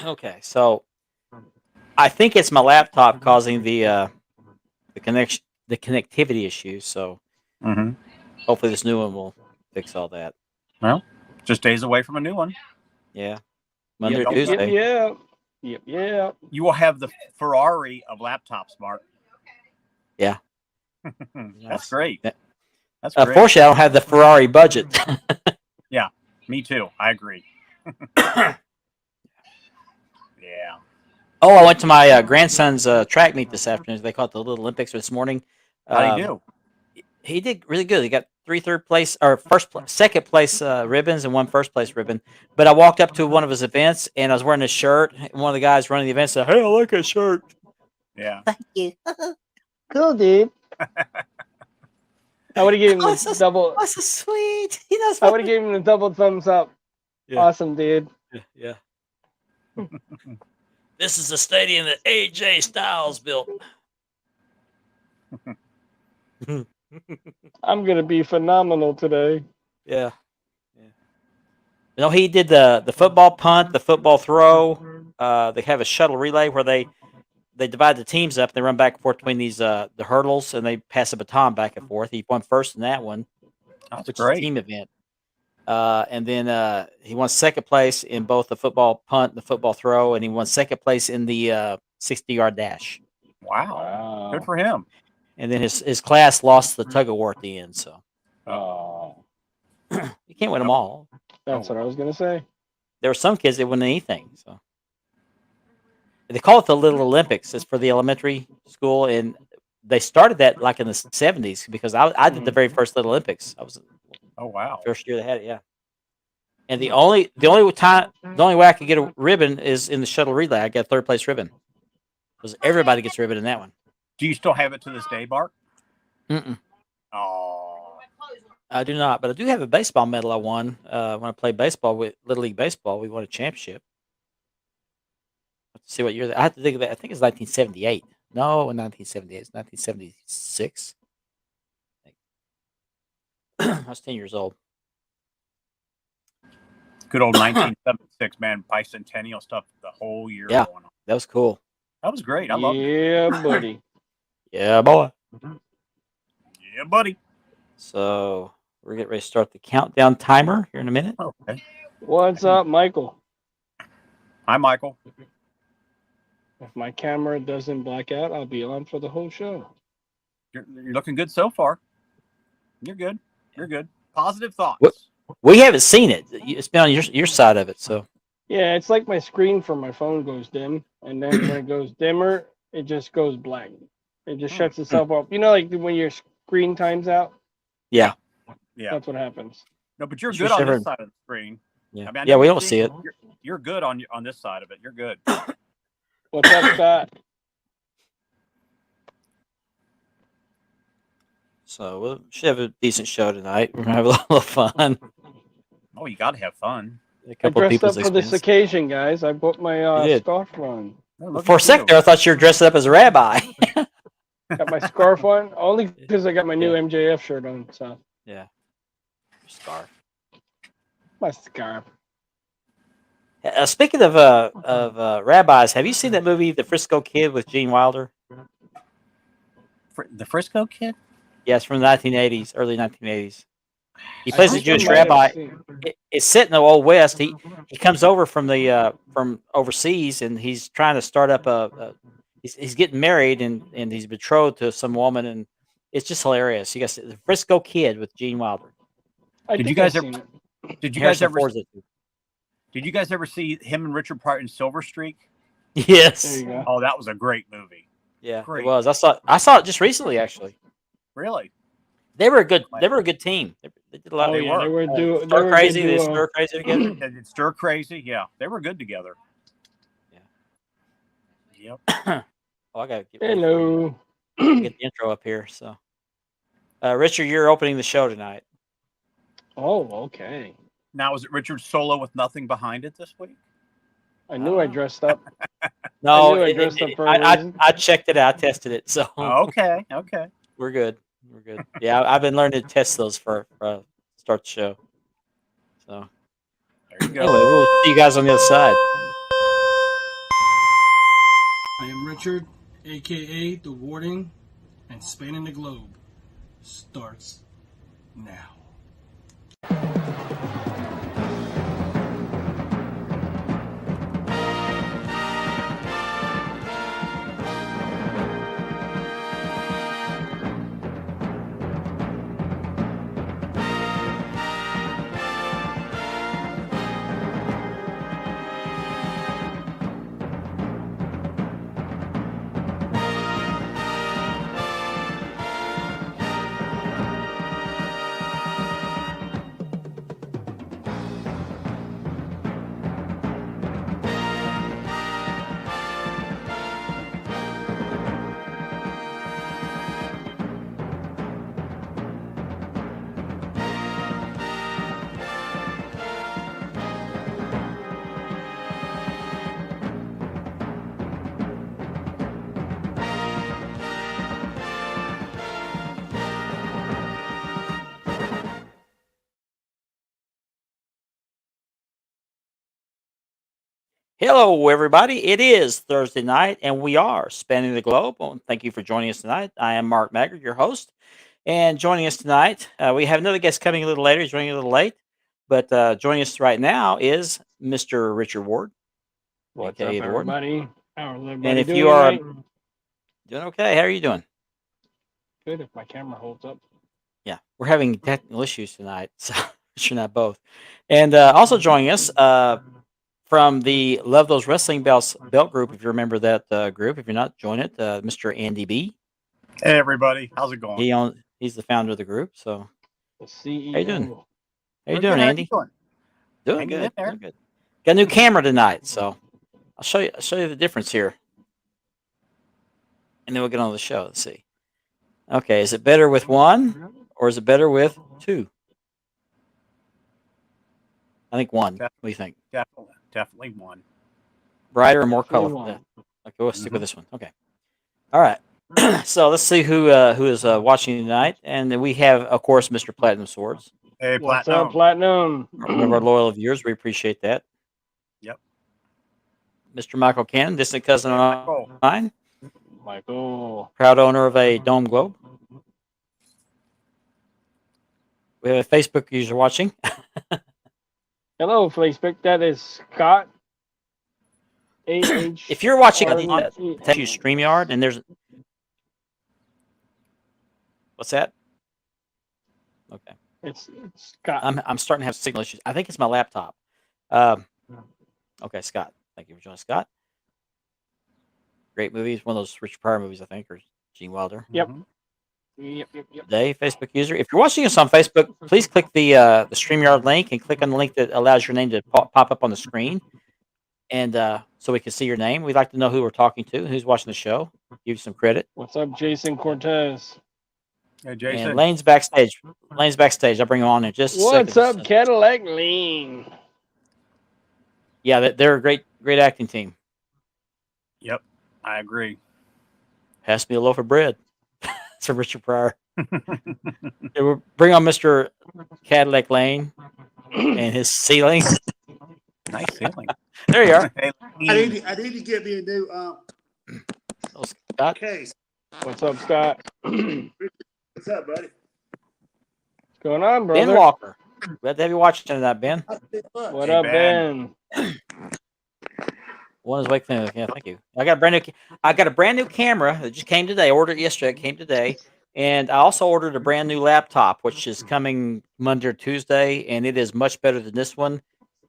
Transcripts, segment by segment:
Okay, so I think it's my laptop causing the connection the connectivity issues. So Mm-hmm. hopefully this new one will fix all that. Well, just days away from a new one. Yeah, Yeah, Monday or don't Yep, Tuesday. yep. Yep, yep. you will have the Ferrari of laptops, Mark. Yeah, That's nice. great. Yeah. That's great. Unfortunately, I don't have the Ferrari budget. Yeah, me too. I agree. Oh, Yeah. I went to my grandson's track meet this afternoon. They call it the Little Olympics this morning. How do you Um, do? he did really good. He got three third place or second place ribbons and one first place ribbon. But I walked up to one of his events and I was wearing his shirt. And one of the guys running the event said, "Hey, I like his shirt." Yeah. Thank you. Cool, dude. I would have given him Oh, the double. Oh, so sweet. He knows. I would have given him the double thumbs up. Yeah. Awesome, dude. Yeah. This is the stadium that AJ Styles built. I'm gonna be phenomenal today. Yeah. You know, he did the football punt, the football throw. They have a shuttle relay where they divide the teams up. They run back and forth between these the hurdles, and they pass a baton back and forth. He won first in that one, That's which is a great. team event. And then he won second place in both the football punt and the football throw, and he won second place in the 60-yard dash. Wow. Good for him. And then his class lost the tug of war at the end, so Oh, you can't win them all. that's what I was gonna say. There were some kids that wouldn't anything. So they call it the Little Olympics. It's for the elementary school, and they started that like in the 70s because I did the very first Little Olympics. I was Oh wow. the first year they had it, yeah. And the only way I could get a ribbon is in the shuttle relay. I got third place ribbon because everybody gets a ribbon in that one. Do you still have it to this day, Bart? Mm-mm. Oh. I do not, but I do have a baseball medal I won when I played baseball with Little League Baseball. We won a championship. Let's see what year. I have to think of it. I think it's 1978. No, 1978. It's 1976. I was 10 years old. Good old 1976, man. Bicentennial stuff the whole year Yeah. going on. That was cool. That was great. I loved it. Yeah, buddy. Yeah, boy. Yeah, buddy. So we're getting ready to start the countdown timer here in a minute. Okay. What's up, Michael? Hi, Michael. If my camera doesn't black out, I'll be on for the whole show. You're looking good so far. You're good. You're good. Positive thoughts. What? We haven't seen it. It's been on your side of it, so Yeah, it's like my screen for my phone goes dim, and then when it goes dimmer, it just goes black. It just shuts itself off. You know, like when your screen times out? yeah. Yeah. That's what happens. No, but you're It's good just on this different. side of the screen. Yeah, I mean, I yeah. know We you're don't see it. You're good on this side of it. You're good. What's up, Scott? So we should have a decent show tonight. We're gonna have a lot of fun. Oh, you got to have fun. A I couple of dressed up people's for this expense. occasion, guys. I put my You did. scarf on. Oh, look For a at second you. there, I thought you were dressed up as a rabbi. Got my scarf on, only because I got my new Yeah. MJF shirt on. So Yeah. Scarf. my scarf. Speaking of rabbis, have you seen that movie, The Frisco Kid, with Gene Wilder? The Frisco Kid? Yeah, it's from the 1980s, early 1980s. He I plays a think I Jewish might have rabbi. seen It's set in the Old West. He comes over from from overseas, and he's trying to start up he's getting married, and he's betrothed to some woman, and it's just hilarious. You guys, The Frisco Kid with Gene Wilder. I Did think you guys I've ever- seen it. Did you guys Harrison ever? Ford's it. Did you guys ever see him and Richard Pryor in Silver Streak? There Yes. you go. Oh, that was a great movie. Yeah, Great. it was. I saw it just recently, actually. Really? They were a good team. They did a lot. Oh, they yeah, they were. were doing. They Stir were crazy. good They duo. stir crazy together. And it's Stir Crazy. Yeah, they were good together. Yeah. Yep. Oh, I gotta get ready for you. Hello. Get the intro up here. So, Richard, you're opening the show tonight. Oh, okay. Now, is it Richard solo with nothing behind it this week? I knew I dressed up. No, knew I dressed up for a reason. I checked it out. I tested it. So Okay. Okay. we're good. We're good. Yeah, I've been learning to test those for start the show. So There you go. anyway, we'll see you guys on the other side. Richard, aka The Warden, and Spanning the Globe starts now. Hello, everybody. It is Thursday night, and we are spanning the globe. Well, thank you for joining us tonight. I am Mark Maggard, your host, and joining us tonight, we have another guest coming a little later. He's running a little late, but joining us right now is Mr. Richard Ward. What's aka up, the Warden. everybody? How's everybody And if doing you are tonight? doing okay, how are you doing? Good if my camera holds up. Yeah, we're having technical issues tonight, so sure not both. And also joining us from the Love Those Wrestling Belts belt group, if you remember that group. If you're not, join it. Mr. Andy B. Hey, everybody. How's it going? He's the founder of the group. So The CEO. how you doing? How you We're doing, good. How Andy? you doing? Doing Hanging in good. there. Doing good. Got a new camera tonight, so I'll show you the difference here, and then we'll get on the show. Let's see. Okay, is it better with one or is it better with two? I think one. What do you think? Definitely one. Brighter or more Definitely colorful? one. Okay, we'll stick with this one. Okay. All right. So let's see who is watching tonight, and then we have, of course, Mr. Platinum Swords, Hey, What's Platinum. up, Platinum? one of our loyal viewers. We appreciate that. Yep. Mr. Michael Cannon, distant cousin of Michael. mine, Michael. proud owner of a Dome Globe. We have a Facebook user watching. Hello, Facebook. That is Scott. A-H. If you're watching on R-E-T. StreamYard, and there's what's that? Okay. It's Scott. I'm starting to have signal issues. I think it's my laptop. Okay, Scott. Thank you for joining, Scott. Great movie. It's one of those Richard Pryor movies, I think, or Gene Wilder. Yep. Mhm. Yep. Today, Facebook user. If you're watching us on Facebook, please click the StreamYard link and click on the link that allows your name to pop up on the screen, and so we can see your name. We'd like to know who we're talking to, who's watching the show. Give you some credit. What's up, Jason Cortez? Hey, Jason. And Lane's backstage. Lane's backstage. I'll bring him on in just a What's second. up, Cadillac Lane? Yeah, they're a great acting team. Yep, I agree. Pass me a loaf of bread. It's from Richard Pryor. Yeah, we'll bring on Mr. Cadillac Lane and his ceiling. Nice feeling. There you are. Hey, I need to get me a new Oh, Scott. case. What's up, Scott? What's up, buddy? What's going on, brother? Ben Walker. Glad to have you watching tonight, Ben. What Hey, up, Ben. Ben? One is Wake Clinic. Yeah, thank you. I got a brand new camera that just came today. I ordered it yesterday. It came today. And I also ordered a brand new laptop, which is coming Monday or Tuesday, and it is much better than this one.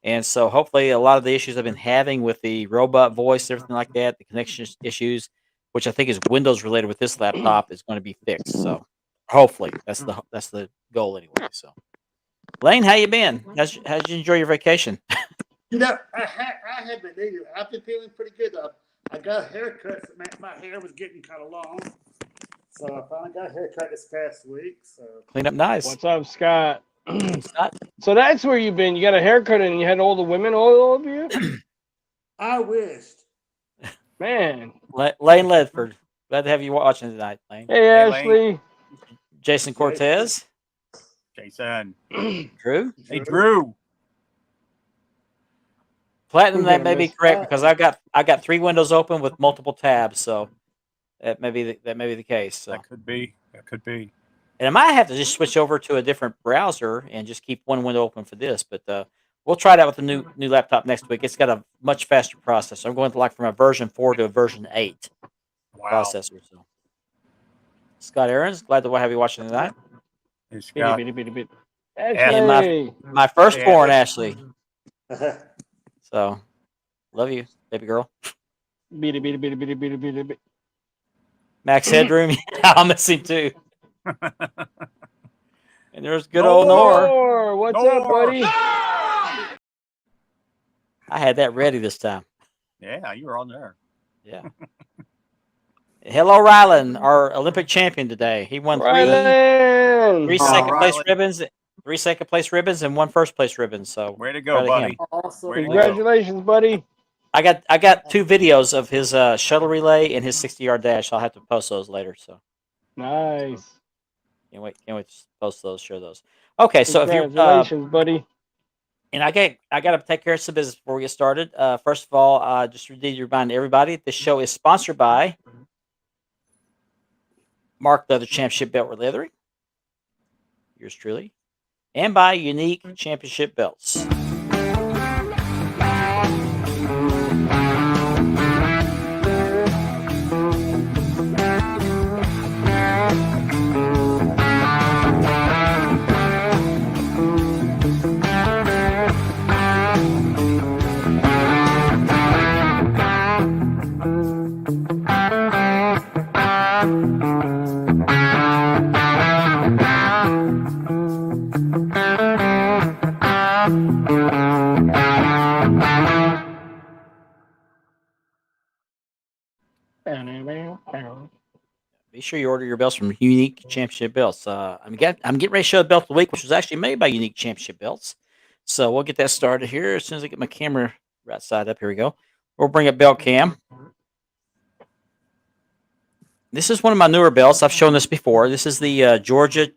And so hopefully a lot of the issues I've been having with the robot voice, everything like that, the connection issues, which I think is Windows related with this laptop, is going to be fixed. So hopefully that's the goal anyway. So Lane, how you been? How'd you enjoy your vacation? You know, I have been needing. I've been feeling pretty good. I got a haircut. My hair was getting kind of long, so I finally got a haircut this past week. So Clean up nice. What's up, Scott? Scott? So that's where you've been. You got a haircut and you had all the women all over you? I wished. Man. Lane Ledford. Glad to have you watching tonight, Lane. Hey, Hey, Ashley. Jason Cortez. Jason. Drew. Hey, Drew. Platinum, Who's that gonna may be miss correct that? because I got 3 windows open with multiple tabs, so that may be the case. So, That could be. That could be. and I might have to just switch over to a different browser and just keep one window open for this. But we'll try that with the new laptop next week. It's got a much faster processor. I'm going to from a version 4 to a version 8 Wow. processor. So, Scott Aaron's glad to have you watching tonight. It's Bitty, got bitty, bitty, bitty. And Ashley. my firstborn, Yeah. Ashley. So, love you, baby girl. Bitty, bitty, bitty, bitty, bitty, bitty, bitty. Max Headroom, yeah, I'll miss him too. And there's good old Nor. Nor. What's up, Nor. buddy? I had that ready this time. Yeah, you were on there. Yeah. Hello, Rylan, our Olympic champion today. He won Rylan. three Oh, second place Rylan. ribbons, 3 second place ribbons, and 1 first place ribbon. So Way to go, proud of buddy. him. Awesome. Way to go. Congratulations, buddy. I got 2 videos of his shuttle relay and his 60-yard dash. I'll have to post those later. So Nice. can't wait to post those, share those. Okay, so if you're Congratulations, buddy. and I got to take care of some business before we get started. First of all, just need to remind everybody this show is sponsored by Mark Leather Championship Belt with Leathery, yours truly, and by Unique Championship Belts. Be sure you order your belts from Unique Championship Belts. I'm getting ready to show the belt of the week, which was actually made by Unique Championship Belts. So we'll get that started here as soon as I get my camera right side up. Here we go. We'll bring up belt cam. This is one of my newer belts. I've shown this before. This is the Georgia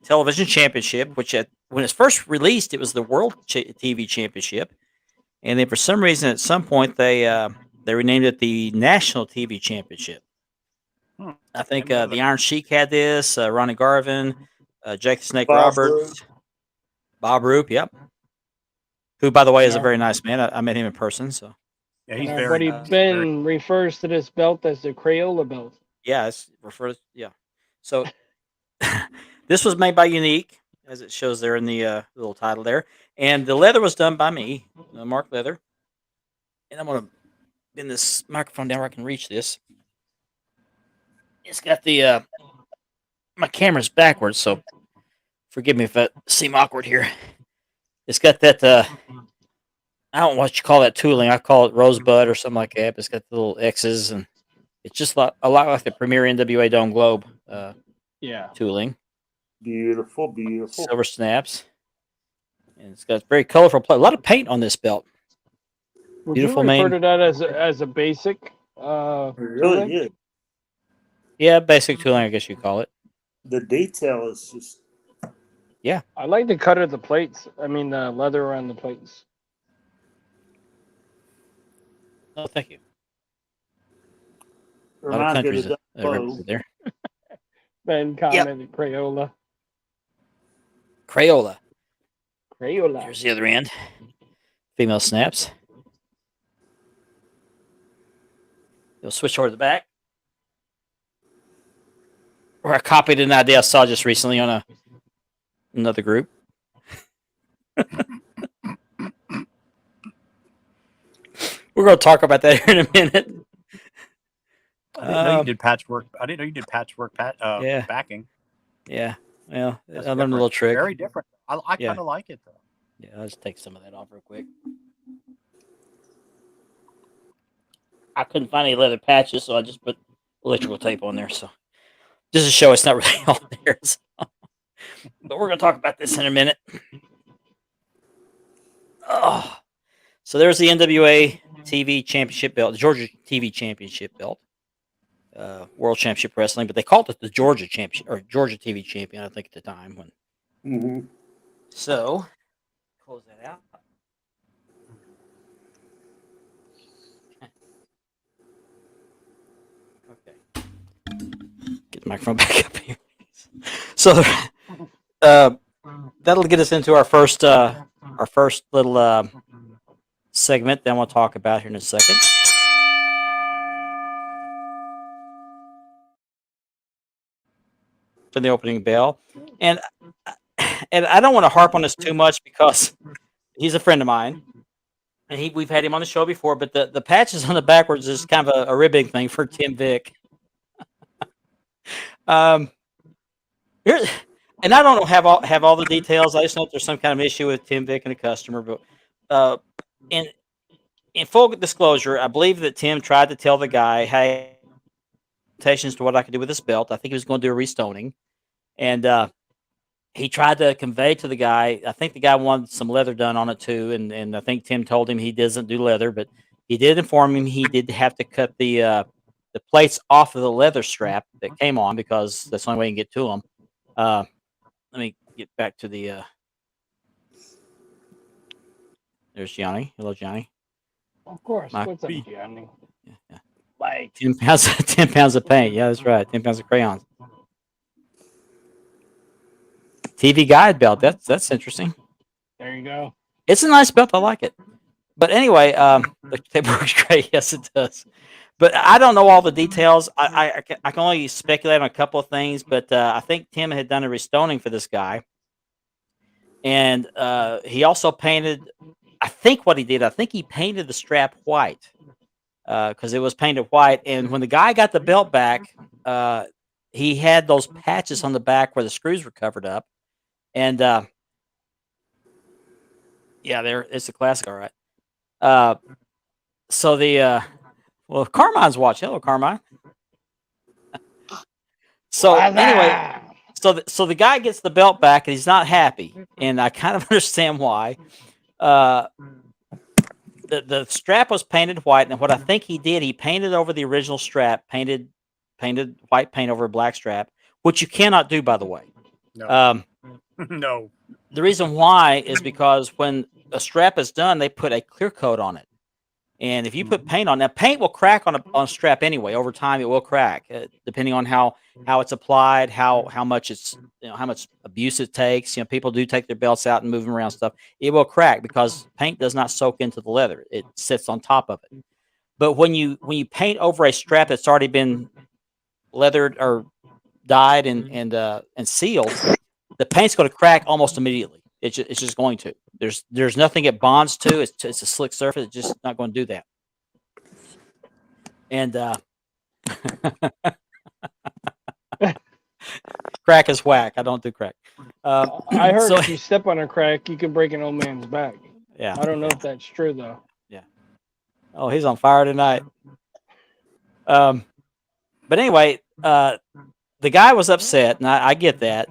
Television Championship, which when it's first released, it was the World TV Championship, and then for some reason, at some point, they renamed it the National TV Championship. I think the Iron Sheik had this. Ronnie Garvin, Jake the Snake Bob Roberts, Bob Roop. Yep. Who, by the way, is a very nice man. I met him in person. So Yeah, he's Our very buddy nice. Ben refers to this belt as the Crayola belt. yeah, it's referred. Yeah. So this was made by Unique, as it shows there in the little title there, and the leather was done by me, Mark Leather. And I'm gonna bend this microphone down where I can reach this. It's got the my camera's backwards, so forgive me if I seem awkward here. It's got that I don't know what you call that tooling. I call it rosebud or something like that. But it's got the little X's, and it's just a lot like the Premier NWA Dome Globe Yeah. tooling. Beautiful, beautiful. Silver snaps, and it's got very colorful play. A lot of paint on this belt. Would Beautiful you refer mane. to that as a basic? Really tooling? good. Yeah, basic tooling, I guess you call it. The detail is just I like the cut of the plates. I mean, the leather around the plates. Oh, thank you. A lot of reminds me countries of the represented there. Ben commented Crayola. Crayola. Crayola. Here's the other end. Female snaps. You'll switch over to the back. Where I copied an idea I saw just recently on another group. We're going to talk about that here in a minute. I didn't know you did patchwork. I didn't know you did patchwork Yeah. backing. Yeah. Well, That's I learned a different. little trick. Very different. I Yeah. kind of like it though. Yeah, I'll just take some of that off real quick. I couldn't find any leather patches, so I just put electrical tape on there. So just to show it's not really all there. So. But we're going to talk about this in a minute. Oh, so there's the NWA TV Championship belt, the Georgia TV Championship belt, World Championship Wrestling, but they called it the Georgia Championship or Georgia TV Champion, I think, at the time. So close that out. Okay. Get the microphone back up here. So, that'll get us into our first little segment. Then we'll talk about here in a second. For the opening bell, and I don't want to harp on this too much because he's a friend of mine, and we've had him on the show before. But the patches on the backwards is kind of a ribbing thing for Tim Vick. Here, and I don't have all the details. I just know there's some kind of issue with Tim Vick and a customer. But in full disclosure, I believe that Tim tried to tell the guy, "Hey, limitations to what I could do with this belt." I think he was going to do a restoning, and he tried to convey to the guy. I think the guy wanted some leather done on it too, and I think Tim told him he doesn't do leather, but he did inform him he did have to cut the plates off of the leather strap that came on because that's the only way you can get to them. Let me get back to the. There's Johnny. Hello, Johnny. Of course. My- What's up, Johnny? Yeah. Like, 10 pounds. 10 pounds of paint. Yeah, that's right. 10 pounds of crayons. TV guide belt. That's interesting. there you go. It's a nice belt. I like it. But anyway, it works great. Yes, it does. But I don't know all the details. I can only speculate on a couple of things. But I think Tim had done a restoning for this guy, and he also painted. I think what he did. I think he painted the strap white because it was painted white. And when the guy got the belt back, he had those patches on the back where the screws were covered up, and yeah, there it's a classic. All right. So well, Carmine's watching. Hello, Carmine. So anyway, so the guy gets the belt back and he's not happy, and I kind of understand why. The strap was painted white, and what I think he did, he painted over the original strap, painted white paint over a black strap, which you cannot do, by the way. No. No. The reason why is because when a strap is done, they put a clear coat on it. And if you put paint on, now paint will crack on a strap anyway. Over time, it will crack, depending on how it's applied, how much it's how much abuse it takes. People do take their belts out and move them around stuff. It will crack because paint does not soak into the leather; it sits on top of it. But when you paint over a strap that's already been leathered or dyed and sealed, the paint's going to crack almost immediately. It's just going to. There's nothing it bonds to. It's a slick surface. It's just not going to do that. And crack is whack. I don't do crack. I heard so- if you step on a crack, you can break an old man's back. Yeah. I don't know if that's true though. Oh, he's on fire tonight. But anyway, the guy was upset, and I get that.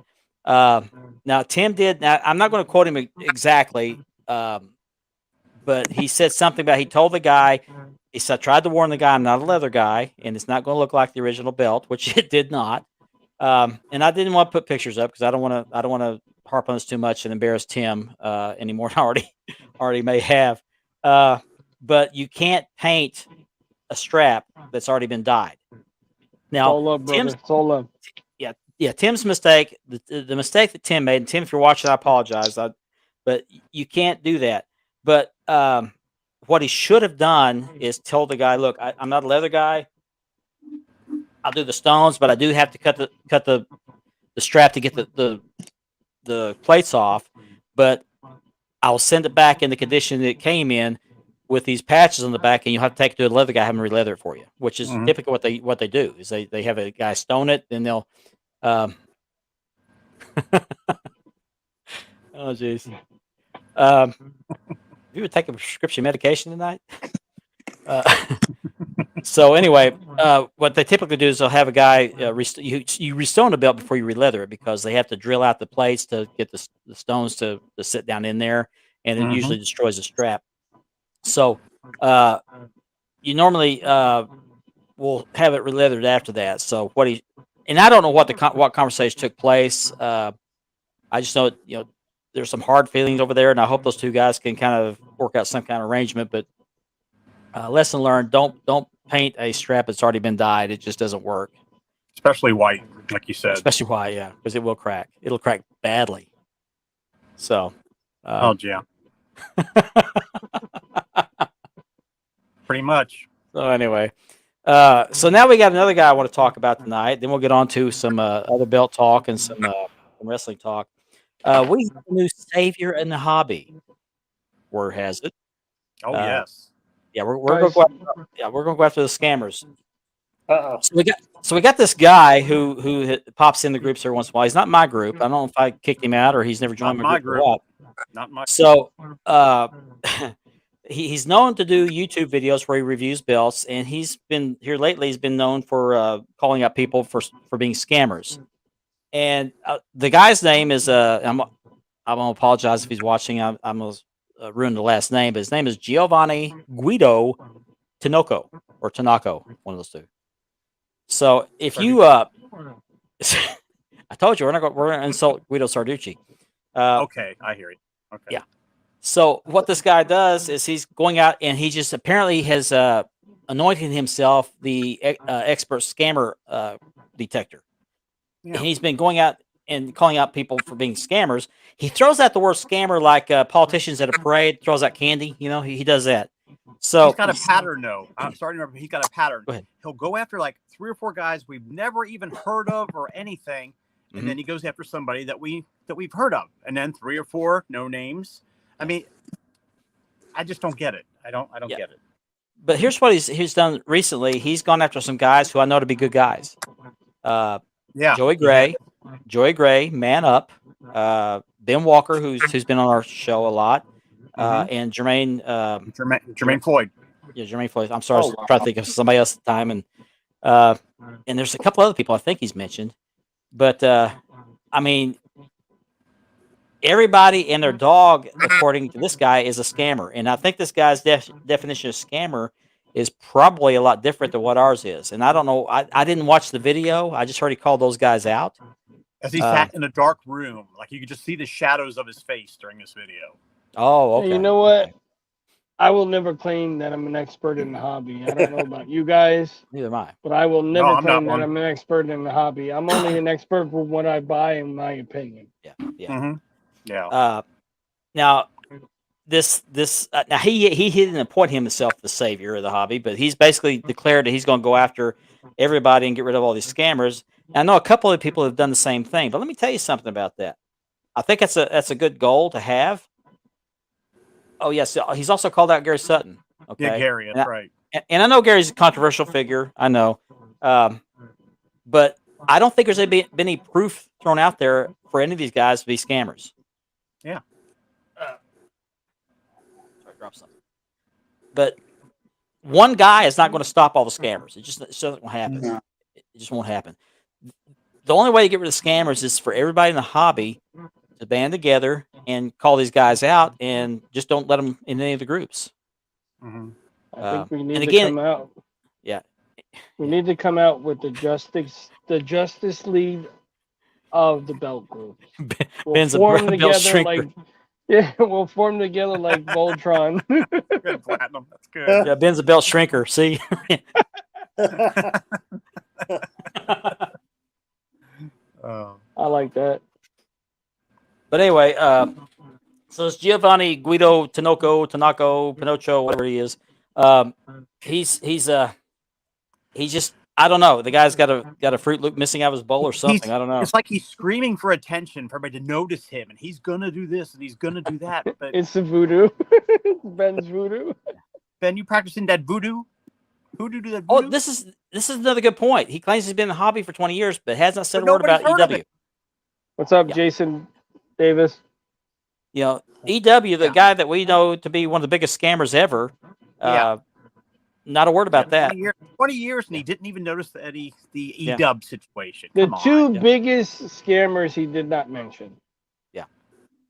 Now Tim did. Now I'm not going to quote him exactly, but he said something about he told the guy. He said, tried to warn the guy, I'm not a leather guy, and it's not going to look like the original belt, which it did not. And I didn't want to put pictures up because I don't want to harp on this too much and embarrass Tim anymore. I already may have. But you can't paint a strap that's already been dyed. Now, It's all love, brother. Tim's It's all love. yeah, Tim's mistake, the mistake that Tim made, and Tim, if you're watching, I apologize, but you can't do that. But what he should have done is told the guy, look, I'm not a leather guy. I'll do the stones, but I do have to cut the strap to get the plates off. But I'll send it back in the condition that it came in with these patches on the back, and you'll have to take it to a leather guy, have him re-leather it for you, which is typically what they do is they have a guy stone it, then they'll oh jeez. You would take a prescription medication tonight? So anyway, what they typically do is they'll have a guy you restone a belt before you re-leather it because they have to drill out the plates to get the stones to sit down in there, and it usually destroys the strap. So you normally will have it re-leathered after that. So and I don't know what conversation took place. I just know there's some hard feelings over there, and I hope those two guys can kind of work out some kind of arrangement. But lesson learned: don't paint a strap that's already been dyed. It just doesn't work. Especially white, like you said. Especially why, yeah, because it will crack. It'll crack badly. So, Oh, yeah. Pretty much. so anyway, so now we got another guy I want to talk about tonight. Then we'll get on to some other belt talk and some wrestling talk. We have a new savior in the hobby. Word has it. Oh, Uh, yes. Yeah, we're gonna go after, we're gonna go after the scammers. Uh-oh. So we got this guy who pops in the groups every once in a while. He's not my group. I don't know if I kicked him out or he's never joined Not my my group. Or group. what. Not much. So he's known to do YouTube videos where he reviews belts, and he's been here lately. He's been known for calling out people for being scammers. And the guy's name is I'm gonna apologize if he's watching. I'm gonna ruin the last name, but his name is Giovanni Guido Tinoco or Tanako, one of those two. So if you I told you we're gonna insult Guido Sarducci. Okay, I hear you. Okay. Yeah. So what this guy does is he's going out and he just apparently has anointed himself the expert scammer detector. Yeah. And he's been going out and calling out people for being scammers. He throws out the word scammer like politicians at a parade throws out candy. You know, he does that. So He's got a pattern, though. I'm sorry to remember. He's got a pattern. Go ahead. He'll go after like 3 or 4 guys we've never even heard of or anything, and then he goes after somebody that we've heard of, and then 3 or 4 no names. I mean, I just don't get it. I don't Yeah. get it. But here's what he's done recently. He's gone after some guys who I know to be good guys. Yeah. Joey Gray, Man Up, Ben Walker, who's been on our show a lot, and Jermaine Floyd. Yeah, Jermaine Floyd. I'm sorry, I was trying to think of somebody else at the time, and there's a couple other people I think he's mentioned, but I mean, everybody and their dog, according to this guy, is a scammer, and I think this guy's definition of scammer is probably a lot different than what ours is. And I don't know. I didn't watch the video. I just heard he called those guys out. As he sat in a dark room, like you could just see the shadows of his face during this video. Oh, okay. You know what? I will never claim that I'm an expert in the hobby. I don't know about you guys, Neither am I. but I will never I'm not claim that one. I'm an expert in the hobby. I'm only an expert for what I buy, in my opinion. Yeah, yeah. Mm-hmm. Yeah. Now, this now he didn't appoint himself the savior of the hobby, but he's basically declared that he's going to go after everybody and get rid of all these scammers. And I know a couple of people have done the same thing, but let me tell you something about that. I think that's a good goal to have. Oh yes, he's also called out Gary Sutton. Okay, Yeah, Gary, that's right. And I know Gary's a controversial figure. I know, but I don't think there's been any proof thrown out there for any of these guys to be scammers. Yeah. Sorry, drop something. But one guy is not going to stop all the scammers. It just doesn't happen. No. It just won't happen. The only way to get rid of scammers is for everybody in the hobby to band together and call these guys out, and just don't let them in any of the groups. Mm-hmm. I think we need and to again- come out. Yeah. We need to come out with the Justice League of the belt group. Ben's a form belt shrinker. we'll form together like Voltron. Good, Platinum. That's good. Yeah, Ben's a belt shrinker. See. I like that. But anyway, so it's Giovanni Guido Tanako, Pinocho, whatever he is. He's just, I don't know. The guy's got a Fruit Loop missing out of his bowl or something. I don't know. It's like he's screaming for attention, for everybody to notice him, and he's gonna do this and he's gonna do that. But It's the voodoo. It's Ben's voodoo. Ben, you practicing that voodoo? Voodoo do that Oh, voodoo? this is another good point. He claims he's been in the hobby for 20 years, but has not said But a word about nobody's heard of EW. it. What's up, Yeah. Jason Davis? You know, EW, the guy that we know to be one of the biggest scammers ever. Yeah. Not a word about that. 20 years, and he didn't even notice the Yeah. EW situation. The Come two on. Yeah. biggest scammers he did not mention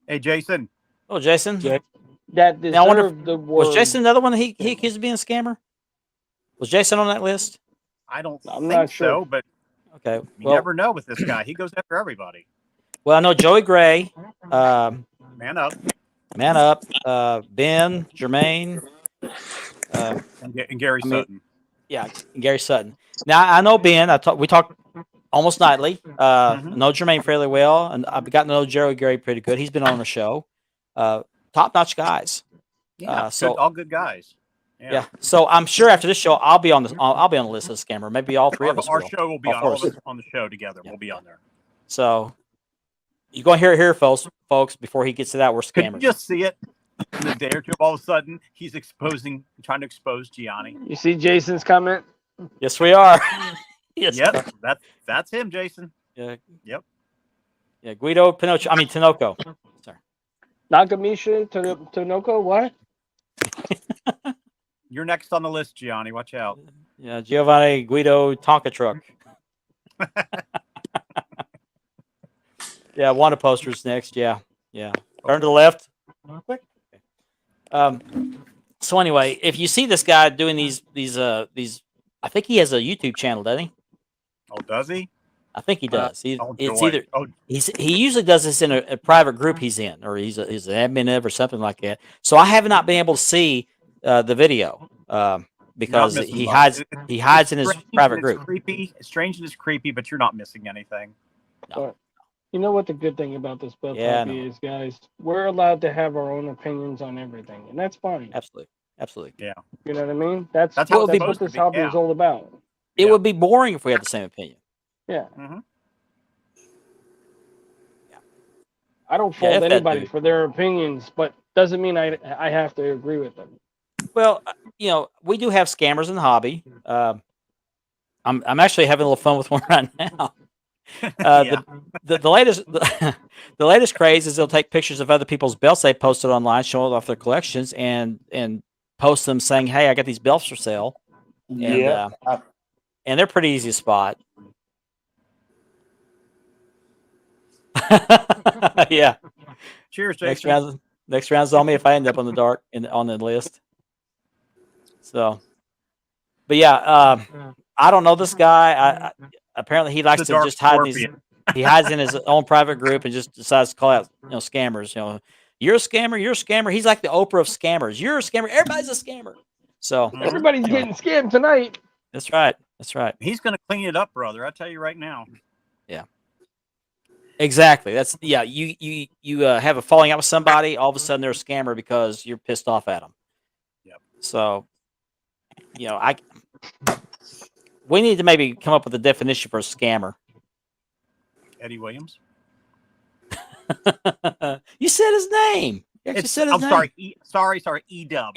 Hey, Jason. Oh, Jason. that Now, I wonder deserve the word. Was Jason another one that he accused of being a scammer? Was Jason on that list? I don't I'm think not sure. so, but Okay. you Well, never know with this guy. He goes after everybody. I know Joey Gray, Man up. Man Up, Ben, Jermaine, And Gary I mean, Sutton. Yeah, Gary Sutton. Now I know Ben. We talk almost nightly. Mhm. Know Jermaine fairly well, and I've gotten to know Jerry Gary pretty good. He's been on the show. Top notch guys. Yeah, So all good guys. yeah. So I'm sure after this show, I'll be on the list of scammer. Maybe all three of us Our will. show will be All on four all of us. of us on the show together. Yeah. We'll be on there. So you're going to hear it here, folks. Before he gets it out, we're Could you scammers. just see it in a day or two? All of a sudden, he's trying to expose Gianni. You see Jason's comment? Yes, we are. Yes. Yep, that's him, Jason. Yeah. Yep. Yeah. Guido Pinocchio. I mean Tinoco. Sorry. Nakamisha Tonoko, what? You're next on the list, Gianni. Watch out. Yeah. Giovanni Guido Tonka truck. Yeah. Wanda posters next. Yeah. Yeah. Turn to the left. Quick. So anyway, if you see this guy doing these, I think he has a YouTube channel, doesn't he? Oh, does he? I think he does. It's joy. either Oh, he usually does this in a private group he's in, or he's an admin of, or something like that. So I have not been able to see the video because not missing he much. hides in his strange private and it's group. Creepy. It's strange and it's creepy, but you're not missing anything. No. You know what the good thing about this Belt Yeah, I Hobby know. is, guys? We're allowed to have our own opinions on everything, and that's fine. Absolutely. You know what I mean? That's That's what how it's supposed this to be, hobby yeah. is all about. It Yeah. would be boring if we had the same opinion. Yeah. Mm-hmm. I don't Yeah, fault if that anybody dude. for their opinions, but doesn't mean I have to agree with them. Well, we do have scammers in the hobby. I'm actually having a little fun with one right now. Yeah. The latest the latest craze is they'll take pictures of other people's belts they posted online, showing off their collections, and post them saying, "Hey, I got these belts for sale," Yeah. and they're pretty easy to spot. Yeah. Cheers, Jason. Next round's on me if I end up on the list. So, but yeah, I don't know this guy. Apparently he likes The to Dark just hide in these. Scorpion. He hides in his own private group and just decides to call out, scammers. You're a scammer. You're a scammer. He's like the Oprah of scammers. You're a scammer. Everybody's a scammer. So Mhm. Everybody's getting scammed tonight. that's right. That's right. He's going to clean it up, brother. I tell you right now. Exactly. That's You have a falling out with somebody. All of a sudden they're a scammer because you're pissed off at them. Yep. So, we need to maybe come up with a definition for a scammer. Eddie Williams. You said his name. You actually said his I'm name. sorry. E-Dub.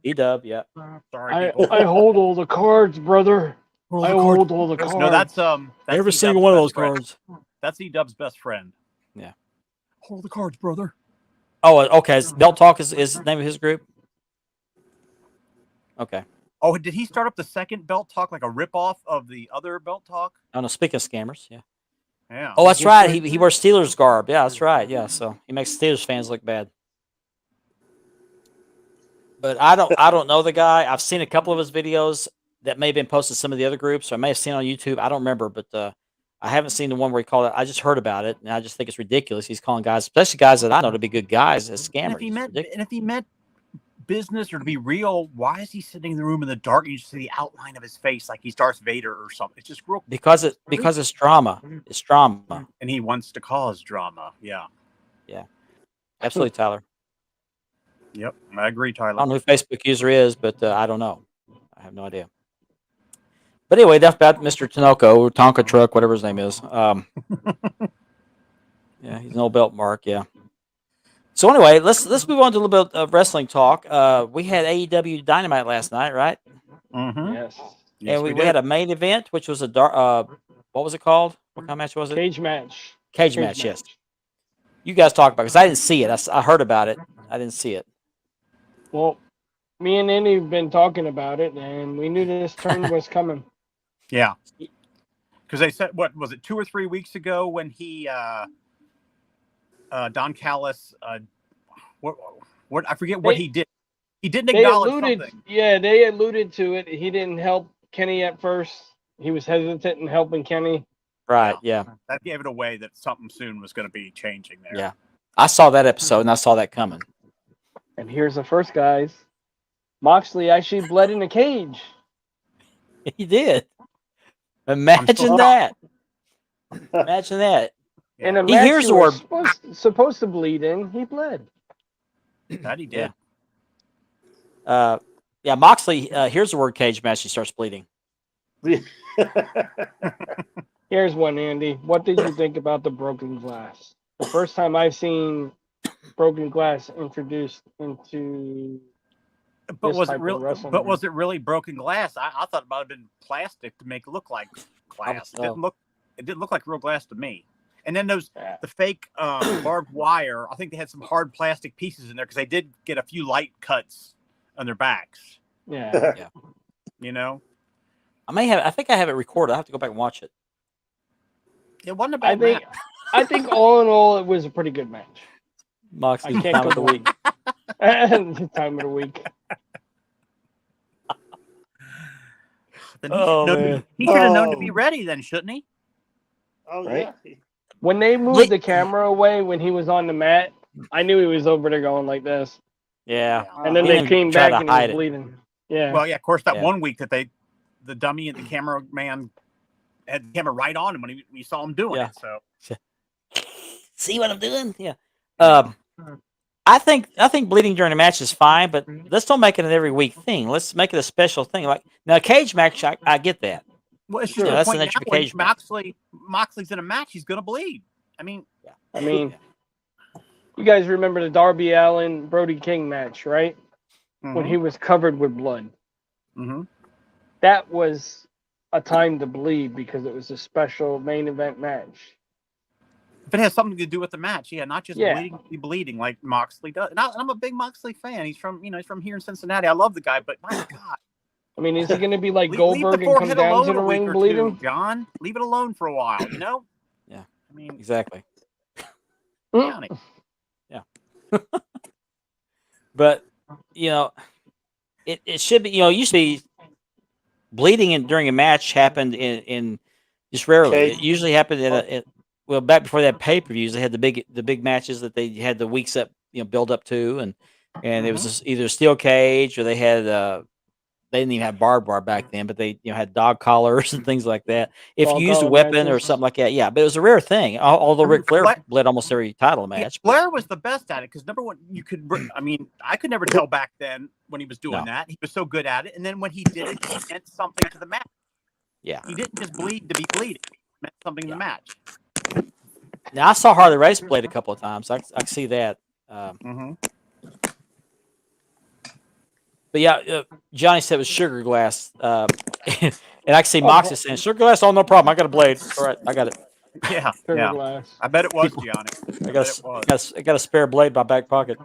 E-Dub. Yeah. Sorry. I people. hold all the cards, brother. I hold all the cards. No, that's Every E-Dub's single one of those best friend. cards. That's E-Dub's best friend. Yeah. Hold the cards, brother. Oh, okay. Belt Talk is the name of his group. Okay. Oh, did he start up the second Belt Talk, like a ripoff of the other Belt Talk? Oh no. Speaking of scammers, yeah. Yeah. Oh, that's right. He wears Steelers garb. Yeah, that's right. Yeah, so he makes Steelers fans look bad. But I don't know the guy. I've seen a couple of his videos that may have been posted in some of the other groups, or I may have seen it on YouTube. I don't remember, but I haven't seen the one where he called it. I just heard about it, and I just think it's ridiculous. He's calling guys, especially guys that I know to be good guys, as And scammers. if he meant business or to be real, why is he sitting in the room in the dark and you just see the outline of his face like he's Darth Vader or something? It's just real. Because it's drama. It's drama. And he wants to cause drama. Yeah. Absolutely, Tyler. Yep. I agree, I Tyler. don't know who Facebook user is, but I don't know. I have no idea. But anyway, that's about Mr. Tinoco, Tonka Truck, whatever his name is. Yeah, he's an old belt mark. Yeah. So anyway, let's move on to a little bit of wrestling talk. We had AEW Dynamite last night, right? Mm-hmm. Yes. And we had a main event, which was what was it called? What kind of match was it? Cage match. Cage match. Yes. You guys talk about it because I didn't see it. I heard about it. I didn't see it. Well, me and Andy have been talking about it, and we knew this turn was coming. Yeah. Because they said, what was it, 2 or 3 weeks ago when he, Don Callis, what I forget what he did. He didn't They acknowledge alluded, something. yeah, they alluded to it. He didn't help Kenny at first. He was hesitant in helping Kenny. Right. Yeah. That gave it away that something soon was going to be changing there. Yeah. I saw that episode and I saw that coming. And here's the first, guys. Moxley actually bled in a cage. He did. Imagine still that. Imagine that. In a He match hears he the was word. supposed to bleed in, he bled. That he Yeah. did. Yeah, Moxley hears the word cage match. He starts bleeding. Here's one, Andy. What did you think about the broken glass? The first time I've seen broken glass introduced into But this was type it of real? wrestling. But was it really broken glass? I thought it might have been plastic to make it look like glass. so. It didn't look like real glass to me. And then the fake barbed wire. I think they had some hard plastic pieces in there because they did get a few light cuts on their backs. Yeah. You know, I think I have it recorded. I have to go back and watch it. it wasn't a I bad think match. I think all in all it was a pretty good match. Moxley's I can't time of the week. Time of the week. Then Man. he should have known to be ready then, shouldn't he? Oh Right? yeah. When they moved the camera away when he was on the mat, I knew he was over there going like this. Yeah. And then He they didn't came try back to and he was hide it. bleeding. Yeah. Well, yeah, of course, that Yeah. one week that the dummy and the cameraman had the camera right on him when you saw him doing Yeah. it. So See what I'm doing? Yeah. I think bleeding during a match is fine, but let's don't make it an every week thing. Let's make it a special thing. Like now, a cage match, I get that. well, it's just Sure, the that's point the now nature of a when cage match. Moxley's in a match, he's gonna bleed. I mean, you guys remember the Darby Allin Brody King match, right? When he was covered with blood. Mhm. That was a time to bleed because it was a special main event match. if it has something to do with the match, yeah, not just Yeah. bleeding like Moxley does. And I'm a big Moxley fan. He's from here in Cincinnati. I love the guy, but my God, I mean, is he going to be like leave Goldberg the and come forehead down alone to the a week ring or bleeding? two, John. Leave it alone for a while. You know? Yeah. I mean, Exactly. Johnny. But it should be. It used to be bleeding during a match happened in just rarely. Okay. It usually happened well back before that pay per views. They had the big matches that they had the weeks up build up to, and it was just either a steel cage or they had they didn't even have barbed wire back then, but they had dog collars and things like that. If Dog you used a collar weapon or matches. something like that, yeah. But it was a rare thing. Although I mean, Ric Flair Flair- bled almost every title Yeah, match. Flair was the best at it because number one, you could. I mean, I could never tell back then when he was doing No. that. He was so good at it, and then when he did it, he meant something to the match. Yeah. He didn't just bleed to be bleeding. He meant something in the match. Now I saw Harley Race blade a couple of times. I can see that. Mm-hmm. But yeah, Johnny said it was sugar glass, and I can see Moxley saying sugar glass. Oh, no problem. I got a blade. All right, I got it. Yeah, Sugar yeah. glass. I bet it was People- Gianni. I got a spare blade in my back pocket.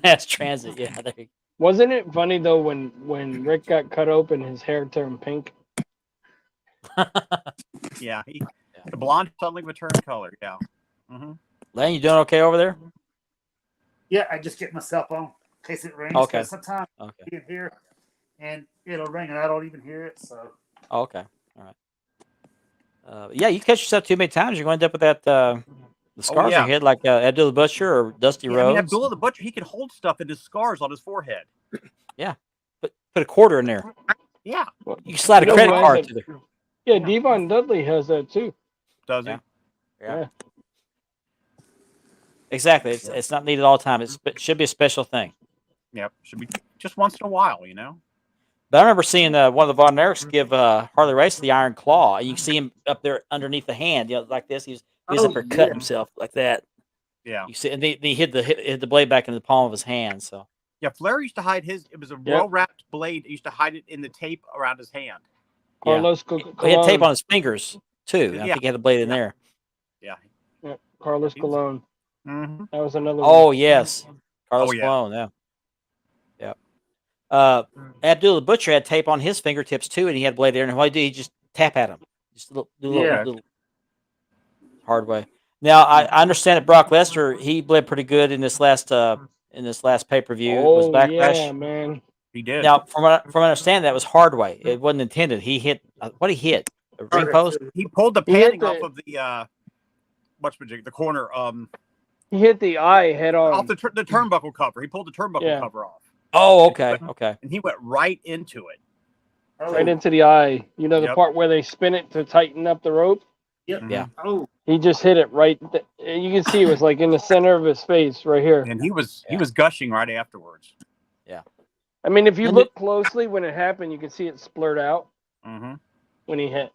Mass transit. Yeah, there you Wasn't it funny though when Rick got cut open, his hair turned pink? Yeah, the blonde suddenly returned color. Yeah. Mm-hmm. Lane, you doing okay over there? Yeah, I just get my cell phone in case it rings. Okay. 'cause sometimes Okay. you can hear and it'll ring and I don't even hear it. So Okay. All right. Yeah, you catch yourself too many times, you're going to end up with that the scars on yeah. your head like Abdul the Butcher or Dusty Yeah, I mean, Rhodes. Abdullah the Butcher, he could hold stuff in his scars on his forehead. Put a quarter in there. Yeah, Well, You can slide a You know credit who card has to there. yeah, Devon Dudley has that too. does Yeah. he? Yeah. Yeah. Exactly. It's not needed all the time. It should be a special thing. Yep. Should be just once in a while, you know. But I remember seeing one of the Von Erichs give Harley Race the Iron Claw. You can see him up there underneath the hand, like this. He was up there cutting himself like that. Yeah. You see, and he hid the blade back in the palm of his hand. So Yeah, Flair used to hide his. It was a well wrapped blade. He used to hide it in the tape around his hand. yeah. Carlos He had tape on his fingers too. I Yeah. think he had the blade in there. Yeah. Yeah, Carlos Colon. Mm-hmm. That was another Oh one. yes, Carlos yeah. Colon. Yeah. Abdul the Butcher had tape on his fingertips too, and he had a blade there. And what he did, he just tap at him, just do a little hard way. Now I understand that Brock Lesnar he bled pretty good in this last pay per view. It was Oh Backlash. yeah, man. He did. Now from what I understand, that was hard way. It wasn't intended. He hit what he hit a ring post. He pulled the He hit padding the- off of the corner He hit the eye head on. off the turnbuckle cover. He pulled the turnbuckle Yeah. cover off, Oh, okay, okay. and he went right into it. right into the eye. You know the Yep. part where they spin it to tighten up the rope. Yep. Yeah. Oh, He just hit it right. You can see it was like in the center of his face, right here. And he was Yeah. gushing right afterwards. I mean, if you And look closely when it happened, you can see it splurt out Hmm when he hit.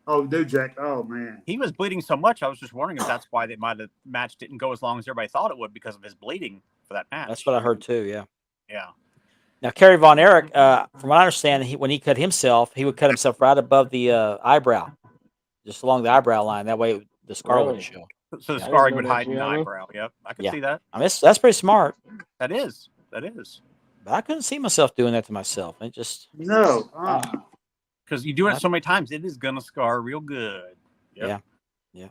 oh, dude, Jack. Oh man. He was bleeding so much. I was just wondering if that's why the match didn't go as long as everybody thought it would because of his bleeding for that match. That's what I heard too. Yeah. Yeah. Now, Kerry Von Erich, from what I understand, when he cut himself, he would cut himself right above the eyebrow, just along the eyebrow line. That way, the scar wouldn't Really? show. So the Yeah. scarring I would didn't know hide that, in the Gianni. eyebrow. Yep, I can Yeah. see that. I mean, that's pretty smart. That is. That is. But I couldn't see myself doing that to myself. It just No. Because you do it so many times, it is gonna scar real good. Yep. Yeah.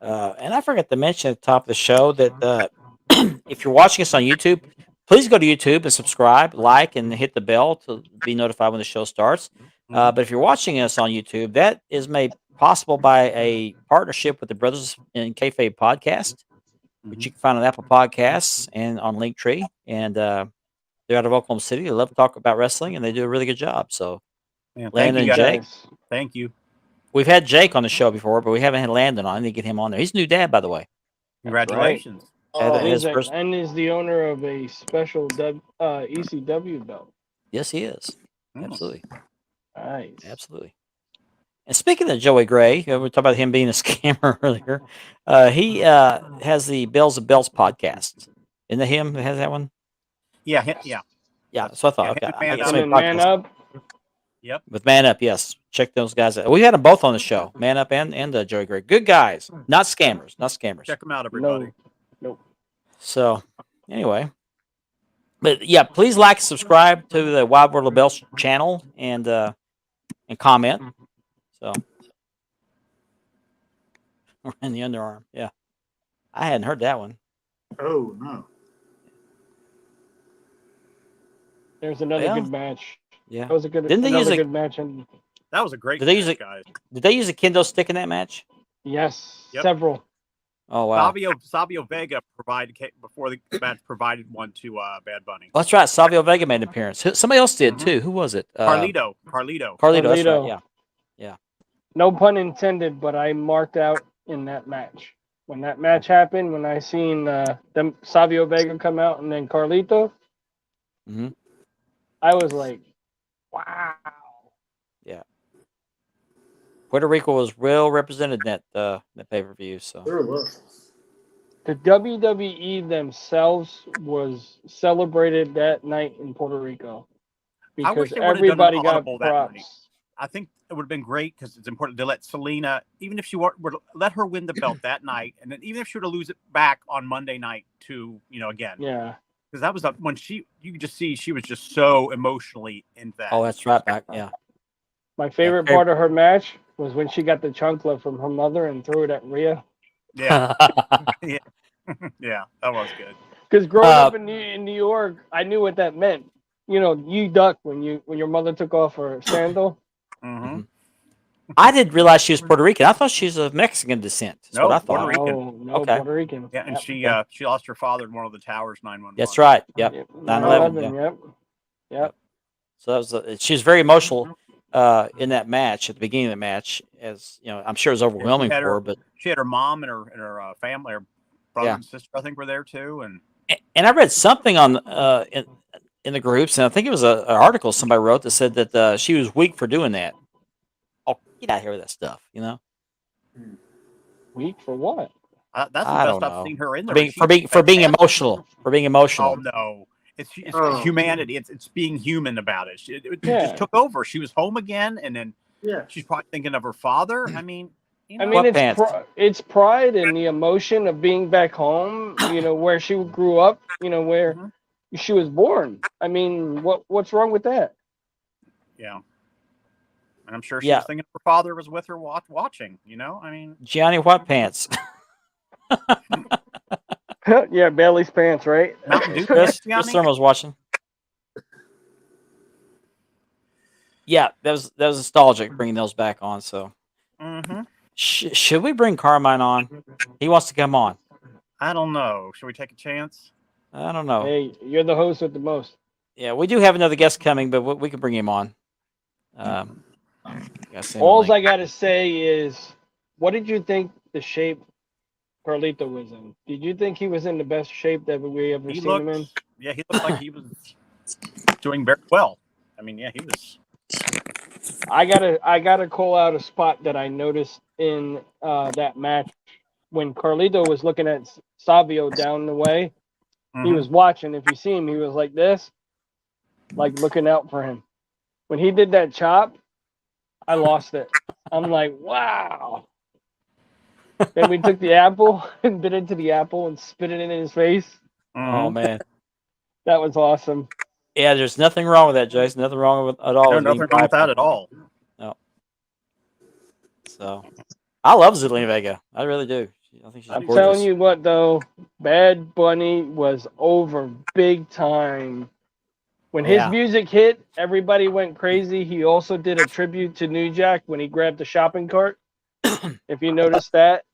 And I forgot to mention at the top of the show that if you're watching us on YouTube, please go to YouTube and subscribe, like, and hit the bell to be notified when the show starts. But if you're watching us on YouTube, that is made possible by a partnership with the Brothers in Kayfabe podcast, which you can find on Apple Podcasts and on Linktree. And they're out of Oklahoma City. They love to talk about wrestling, and they do a really good job. So, Yeah, thank Landon you and guys. Jake. Nice. Thank you. We've had Jake on the show before, but we haven't had Landon on. I need to get him on there. He's a new dad, by the way. Congratulations. Had Oh, his He's first- and is the owner of a special ECW belt. Yes, he is. Mm. Absolutely. Nice. Absolutely. And speaking of Joey Gray, we talked about him being a scammer earlier. He has the Bells of Bells podcast. Isn't it him that has that one? Yeah. Yeah. Yeah, so I thought, Yeah, okay, him and I Man guess And Up. maybe then Man podcast. Up. With Man Up, yes. Check those guys out. We had them both on the show, Man Up and Joey Gray. Good guys, not scammers, not scammers. Check them out, everybody. No. So, anyway, but yeah, please like, subscribe to the Wild World of Bells channel, and comment. So, we're in the underarm. Yeah, I hadn't heard that one. oh no. There's another Well, good match. Yeah. That was a good. Didn't they use another a- good match? And That was a great Did they use match, it- guys. Did they use a kendo stick in that match? yes, Yep. several. Oh wow, Savio Vega before the match provided one to Bad Bunny. well, that's right. Savio Vega made an appearance. Somebody else did too. Who was it? Carlito. Carlito. That's right. Carlito. Yeah. No pun intended, but I marked out in that match. When that match happened, when I seen them Savio Vega come out and then Carlito, Mhm. I was like, wow. Puerto Rico was well represented in that pay per view. So There it was. The WWE themselves was celebrated that night in Puerto Rico I wish because they would've done an everybody got audible that night. props. I think it would have been great because it's important to let Selena, even if she were to let her win the belt that night, and then even if she were to lose it back on Monday night to again, Yeah, because that was when you could just see she was just so emotionally into that. oh, that's right. Yeah. my favorite Yeah. part of her match was when she got the chancla from her mother and threw it at Rhea. Yeah, yeah, that was good. Because growing up in New York, I knew what that meant. You duck when your mother took off her sandal. Mm-hmm. I didn't realize she was Puerto Rican. I thought she was of Mexican descent. That's No, what I Puerto thought. Rican. Oh, no, Okay. Puerto Rican. Yeah, and Yep. she lost her father in one of the towers. 911. That's right. Yep. Yep. 9/11, 9/11, Yep. So that was she was very emotional in that match at the beginning of the match. As I'm sure it was overwhelming had for her- her. But She had her mom and her family, her brother Yeah. and sister, I think, were there too. And I read something on in the groups, and I think it was an article somebody wrote that said that she was weak for doing that. Oh, get out of here with that stuff. Weak for what? that's the I don't best know. I've seen her in For there. being being emotional. For being Oh emotional. no, it's Oh. humanity. It's being human about it. It Yeah. just took over. She was home again, and then Yeah. she's probably thinking of her father. I mean, I What mean, pants? it's pride and the emotion of being back home. Where she grew up. Where Mhm. she was born. I mean, what's wrong with that? yeah. And I'm sure she Yeah. was thinking her father was with her watching. I mean, Gianni White Pants. Yeah, Bailey's pants, right? Mountain Dew. Chris Gianni? Thermal's watching. Yeah, that was nostalgic bringing those back on. So, Mhm. should we bring Carmine on? He wants to come on. I don't know. Should we take a chance? I don't know. Hey, you're the host with the most. Yeah, we do have another guest coming, but we can bring him on. Send him a All link. I gotta say is, what did you think the shape Carlito was in? Did you think he was in the best shape that we ever He seen him in? looked, yeah, he looked like he was doing very well. I mean, yeah, he was. I gotta call out a spot that I noticed in that match when Carlito was looking at Savio down the way. He Mhm. was watching. If you see him, he was like this, like looking out for him. When he did that chop, I lost it. I'm like, wow. Then we took the apple and bit into the apple and spit it in his face. Oh Mhm. man. That was awesome. Yeah, there's nothing wrong with that, Jason. Nothing wrong with at all. No, with being nothing wrong with that at prideful. all. So, I love Zelina Vega. I really do. I think she's I'm gorgeous. telling you what, though, Bad Bunny was over big time. When his Yeah. music hit, everybody went crazy. He also did a tribute to New Jack when he grabbed the shopping cart. If you noticed that,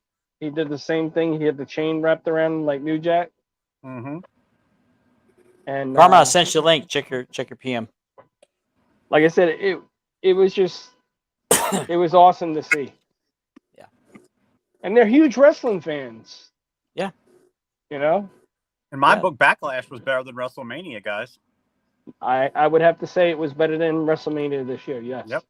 he did the same thing. He had the chain wrapped around him like New Jack. Mhm. And Karma, I sent you the link. Check your PM. like I said, it was just it was awesome to see. Yeah. And they're huge wrestling fans. Yeah. You know, In my Yeah. book, Backlash was better than WrestleMania, guys. I would have to say it was better than WrestleMania this year. Yes. Yep.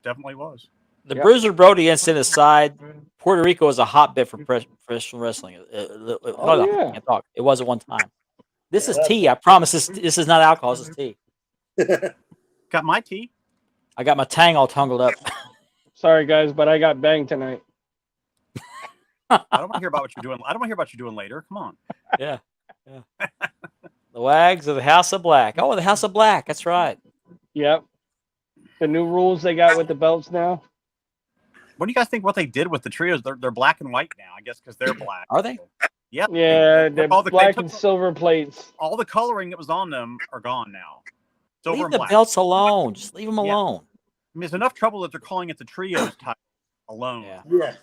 Definitely was. The Yep. Bruiser Brody incident aside, Puerto Rico is a hotbed for professional wrestling. Hold on, yeah. I can't talk. It was at one time. This is Yeah. tea. I promise. This is not alcohol. This is tea. Got my tea. I got my tang all tangled up. Sorry guys, but I got banged tonight. I don't want to hear about what you're doing. I don't want to hear about you doing later. Come on. Yeah. The Wags of the House of Black. Oh, the House of Black. That's right. Yep. The new rules they got with the belts now. What do you guys think? What they did with the trios? They're black and white now. I guess because they're black. Are they? Yep. Yeah, They they're took all the- they black took and silver plates. all the coloring that was on them are gone now. Silver Leave and the black. belts alone. Just leave them Yeah. alone. I mean, there's enough trouble that they're calling it the trios title alone. Yeah. Yeah.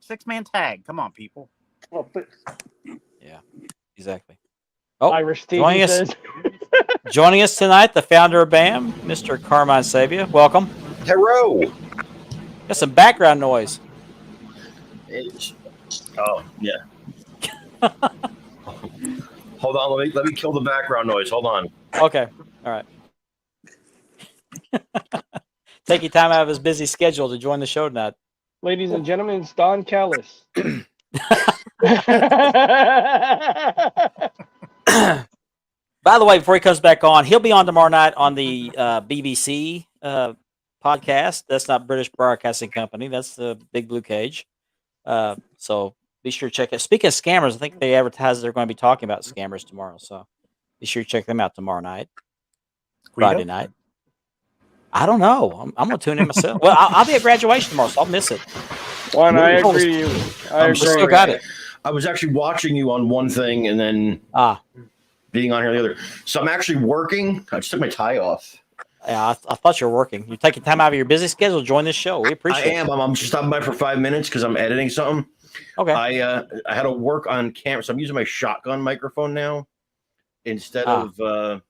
6-man tag. Come on, people. Well, but Exactly. Oh, Irish TV joining us- says. joining us tonight, the founder of BAM, Mr. Carmine Sabia. Welcome. Hello. Got some background noise. Oh yeah. Hold on, let me kill the background noise. Hold on. Okay. All right. Taking time out of his busy schedule to join the show tonight. Ladies and gentlemen, it's Don Callis. By the way, before he comes back on, he'll be on tomorrow night on the BBC podcast. That's not British Broadcasting Company. That's the Big Blue Cage. So be sure to check it. Speaking of scammers, I think they advertised they're going to be talking about scammers tomorrow. So be sure to check them out tomorrow night, Friday night. I don't know. I'm going to tune in myself. Well, I'll be at graduation tomorrow, so I'll miss it. One, I agree. I I'm agree. Still got it. I was actually watching you on one thing and then being on here the other. So I'm actually working. I just took my tie off. Yeah, I thought you were working. You're taking time out of your busy schedule to join this show. We I appreciate it. am. I'm just stopping by for 5 minutes because I'm editing something. Okay. I had to work on camera, so I'm using my shotgun microphone now instead of.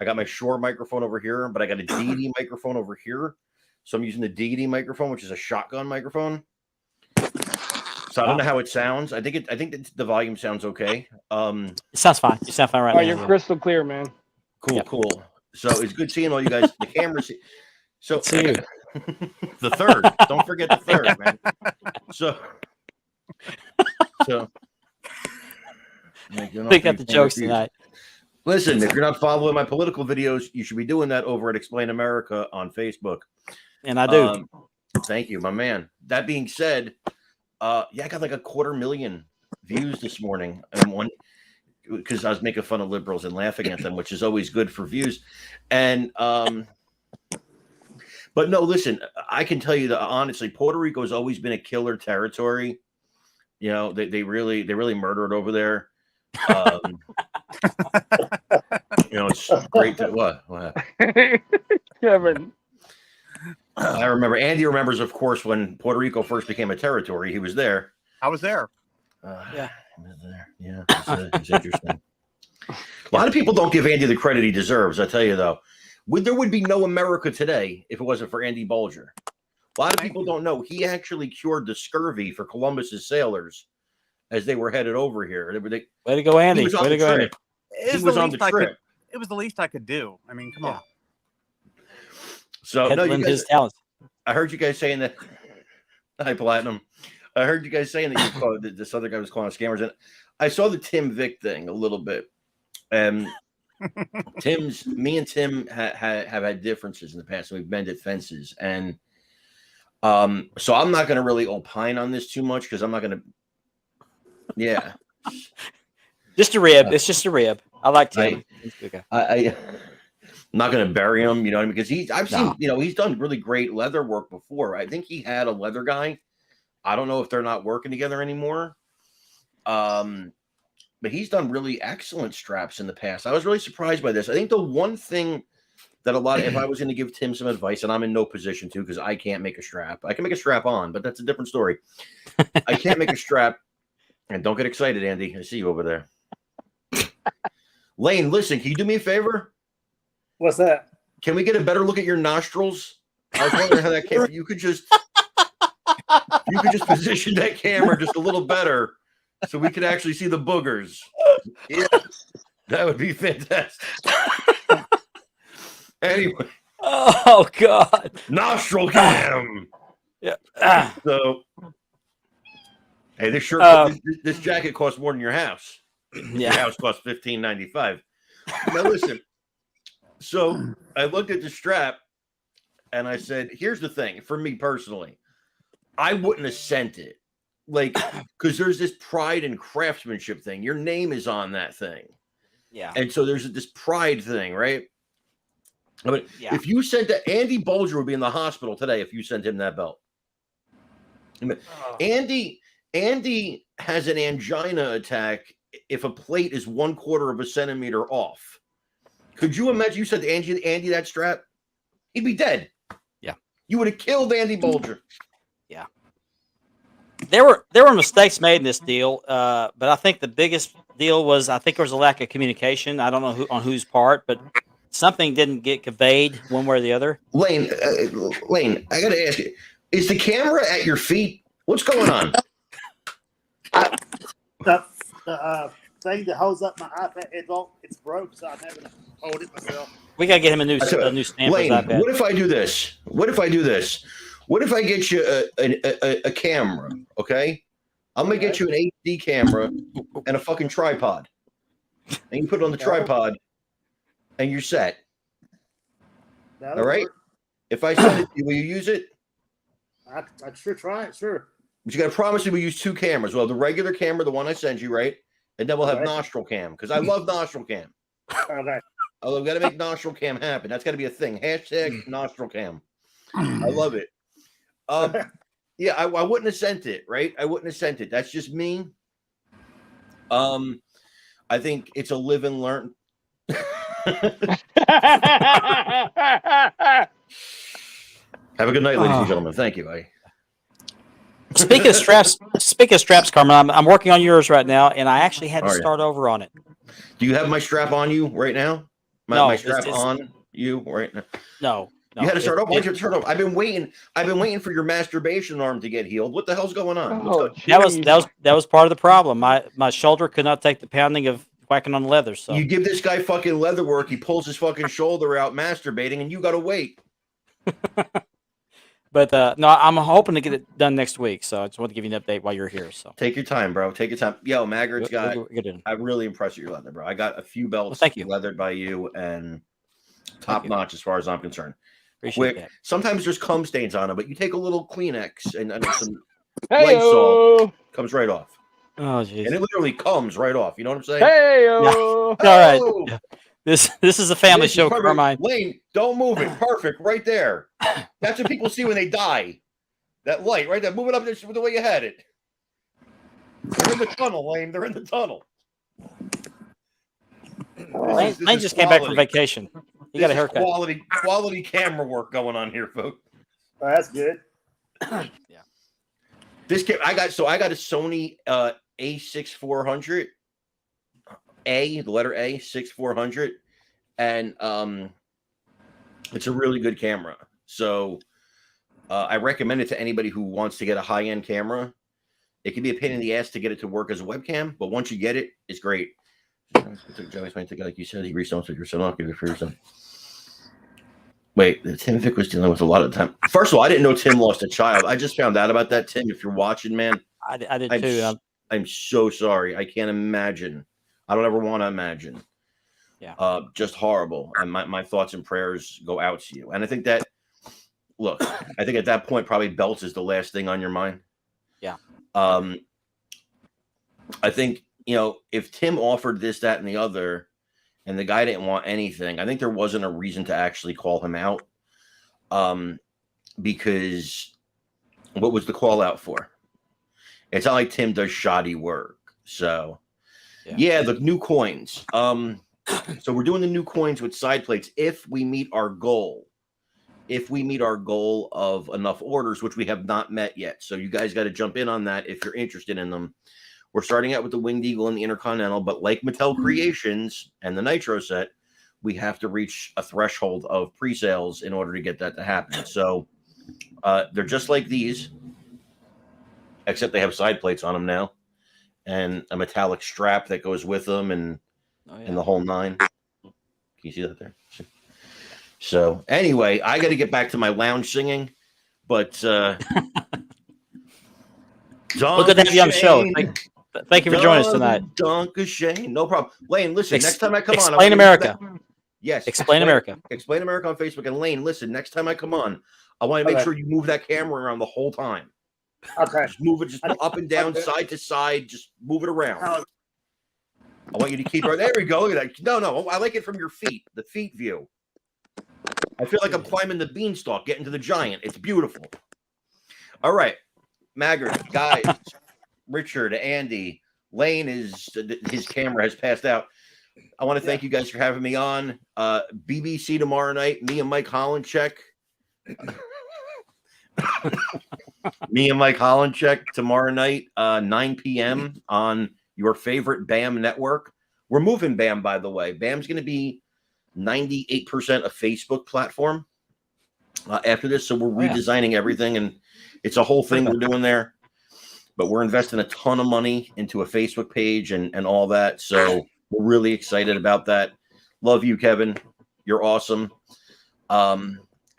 I got my Shure microphone over here, but I got a DD microphone over here. So I'm using the DD microphone, which is a shotgun microphone. So I don't know how it sounds. I think the volume sounds okay. It sounds fine. You sound fine right Oh, now. you're yeah. crystal clear, man. Cool, Yep. cool. So it's good seeing all you guys. The cameras. So See you. the third. Don't forget the third, man. So They got the jokes tonight. Listen, if you're not following my political videos, you should be doing that over at Explain America on Facebook. And I do. Thank you, my man. That being said, I got like 250,000 views this morning, and one because I was making fun of liberals and laughing at them, which is always good for views. And but no, listen, I can tell you that honestly, Puerto Rico has always been a killer territory. You know, they really murder it over there. You know, it's great to what? Kevin. I remember Andy remembers, of course, when Puerto Rico first became a territory. He was there. I was there. Yeah. he was there. Yeah, it's interesting. A lot of people don't give Andy the credit he deserves. I tell you though, there would be no America today if it wasn't for Andy Bulger. A lot of people don't know he actually cured the scurvy for Columbus's sailors as they were headed over here. Way to go, Andy. He was on Way to the go, Andy. trip. He was on the trip. It was the least I could do. I mean, come on. So Had no, to you lend guys, his talents. I heard you guys saying that. Hi, Platinum. I heard you guys saying that you called that this other guy was calling us scammers, and I saw the Tim Vick thing a little bit. Me and Tim have had differences in the past, and we've mended fences, and so I'm not going to really opine on this too much because I'm not going to. Yeah, Just a rib. It's just a rib. I like Tim. He's a good guy. I'm not going to bury him, you know what I mean? Because I've seen, No. you know, he's done really great leather work before. I think he had a leather guy. I don't know if they're not working together anymore. But he's done really excellent straps in the past. I was really surprised by this. I think the one thing that if I was going to give Tim some advice, and I'm in no position to because I can't make a strap. I can make a strap on, but that's a different story. I can't make a strap. And don't get excited, Andy. I see you over there. Lane, listen, can you do me a favor? What's that? Can we get a better look at your nostrils? I was wondering how that came. You could just position that camera just a little better so we could actually see the boogers. Yeah, that would be fantastic. Anyway, Oh God. nostril cam. Yeah. So, hey, this shirt, this jacket costs more than your house. Your Yeah. house costs $15.95. Now listen. So I looked at the strap and I said, here's the thing for me personally, I wouldn't have sent it. Like, because there's this pride and craftsmanship thing. Your name is on that thing. Yeah. And so there's this pride thing, right? But Yeah. if you sent that, Andy Bulger would be in the hospital today if you sent him that belt. I mean, Andy has an angina attack if a plate is 1/4 of a centimeter off. Could you imagine you said to Andy that strap? He'd be dead. Yeah. You would have killed Andy Bulger. Yeah. There were mistakes made in this deal, but I think the biggest deal was there was a lack of communication. I don't know on whose part, but something didn't get conveyed one way or the other. Lane, I got to ask you, is the camera at your feet? What's going on? The thing that holds up my iPad, it's broke, so I'm having to hold it myself. We gotta get him a new stand for his Lane, iPad. what if I do this? What if I get you a camera, okay? I'm going to get you an HD camera and a fucking tripod. And you put it on the tripod and you're set. That'll All right? work. If I send it to you, will you use it? I'd sure try it, sure. But you got to promise me we'll use two cameras. We'll have the regular camera, the one I send you, right? And then we'll have Right. nostril cam because I love nostril cam. Okay. Although we've got to make nostril cam happen. That's got to be a thing. Hashtag nostril cam. I love it. Yeah, I wouldn't have sent it, right? I wouldn't have sent it. That's just me. I think it's a live and learn. Have a good night, ladies and gentlemen. Thank you. Speaking of straps, Carmen, I'm working on yours right now, and I actually had to Are you? start over on it. Do you have my strap on you right now? No, My it's- strap it's- on you right now. No, You had to start over. Why'd you have to start over? I've been waiting for your masturbation arm to get healed. What the hell's going on? Oh, That was part of the problem. My shoulder could not take the pounding of whacking on leather. So You give this guy fucking leather work, he pulls his fucking shoulder out masturbating, and you got to wait. but no, I'm hoping to get it done next week. So I just want to give you an update while you're here. So Take your time, bro. Take your time. Yo, Maggart's got. We're good. I'm really impressed with your leather, bro. I got a few belts thank you. leathered by you and top you. notch as far as I'm concerned. Appreciate Quick. that. Sometimes there's cum stains on them, but you take a little Kleenex and some Hey-o. comes right off. Oh, jeez. And it literally comes right off. You know what I'm saying? Hey-o. All right. Oh, This is a family this is show, perfect. Carmine. Lane, don't move it. Perfect. Right there. That's what people see when they die. That light right there. Move it up the way you had it. They're in the tunnel, Lane. They're in the tunnel. Lane This is just came back from quality. vacation. He This got a is haircut. Quality camera work going on here, folks. Oh, that's good. I got a Sony A6 400. the letter A, 6400, and it's a really good camera. So I recommend it to anybody who wants to get a high-end camera. It can be a pain in the ass to get it to work as a webcam, but once you get it, it's great. Like you said, he resold your son. I'll give it for yourself. Wait, Tim Vick was dealing with a lot of time. First of all, I didn't know Tim lost a child. I just found out about that, Tim. If you're watching, man, I did too. I'm so sorry. I can't imagine. I don't ever want to imagine. Yeah. Just horrible. And my thoughts and prayers go out to you. And I think that, look, I think at that point, probably belts is the last thing on your mind. Yeah. I think, if Tim offered this, that, and the other, and the guy didn't want anything, I think there wasn't a reason to actually call him out. Because what was the call out for? It's not like Tim does shoddy work. So, yeah, the new coins. So we're doing the new coins with side plates if we meet our goal. If we meet our goal of enough orders, which we have not met yet. So you guys got to jump in on that if you're interested in them. We're starting out with the Winged Eagle and the Intercontinental, but like Mattel Creations and the Nitro set, we have to reach a threshold of pre-sales in order to get that to happen. So they're just like these, except they have side plates on them now and a metallic strap that goes with them and the whole nine. Can you see that there? So anyway, I got to get back to my lounge singing, but we're good to have you on the show. Thank you for joining us tonight. Shane. No problem. Lane, listen, next time I come on. Explain America. Yes. Explain America. Explain America on Facebook. And Lane, listen, next time I come on, I want to make sure you move that camera around the whole time. Okay. Just move it just up and down, side to side. Just move it around. I want you to keep it. There we go. Look at that. No. I like it from your feet, the feet view. I feel like I'm climbing the beanstalk, getting to the giant. It's beautiful. All right. Maggard, guys, Richard, Andy, Lane his camera has passed out. I want to thank you guys for having me on. BBC tomorrow night. Me and Mike Holencheck. Tomorrow night, 9 p.m. on your favorite BAM network. We're moving BAM, by the way. BAM's going to be 98% a Facebook platform after this. So we're redesigning everything, and it's a whole thing we're doing there. But we're investing a ton of money into a Facebook page and all that. So we're really excited about that. Love you, Kevin. You're awesome.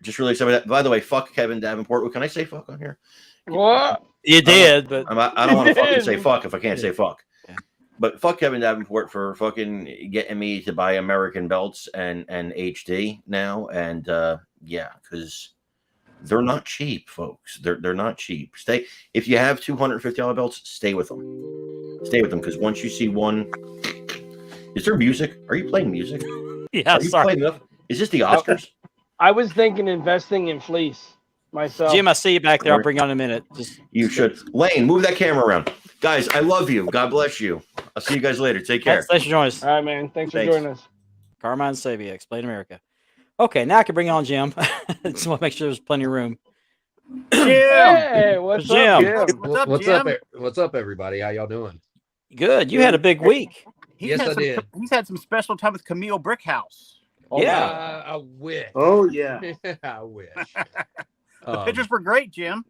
Just really excited about that. By the way, fuck Kevin Davenport. Can I say fuck on here? What? You did, but I don't want to fucking say fuck if I can't say fuck. Yeah. But fuck Kevin Davenport for fucking getting me to buy American belts and HD now. And because they're not cheap, folks. They're not cheap. If you have $250 belts, stay with them. Stay with them, because once you see one, is there music? Are you playing music? Yeah, sorry. Is this the Oscars? I was thinking investing in fleece myself. Jim, I see you back there. I'll bring you on in a minute. You should. Lane, move that camera around. Guys, I love you. God bless you. I'll see you guys later. Take care. Thanks for joining us. All right, man. Thanks for joining us. Carmine Sabia, Explain America. Okay, now I can bring on Jim. Just want to make sure there's plenty of room. Jim! Hey, what's up, Jim? What's up, everybody? How y'all doing? Good. You had a big week. Yes, I did. He's had some special time with Camille Brickhouse. Yeah. I wish. Oh, yeah. I wish. The pictures were great, Jim.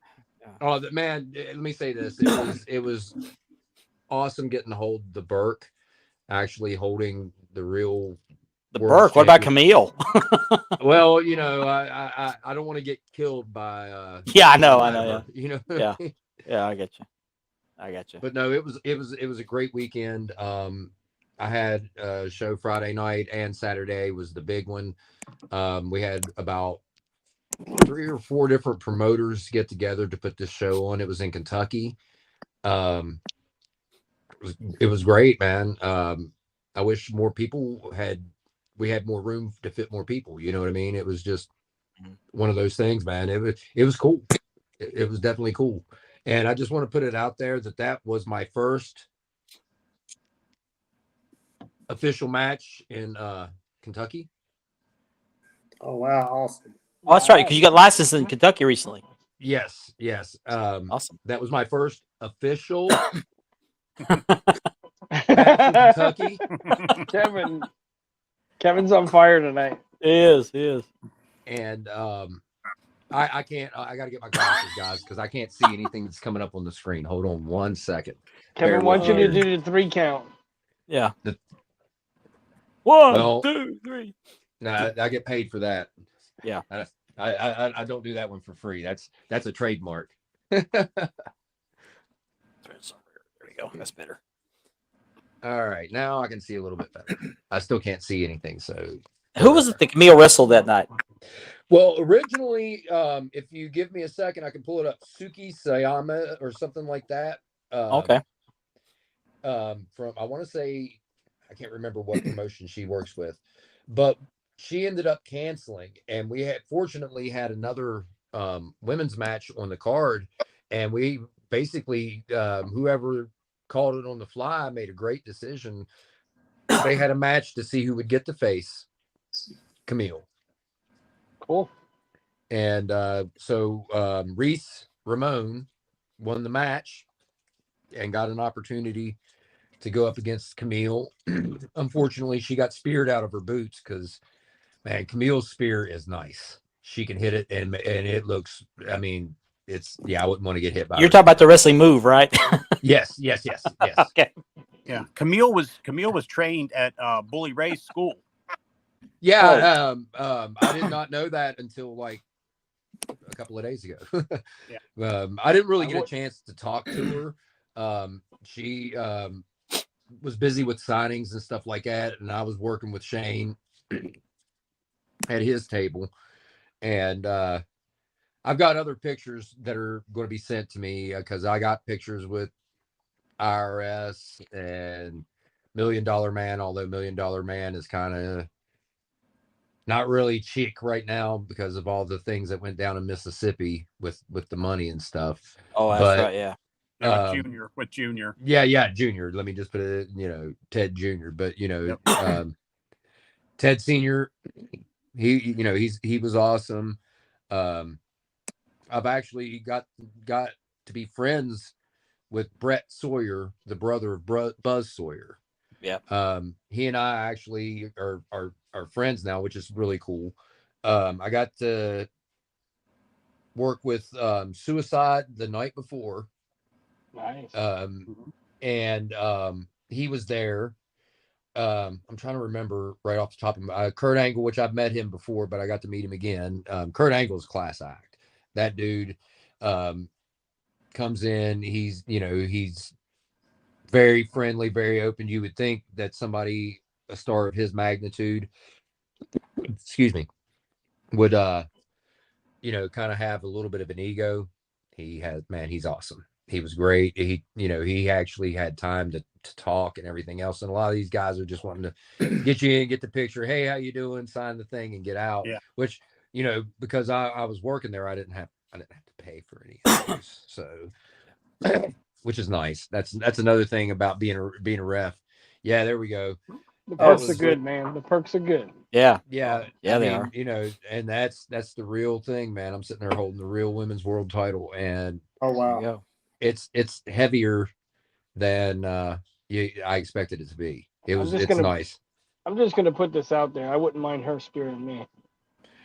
Oh, man, let me say this. It was awesome getting to hold the Burke, actually holding the real Burke. What about Camille? Well, I don't want to get killed by yeah, I know. Yeah. Yeah, I get you. But no, it was a great weekend. I had a show Friday night, and Saturday was the big one. We had about 3 or 4 different promoters get together to put this show on. It was in Kentucky. It was great, man. I wish more people we had more room to fit more people. You know what I mean? It was just one of those things, man. It was cool. It was definitely cool. And I just want to put it out there that was my first official match in Kentucky. Oh, wow. Awesome. Oh, that's right, because you got licensed in Kentucky recently. Yes. Awesome. That was my first official Bradford, Kentucky. Kevin's on fire tonight. He is. And I can't. I got to get my glasses, guys, because I can't see anything that's coming up on the screen. Hold on 1 second. Bear Kevin wants you with to me. do the 3 count. Yeah. The- 1, Well- 2, 3. No, I get paid for that. Yeah. I don't do that one for free. That's a trademark. There we go. That's better. All right, now I can see a little bit better. I still can't see anything. So, Who was it that Camille wrestled that night? well, originally, if you give me a second, I can pull it up. Suki Sayama or something like that. Okay. From I want to say, I can't remember what promotion she works with, but she ended up canceling, and we had fortunately had another women's match on the card, and we basically whoever called it on the fly made a great decision. They had a match to see who would get to face Camille. Cool. And so Reese Ramon won the match and got an opportunity to go up against Camille. Unfortunately, she got speared out of her boots because, man, Camille's spear is nice. She can hit it, and it looks, I mean, it's, yeah, I wouldn't want to get hit by You're her. talking about the wrestling move, right? Yes. Okay. Yeah, Camille was trained at Bully Ray's school. Yeah, I did not know that until like a couple of days ago. I didn't really get a chance to talk to her. She was busy with signings and stuff like that, and I was working with Shane at his table. And I've got other pictures that are going to be sent to me because I got pictures with IRS and $1 Million Man, although $1 Million Man is kind of not really cheap right now because of all the things that went down in Mississippi with the money and stuff. Oh, that's But, right. Yeah. With Junior. Yeah, Junior. Let me just put it, Ted Junior. But Ted Senior, he was awesome. I've actually got to be friends with Brett Sawyer, the brother of Buzz Sawyer. Yeah. He and I actually are friends now, which is really cool. I got to work with Suicide the night before. Nice. And he was there. I'm trying to remember right off the top of my Kurt Angle, which I've met him before, but I got to meet him again. Kurt Angle's class act. That dude comes in. He's very friendly, very open. You would think that somebody, a star of his magnitude, excuse me, would kind of have a little bit of an ego. He has, man, he's awesome. He was great. He actually had time to talk and everything else. And a lot of these guys are just wanting to get you in, get the picture. Hey, how you doing? Sign the thing and get out. Yeah. Which, because I was working there, I didn't have to pay for any of those. So, which is nice. That's another thing about being a ref. Yeah, there we go. The perks are was- good, man. The perks are good. Yeah. Yeah, Yeah, I they mean, are. and that's the real thing, man. I'm sitting there holding the real women's world title, and Oh There you wow. go. it's heavier than I expected it to be. It's nice. I'm just gonna put this out there. I wouldn't mind her spearing me.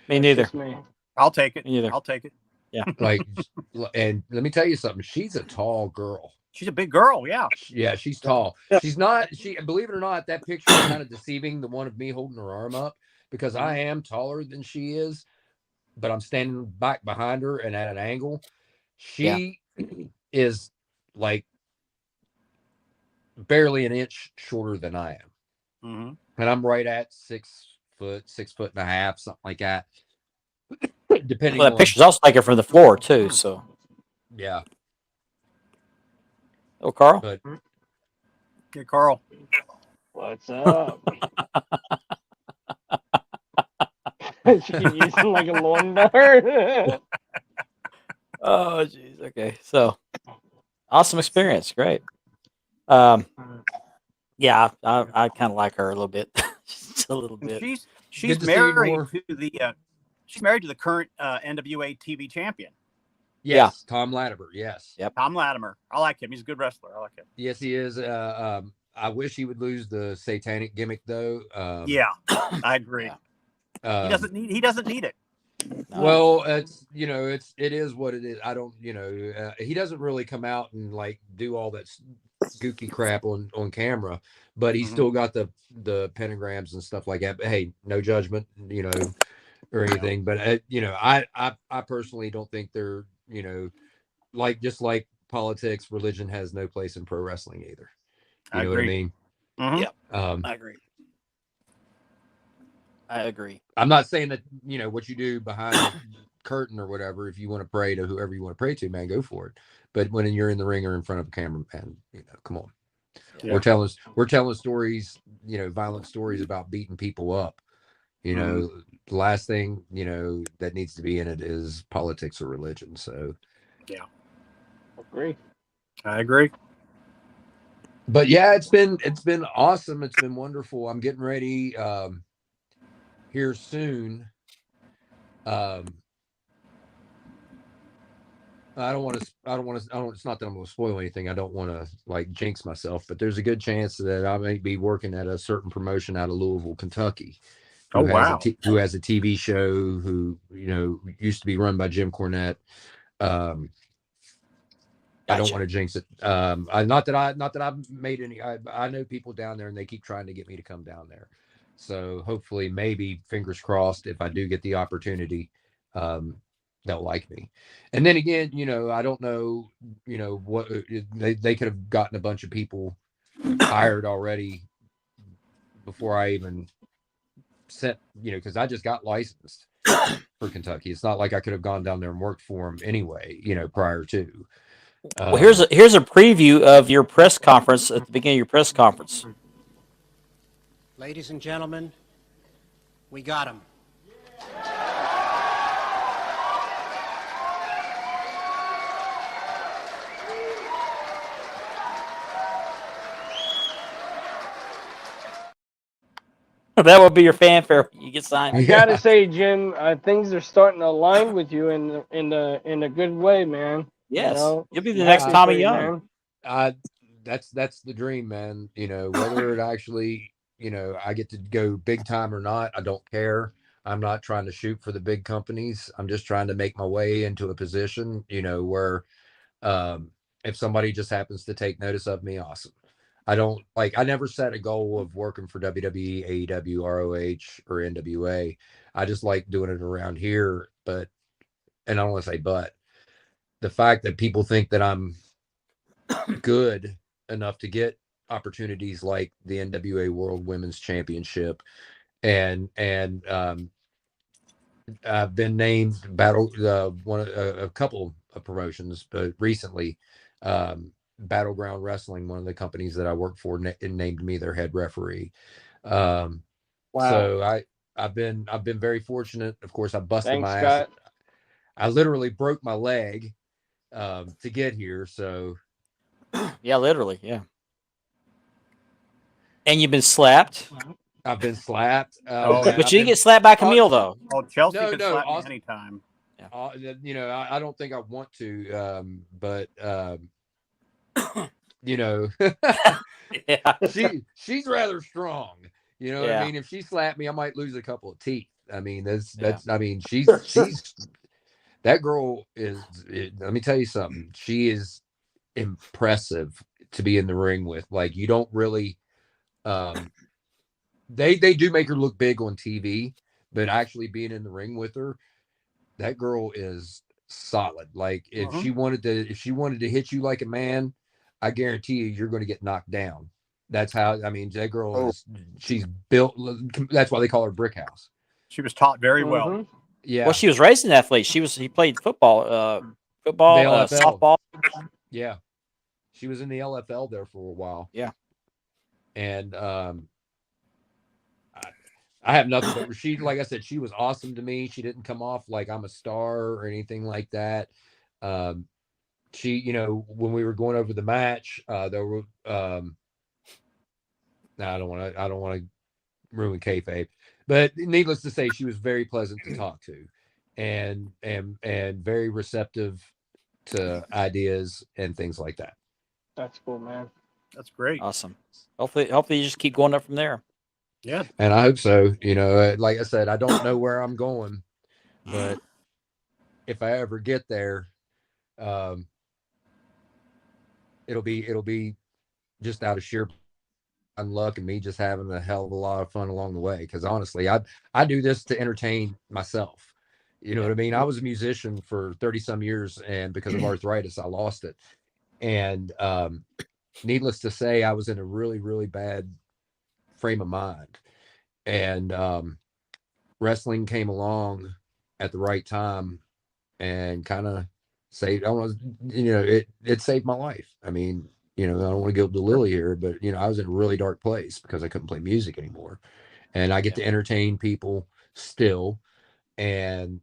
Me neither. Just me. I'll take it. Me neither. I'll take it. Like, and let me tell you something. She's a tall girl. She's a big girl. Yeah. Yeah, she's tall. She's not. Believe it or not, that picture is kind of deceiving. The one of me holding her arm up, because I am taller than she is, but I'm standing back behind her and at an angle. She is like barely an inch shorter than I am, Mm-hmm. and I'm right at 6 foot, 6.5 feet, something like that. Depending Well, that on, picture's also taken from the floor too. So, yeah, oh, Carl. but Yeah, Carl. What's up? She using like a lawn dart. Oh, jeez. Okay. So, awesome experience. Great. Yeah, I kind of like her a little bit. Just a little And bit. she's Good to see you, married Noor. to the she's married to the current NWA TV champion, yes, Tom Latimer. Yes. Yep. Tom Latimer. I like him. He's a good wrestler. I like him. Yes, he is. I wish he would lose the satanic gimmick though. Yeah, I agree. Yeah. He doesn't need it. No. Well, it is what it is. I don't, he doesn't really come out and like do all that gooky crap on camera, but he's Mhm. still got the pentagrams and stuff like that. But hey, no judgment, or anything. But I personally don't think they're, just like politics, religion has no place in pro wrestling either. You I know what I agree. mean? Mhm. Yep. Um, I agree. I'm not saying that, what you do behind the curtain or whatever, if you want to pray to whoever you want to pray to, man, go for it. But when you're in the ring or in front of a camera, man, come on. Yeah. We're telling stories, violent stories about beating people up. The last thing, that needs to be in it is politics or religion. So Agree. I agree. but yeah, it's been awesome. It's been wonderful. I'm getting ready here soon. It's not that I'm going to spoil anything. I don't want to like jinx myself, but there's a good chance that I may be working at a certain promotion out of Louisville, Kentucky. Oh, wow. Who has a TV show, who, used to be run by Jim Cornette. I don't Gotcha. want to jinx it. Not that I've made any, I know people down there and they keep trying to get me to come down there. So hopefully, maybe fingers crossed, if I do get the opportunity, they'll like me. And then again, I don't know, what they could have gotten a bunch of people hired already before I even sent, because I just got licensed for Kentucky. It's not like I could have gone down there and worked for them anyway, prior to. Well, here's a preview of your press conference at the beginning of your press conference. Ladies and gentlemen, we got him. That will be your fanfare when you get signed. I gotta say, Jim, things are starting to align with you in a good way, man. Yes, You you'll be the know, next Tommy seriously, Young. man. That's the dream, man. Whether it actually, I get to go big time or not, I don't care. I'm not trying to shoot for the big companies. I'm just trying to make my way into a position, where if somebody just happens to take notice of me, awesome. I never set a goal of working for WWE, AEW, ROH, or NWA. I just like doing it around here. And I don't want to say the fact that people think that I'm good enough to get opportunities like the NWA World Women's Championship, and I've been named a couple of promotions, but recently, Battleground Wrestling, one of the companies that I work for, named me their head referee. Wow. So I've been very fortunate. Of course, I busted Thanks, my Scott. ass. I literally broke my leg to get here. So Yeah, literally, yeah. And you've been slapped, I've been slapped. Oh, man, but I've you been- didn't get slapped by Camille though. Oh, Chelsea No, can no, slap me Austin- anytime. I don't think I want to, but Yeah. she's rather strong. You know what Yeah. I mean? If she slapped me, I might lose a couple of teeth. I mean, that's Yeah. I mean, she's that girl is. Let me tell you something. She is impressive to be in the ring with. Like, you don't really. They do make her look big on TV, but actually being in the ring with her, that girl is solid. Like, if she wanted to hit you like a man, I guarantee you're going to get knocked down. That's how. I mean, that girl she's built. That's why they call her Brick House. She was taught very well. Mhm. Yeah. Well, she was raised an athlete. He played football, The LFL. softball. Yeah. She was in the LFL there for a while. Yeah. And I have nothing but like I said, she was awesome to me. She didn't come off like I'm a star or anything like that. She, when we were going over the match, there were I don't want to ruin kayfabe, but needless to say, she was very pleasant to talk to, and very receptive to ideas and things like that. That's cool, man. That's great. Awesome. Hopefully you just keep going up from there. Yeah. And I hope so. You know, like I said, I don't know where I'm going, but if I ever get there, it'll be just out of sheer luck and me just having a hell of a lot of fun along the way. Because honestly, I do this to entertain myself. You know what I mean? I was a musician for 30 some years, and because of arthritis, I lost it. And needless to say, I was in a really, really bad frame of mind. And wrestling came along at the right time and kind of saved, it saved my life. I mean, I don't want to go to Lily here, but I was in a really dark place because I couldn't play music anymore. And I get to entertain people still. And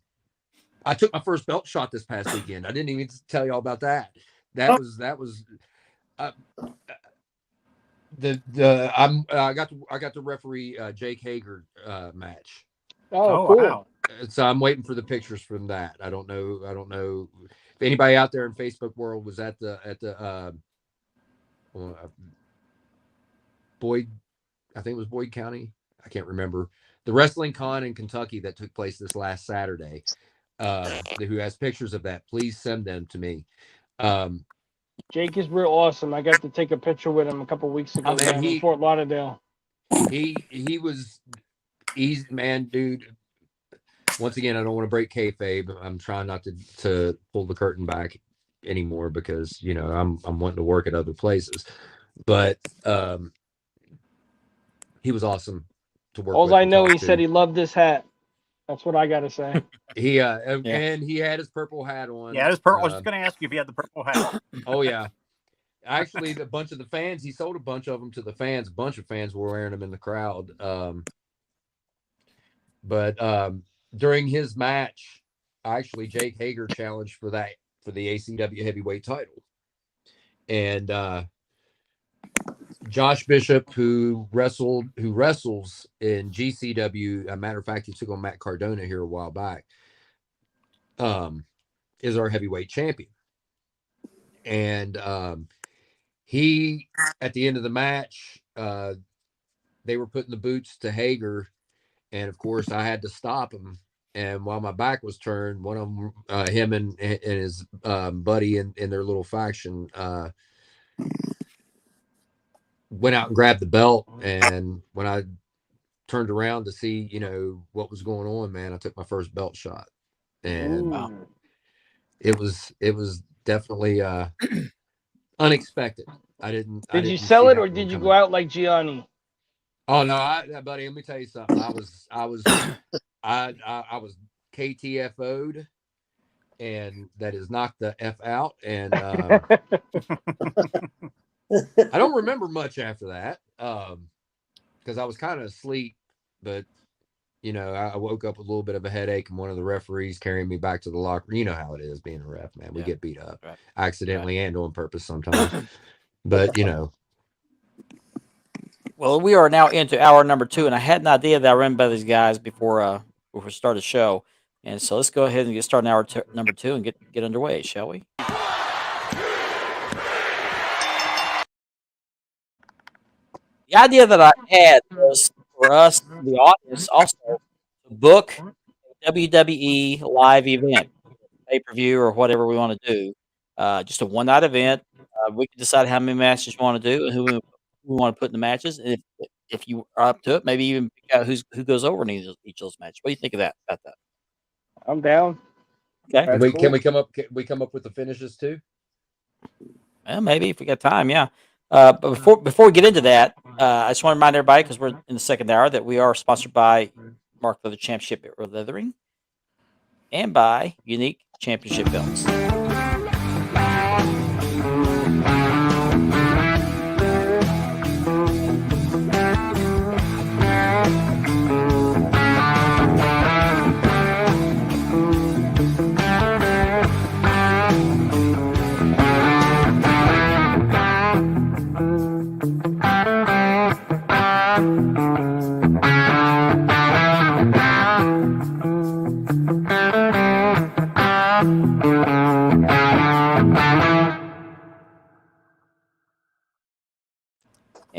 I took my first belt shot this past weekend. I didn't even tell you all about that. I got to referee Jake Hager match. Oh, cool. Wow. So I'm waiting for the pictures from that. I don't know if anybody out there in Facebook world was at the Boyd, I think it was Boyd County. I can't remember the wrestling con in Kentucky that took place this last Saturday. Who has pictures of that? Please send them to me. Jake is real awesome. I got to take a picture with him a couple weeks ago in Fort Lauderdale. He's man, dude. Once again, I don't want to break kayfabe. I'm trying not to pull the curtain back anymore because I'm wanting to work at other places. But he was awesome to work with. All I know, he said he loved this hat. That's what I got to say. And he had his purple hat on. Yeah, his purple. I was just going to ask you if he had the purple hat. Oh yeah. Actually, a bunch of the fans, he sold a bunch of them to the fans. A bunch of fans were wearing them in the crowd. But during his match, actually, Jake Hager challenged for the ACW heavyweight title. And Josh Bishop, who wrestles in GCW, a matter of fact, he took on Matt Cardona here a while back, is our heavyweight champion. And he, at the end of the match, they were putting the boots to Hager, and of course I had to stop him. And while my back was turned, one of them, him and his buddy in their little faction, went out and grabbed the belt. And when I turned around to see, what was going on, man, I took my first belt shot. And it was definitely unexpected. Did you sell it or did you go out like Gianni? Oh no, buddy, let me tell you something. I was KTFO'd, and that is knocked the F out. And I don't remember much after that because I was kind of asleep, but I woke up with a little bit of a headache, and one of the referees carried me back to the locker room. You know how it is being a ref, man. We get beat up accidentally and on purpose sometimes. But Well, we are now into hour number 2, and I had an idea that I ran by these guys before we start the show. And so let's go ahead and get started in hour number 2 and get underway, shall we? The idea that I had was for us, the audience, also to book a WWE live event, pay-per-view or whatever we want to do. Just a one-night event. We can decide how many matches we want to do and who we want to put in the matches. And if you are up to it, maybe even pick out who goes over in each of those matches. What do you think of that? About that? I'm down. Okay. Can we come up with the finishes too? Well, maybe if we got time, yeah. But before we get into that, I just want to remind everybody, because we're in the second hour, that we are sponsored by Mark Leather Championship at Leathering and by Unique Championship Belts.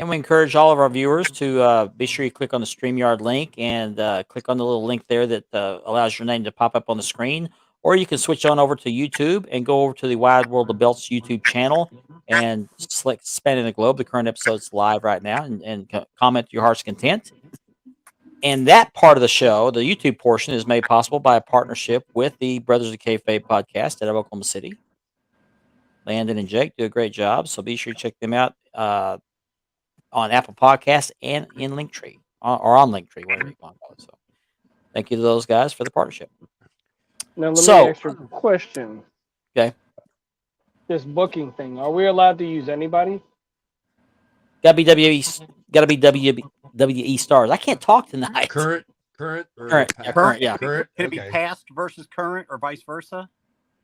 and we encourage all of our viewers to be sure you click on the StreamYard link and click on the little link there that allows your name to pop up on the screen. Or you can switch on over to YouTube and go over to the Wide World of Belts YouTube channel and select Spanning the Globe. The current episode's live right now, and comment to your heart's content. And that part of the show, the YouTube portion, is made possible by a partnership with the Brothers of Kayfabe podcast out of Oklahoma City. Landon and Jake do a great job, so be sure to check them out on Apple Podcasts and in Linktree, or on Linktree, whatever you want to call it. So thank you to those guys for the partnership. Now, let So- me ask you a question. Okay. This booking thing, are we allowed to use anybody? Got to be WWE stars. I can't talk tonight. Current, or Current, past? yeah, current, yeah. Current. Can it be Okay. past versus current or vice versa?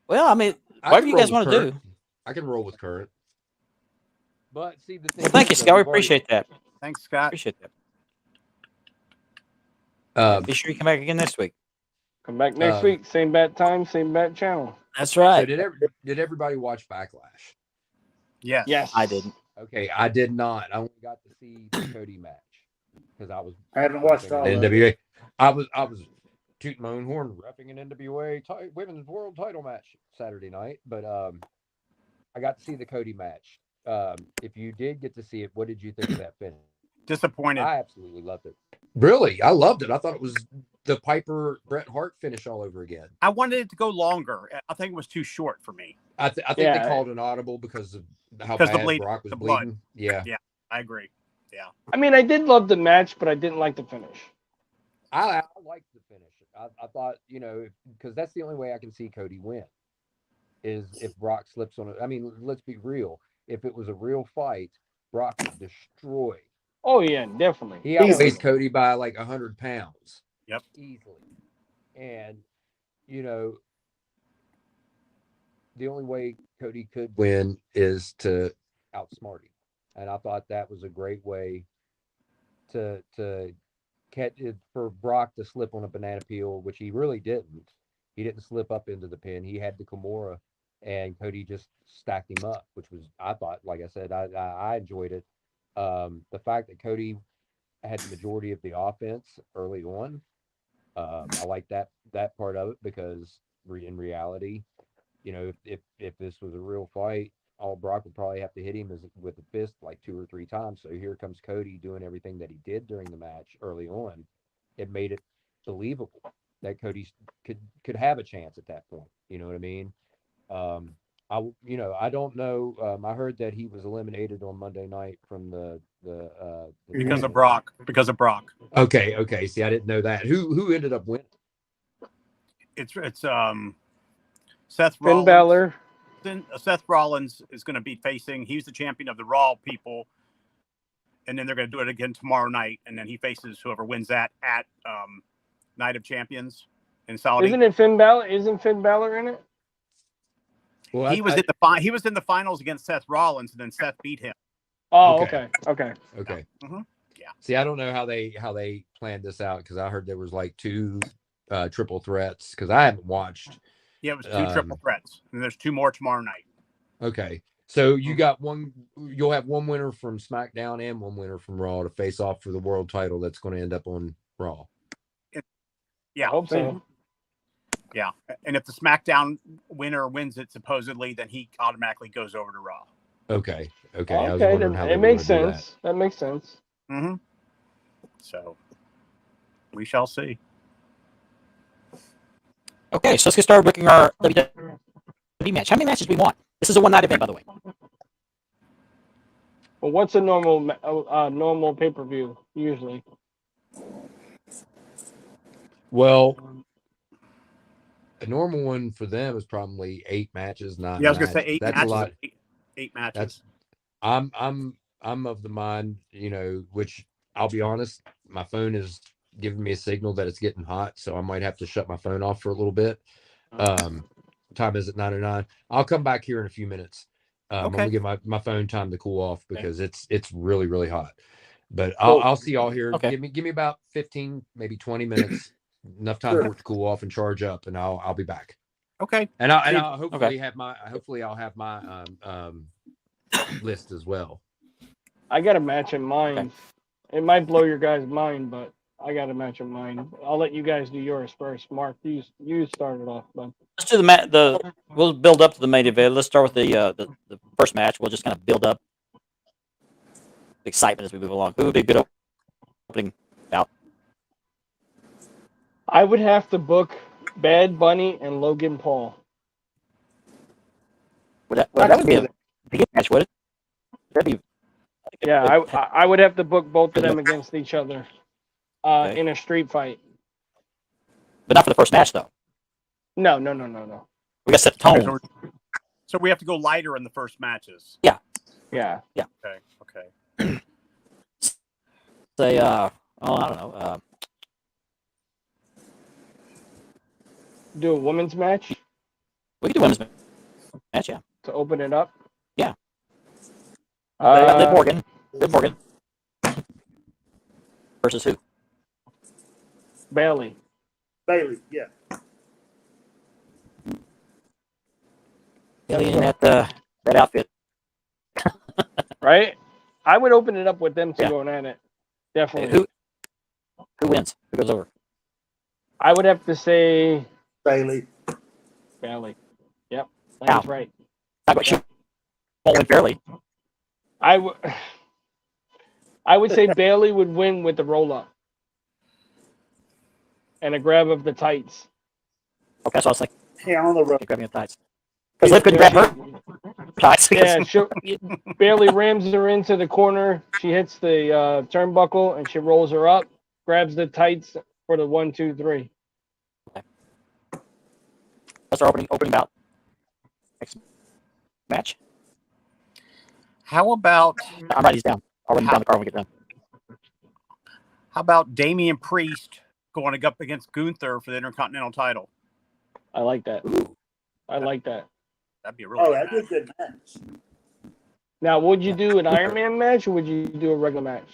Well, I mean, I whatever can you guys roll want with to do. current. I can roll with current. But see, the thing Well, thank you, is, Scott. We we've already- appreciate that. Thanks, Scott. Appreciate that. Um, Be sure you come back again next week. Come back next Um, week, same bat time, same bat channel. That's so right. did everybody watch Backlash? Yes. Yes, I didn't. Okay, I did not. I only got to see the Cody match because I was I haven't watched all of it. NWA. I was tooting my own horn, repping an NWA women's world title match Saturday night. But I got to see the Cody match. If you did get to see it, what did you think of that finish? Disappointed. I absolutely loved it. Really, I loved it. I thought it was the Piper Bret Hart finish all over again. I wanted it to go longer. I think it was too short for me. I think Yeah. they called an audible because of how Because the bad bleed- Brock was the blood. bleeding. Yeah. I agree. I mean, I did love the match, but I didn't like the finish. I liked the finish. I thought, because that's the only way I can see Cody win is if Brock slips on it. I mean, let's be real. If it was a real fight, Brock would destroy. Oh yeah, definitely. He outweighs Cody by like 100 pounds. Yep. Easily. And, the only way Cody could win is to outsmart him. And I thought that was a great way to catch it for Brock to slip on a banana peel, which he really didn't. He didn't slip up into the pin. He had the Kimura, and Cody just stacked him up, which was, I thought, like I said, I enjoyed it. The fact that Cody had the majority of the offense early on, I like that part of it because in reality, if this was a real fight, all Brock would probably have to hit him with a fist like 2 or 3 times. So here comes Cody doing everything that he did during the match early on. It made it believable that Cody could have a chance at that point. You know what I mean? I don't know. I heard that he was eliminated on Monday night from the Because of Brock. Okay. See, I didn't know that. Who ended up winning? It's Seth Finn Rollins. Balor. Seth Rollins is going to be facing. He's the champion of the Raw people, and then they're going to do it again tomorrow night, and then he faces whoever wins that at Night of Champions in Saudi. Isn't it Finn Balor? Isn't Finn Balor in it? Well, He was in the finals against Seth Rollins, and then Seth beat him. Oh, Okay. okay. Okay. Mhm. Yeah. See, I don't know how they planned this out because I heard there was like 2 triple threats because I haven't watched. Yeah, it was 2 triple threats, and there's 2 more tomorrow night. Okay, so you got one. You'll have one winner from SmackDown and one winner from Raw to face off for the world title. That's going to end up on Raw. Yeah, I hope so. Yeah, and if the SmackDown winner wins it, supposedly, then he automatically goes over to Raw. Okay. I was Okay, wondering then how they it were makes gonna do that. sense. That makes sense. Mm-hmm. So we shall see. Okay, so let's get started booking our WWE match. How many matches do we want? This is a one-night event, by the way. Well, what's a normal pay-per-view usually? Well, a normal one for them is probably 8 matches. Not Yeah, I was going to say 8 That's matches. a lot. 8 matches. That's I'm of the mind, which I'll be honest, my phone is giving me a signal that it's getting hot, so I might have to shut my phone off for a little bit. Time is at 9:09. I'll come back here in a few minutes. I'm Okay. gonna give my phone time to cool off because it's really, really hot. But I'll see y'all here. Okay. Give me about 15, maybe 20 minutes, enough time for it to cool off and charge up, and I'll be back. Okay. And I'll hopefully Okay. have my list as well. I got a match in mind. It might blow your guys' mind, but I got a match in mind. I'll let you guys do yours first. Mark, you started off, bud. Let's do we'll build up to the main event. Let's start with the first match. We'll just kind of build up the excitement as we move along. Who would be a good opening bout? I would have to book Bad Bunny and Logan Paul. That would be a good match, would it? That'd be Yeah, I would have to book both of them against each other Okay. in a street fight. but not for the first match though. No. We got to set the Okay, tone. so we have to go lighter in the first matches. Yeah. Okay. Say, I don't know. Do a women's match We could do women's match, yeah. to open it up. Yeah. Liv Uh, Morgan versus who? Bailey. Bailey, yeah. Bailey in that outfit. Right? I would open it up with them two Yeah. going at it. Hey, Definitely. who wins? Who goes over? I would have to say Bailey. Bailey. Yep. That's right. Not quite sure. Won't win fairly. I would say Bailey would win with the roll up and a grab of the tights. Okay, so I was like, Yeah, on the road. grabbing the tights. Because Liv couldn't grab her tights. Yeah, Bailey rams her into the corner. She hits the turnbuckle and she rolls her up, grabs the tights for the 1, 2, 3. That's our opening bout. Next match. How about I'm writing these down. I'll write them down in the car when we get done. Damian Priest going up against Gunther for the Intercontinental title? I like that. I like that. That'd be a really Oh, good that'd be a match. good match. Now, would you do an Iron Man match or would you do a regular match?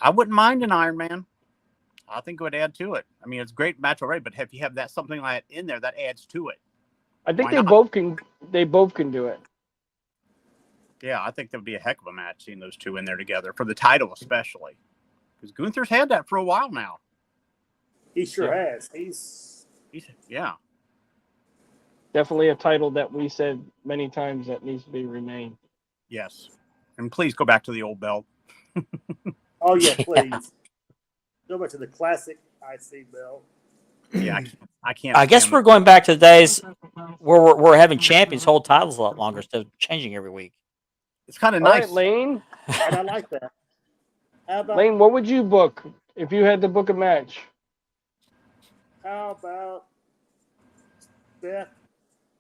I wouldn't mind an Iron Man. I think it would add to it. I mean, it's a great match already, but if you have that something like that in there, that adds to it. I think Why they not? both can. They both can do it. Yeah, I think that would be a heck of a match seeing those two in there together for the title, especially because Gunther's had that for a while now. He sure has. He's Yeah. Definitely a title that we said many times that needs to be remained. Yes. And please go back to the old belt. oh yeah, please. Go back to the classic IC belt. Yeah, I can't. I guess stand we're going back to the days where we're having champions hold titles a lot longer instead of changing every week. It's kind of All nice. right, Lane. And I like that. How about Lane, what would you book if you had to book a match? how about Beth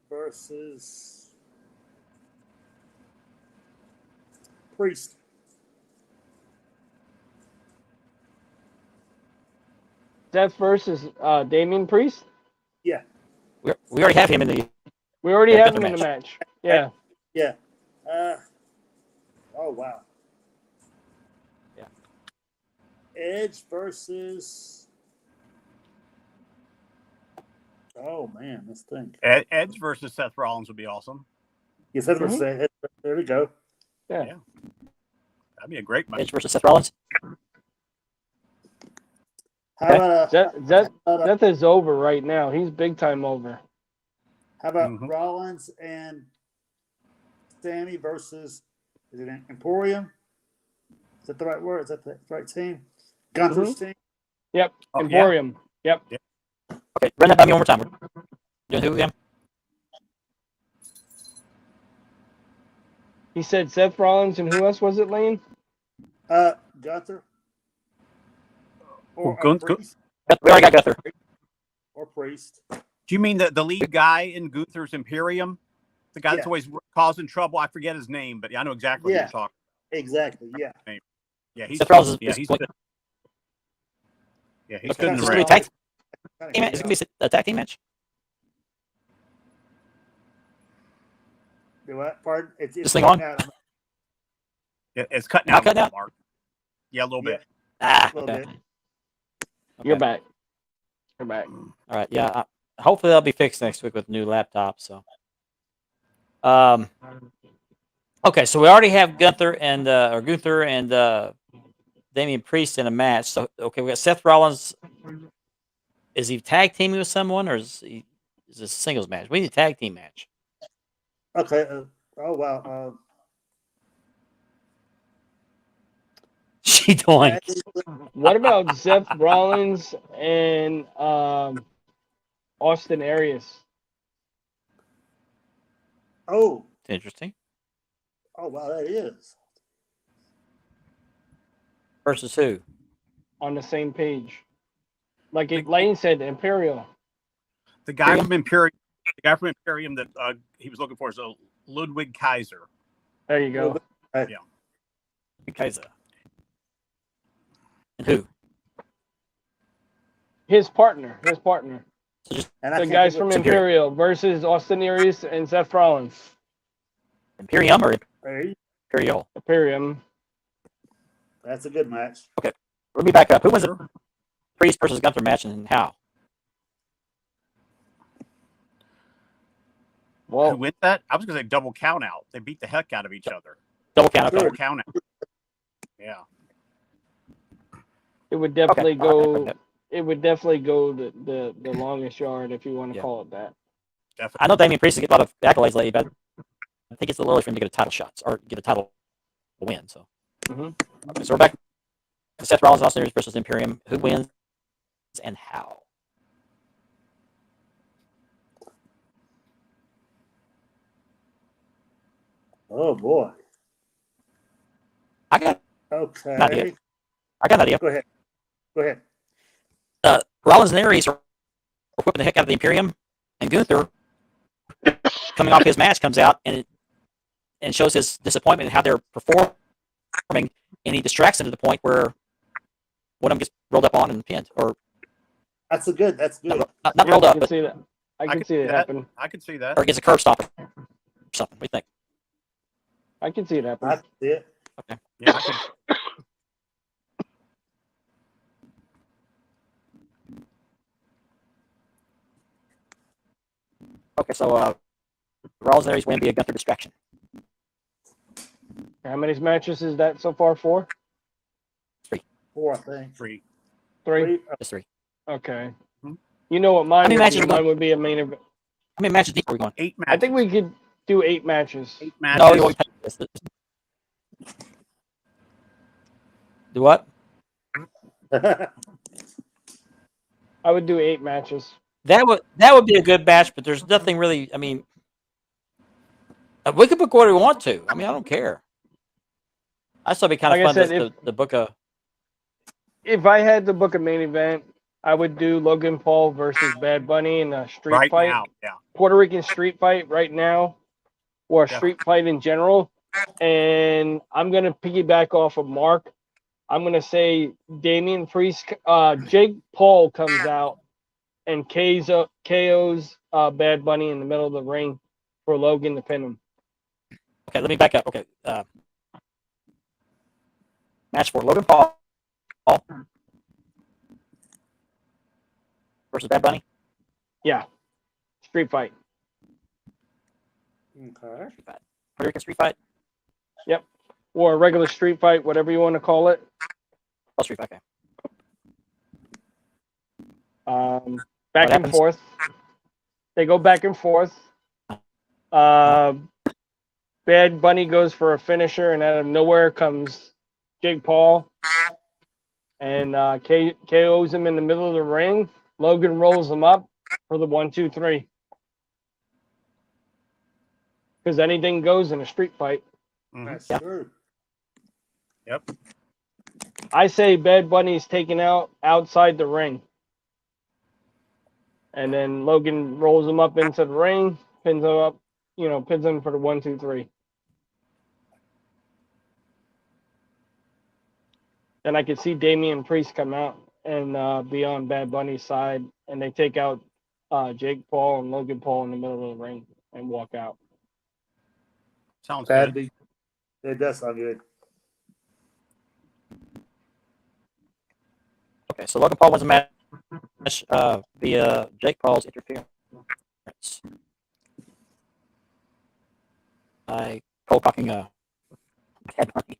versus Priest? Seth versus Damian Priest? Yeah, We already have him in the. We already Yeah, have good him in the match. match. Yeah. yeah. Oh wow. Yeah. Edge versus. Oh man, let's think. Edge versus Seth Rollins would be awesome. Yes, that's what I said. There we go. Yeah. That'd be a great match. Edge versus Seth Rollins. How about Seth is over right now. He's big time over. how about Mhm. Rollins and Sammy versus is it Emporium? Is that the right word? Is that the right team? Gunther's team. Yep. Oh, yeah. Emporium. Yep. Okay, run that by me one more time. Doing who again? He said Seth Rollins and who else was it, Lane? Gunther. Oh, Gunther. Priest. We already got Gunther. Or Priest. Do you mean the lead guy in Gunther's Imperium? The guy that's Yeah. always causing trouble? I forget his name, but I know exactly Yeah. what you're talking. Exactly. Yeah. Yeah, he's Seth Rollins yeah, is he's going good. Yeah, he's Okay, good in is the this gonna ring. be a tag Kinda team match? Is it gonna be a tag team match? Do what? Pardon? It's This thing on? out It's cutting Not out a cutting little, out? Mark. Yeah, a little Yeah. bit. Ah, a little okay. bit. You're Okay. back. You're back. All right, yeah. Hopefully that'll be fixed next week with new laptops. So, Okay, so we already have Gunther and Damian Priest in a match. So okay, we got Seth Rollins. Is he tag teaming with someone, or is this a singles match? We need a tag team match. Okay. Oh wow. She doing? What about Seth Rollins and Austin Aries? Oh. Interesting. Oh wow, that is. Versus who? On the same page? Like Lane said, Imperial. The guy from Imperium. The guy from Imperium that he was looking for is Ludwig Kaiser. There you go. Yeah. Kaiser. And who? His partner. So just And The guys from Imperial versus Austin Aries and Seth Rollins. Imperium or Hey, Imperial? Imperium. that's a good match. Let me back up. Who was it? Priest versus Gunther match, and how? Who Well, wins that? I was going to say double count out. They beat the heck out of each other. Double count. Okay. Double count out. Yeah. it would definitely Okay. go. It would definitely go the longest yard, if you want to Yeah. call it that. Definitely. I know Damian Priest has get a lot of accolades lately, but I think it's a little early for him to get a title shots or get a title win. So, Mhm. okay, so we're back to Seth Rollins, Austin Aries versus Imperium. Who wins and how? Oh boy. I got Okay. an idea. Go ahead. Go ahead. Rollins and Aries are whipping the heck out of the Imperium, and Gunther, coming off his match, comes out and shows his disappointment in how they're performing, and he distracts them to the point where one of them gets rolled up on and pinned, or That's good. not Yeah, rolled I up, can but see that. I can see it happen. I could see that. or gets a curb stop or something. What do you think? I can see it happen. I see it. Yeah, I could. Okay, so Rollins and Aries win via Gunther distraction. How many matches is that so far? 4? 4, I think. 3. 3? Just 3. Okay. Hmm. You know what mine How many would matches be? are going- Mine would be a main event. How many matches deep are we going? 8 matches. I think we could do 8 matches. 8 No, matches. you always do what? I would do 8 matches. That would be a good match, but there's nothing really. I mean, we could book what we want to. I mean, I don't care. I still be kind of Like I fun said, to book a. If I had to book a main event, I would do Logan Paul versus Bad Bunny in a street Right fight. now. Yeah. Puerto Rican street fight right now, or a Yeah. street fight in general. And I'm gonna piggyback off of Mark. I'm gonna say Damian Priest, Jake Paul comes out and KO's Bad Bunny in the middle of the ring for Logan to pin him. Okay, let me back up. Okay, match for Logan Paul versus Bad Bunny. Yeah, street fight. Okay. Puerto Rican street fight. Or a regular street fight, whatever you want to call it. Oh, street fight. Okay. Back What and happens? forth. They go back and forth. Bad Bunny goes for a finisher, and out of nowhere comes Jake Paul and KOs him in the middle of the ring. Logan rolls him up for the 1, 2, 3. Because anything goes in a street fight. Mhm. That's Yeah. true. Yep. I say Bad Bunny's taken out outside the ring. And then Logan rolls him up into the ring, pins him up, pins him for the 1, 2, 3. And I could see Damian Priest come out and be on Bad Bunny's side, and they take out Jake Paul and Logan Paul in the middle of the ring and walk out. Sounds That'd good. be. It does sound good. Okay, so Logan Paul wins a match via Jake Paul's interference. I cold cocking Bad Bunny.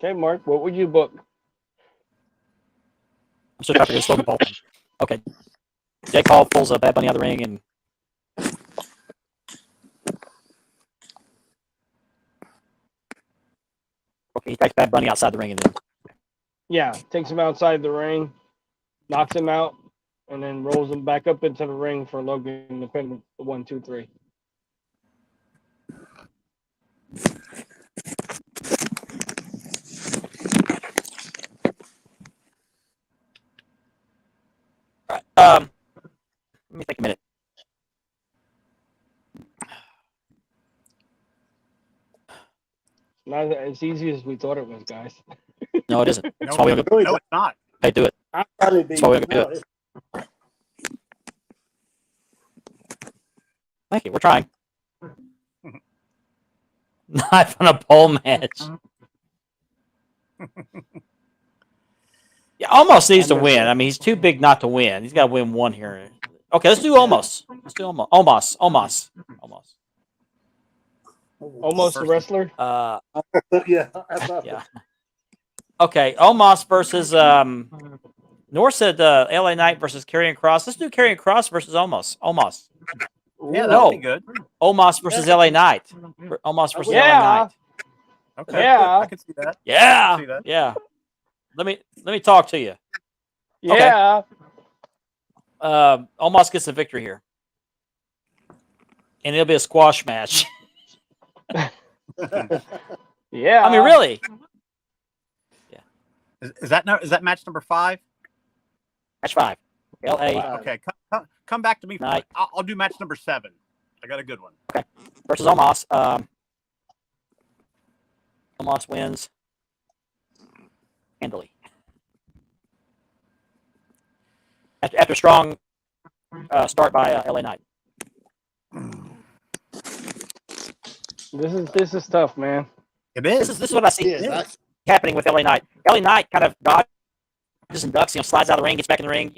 Okay, Mark, what would you book? I'm still trying to figure this Logan Paul thing. Okay. Jake Paul pulls Bad Bunny out of the ring and he takes Bad Bunny outside the ring and then Yeah, takes him outside the ring, knocks him out, and then rolls him back up into the ring for Logan to pin the 1, 2, 3. let me take a minute. Not as easy as we thought it was, guys. No, it isn't. No, That's why we don't go. no, it's not. Hey, do it. I'll probably be. That's why we don't do it. Thank you. We're trying. Knife on a pole match. Yeah, almost needs to win. I mean, he's too big not to win. He's got to win one here. Okay, let's do almost. Let's do almost. Almost. Almost a wrestler. Yeah. Yeah. Okay, Omos versus North said LA Knight versus Karrion Kross. Let's do Karrion Kross versus Omos. Yeah, that No. would be good. Omos versus LA Knight. Omos versus LA Yeah. Knight. Okay, Yeah. I can see that. Yeah. See that? Yeah. Let me talk to you. Yeah. Omos gets the victory here. And it'll be a squash match. Yeah. I mean, really. Is that match number 5? Match 5. LA Okay, come back to me. Knight. I'll do match number 7. I got a good one. versus Omos. Omos wins handily. After a strong start by LA Knight. This is tough, man. It This is. is what I see happening with LA Knight. LA Knight kind of dodges and ducks, slides out of the ring, gets back in the ring,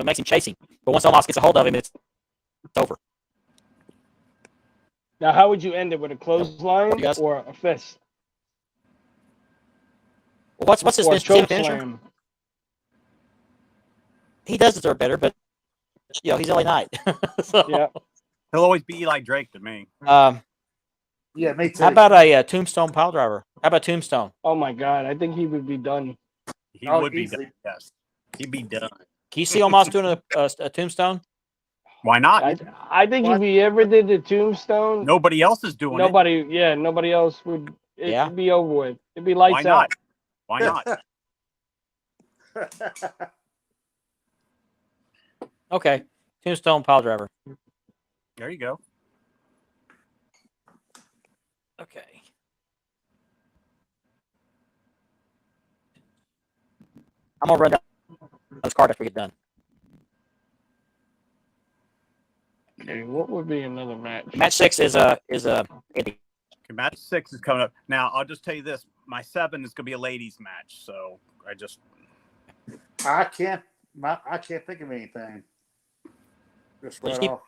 makes him chasing. But once Omos gets a hold of him, it's over. Now, how would you end it, with a clothesline Yes. or a fist Well, what's his or a choke finisher? slam? He does deserve better, but he's LA Knight. So, Yeah. He'll always be Eli Drake to me. Yeah, me too. How about a tombstone pile driver? How about tombstone? Oh my God, I think he would be done. He Oh, would be easily. done. Yes, he'd be done. Can you see Omos doing a tombstone? Why not? I think if he ever did the tombstone, Nobody else is doing nobody else would. Yeah. It'd be over with. It'd be it. Why lights not? out. Why not? Okay, tombstone pile driver. There you go. Okay. I'm gonna run down this card after we get done. Okay, what would be another match? Match 6 is Andy. Okay, match 6 is coming up. Now, I'll just tell you this: my 7 is going to be a ladies' match. So I can't think of anything. Just Well, right keep- off.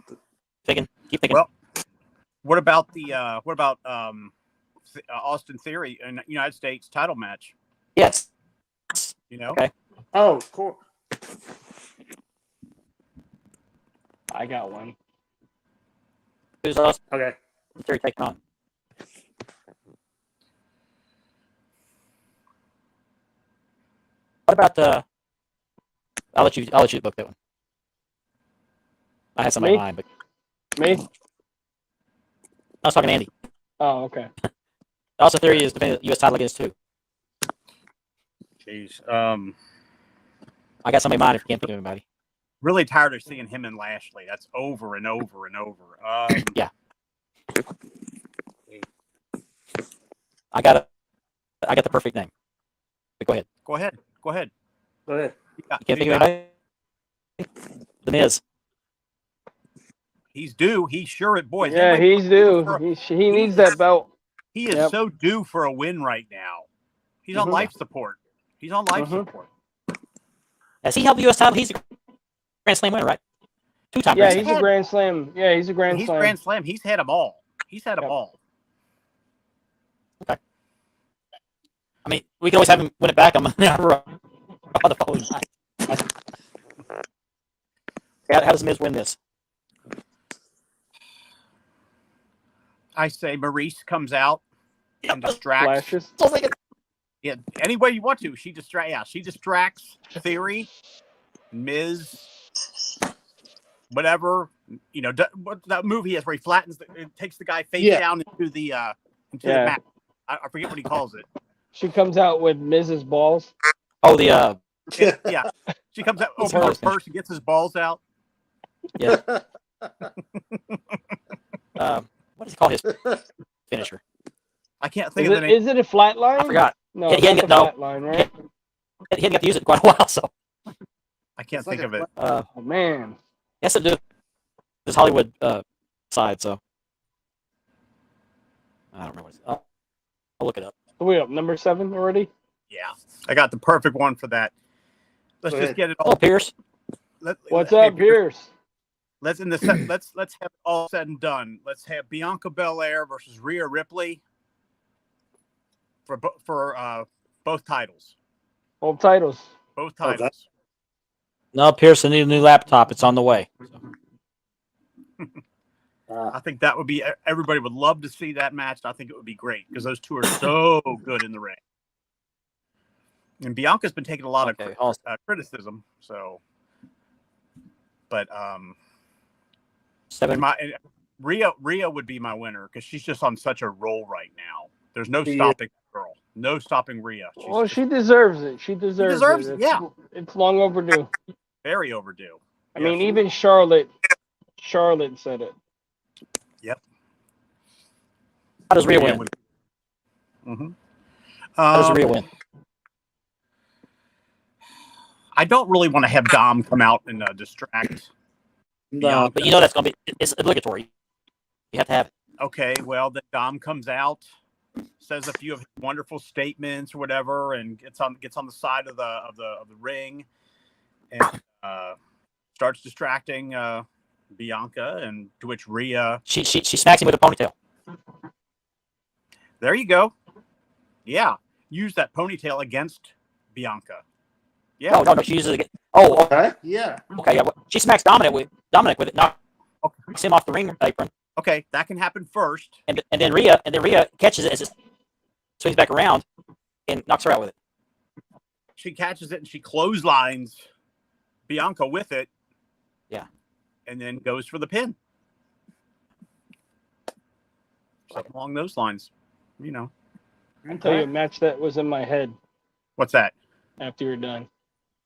Keep thinking. Well, what about Austin Theory in United States title match? Yes. You know, Okay. Oh, of course. I got one. Who's Austin Okay. Theory taking on? What about the? I'll let you book that one. I had somebody in Me? mind, but Me? I was talking to Andy. Oh, okay. Austin Theory is defending the U.S. title against who? jeez. I got somebody in mind if you can't think of anybody. Really tired of seeing him and Lashley. That's over and over and over. I got the perfect name. But go ahead. Go ahead. Go ahead. You can't think of anybody? The Miz. He's due. He's sure it, boys. Yeah, anybody- he's due. He needs that belt. He is Yep. so due for a win right now. He's on Mhm. life support. He's on life Mhm. support. Has he held the U.S. title? He's a Grand Slam winner, right? 2-time Yeah, Grand he's Slam. a Grand Slam. Yeah, he's a Grand He's Slam. Grand Slam. He's had them all. He's had them Yep. all. I mean, we can always have him win it back on the following night. How does Miz win this? I say Maurice comes out and distracts. Flashes. Yeah, any way you want to. She distracts Theory, Miz, whatever. You know, what that move he has where he flattens, takes the guy face down into the mat. I forget what he calls it. She comes out with Mrs. Balls. Oh, the Yeah, she comes out, opens her purse, and gets his balls out. what does he call his finisher? I can't think of the name. Is it a flat line? I forgot. No, Yeah, it's yeah, not the no. flat line, right? He hadn't got to use it in quite a while, so I can't It's think like of it. Oh man. he has to do this Hollywood side. So I don't remember what it's. I'll look it up. Are we up number 7 already? Yeah, I got the perfect one for that. Let's Go just ahead. get it Oh, all. Pierce. What's Hey, up, Pierce? Let's let's have it all said and done. Let's have Bianca Belair versus Rhea Ripley for both titles. Both titles. Both Oh, that- titles. No, Pierce, I need a new laptop. It's on the way. I think that would be. Everybody would love to see that match. I think it would be great because those two are so good in the ring. And Bianca's been taking a lot Okay, of awesome. criticism. So, but 7. Rhea would be my winner because she's just on such a roll right now. There's no Yeah. stopping the girl. No stopping Rhea. She's Well, she deserves it. She deserves, deserves it. it, yeah. It's long overdue. very overdue. I mean, even Charlotte said it. How does Rhea win? Mm-hmm. How does Rhea win? I don't really want to have Dom come out and distract. No, But you know that's gonna be it's obligatory. You have to have it. Okay, well, then Dom comes out, says a few of his wonderful statements or whatever, and gets on the side of the ring, and starts distracting Bianca, and to which Rhea. She smacks him with a ponytail. There you go. Yeah, use that ponytail against Bianca. Yeah. No, she uses it. Oh, okay, yeah. okay. Yeah, she smacks Dominic with it, knocks him off the ring apron, Okay, that can happen first. and then Rhea catches it as it swings back around and knocks her out with it. She catches it and she clotheslines Bianca with it. Yeah. And then goes for the pin. Something along those lines. You know. I'll tell you a match that was in my head What's that? after you're done.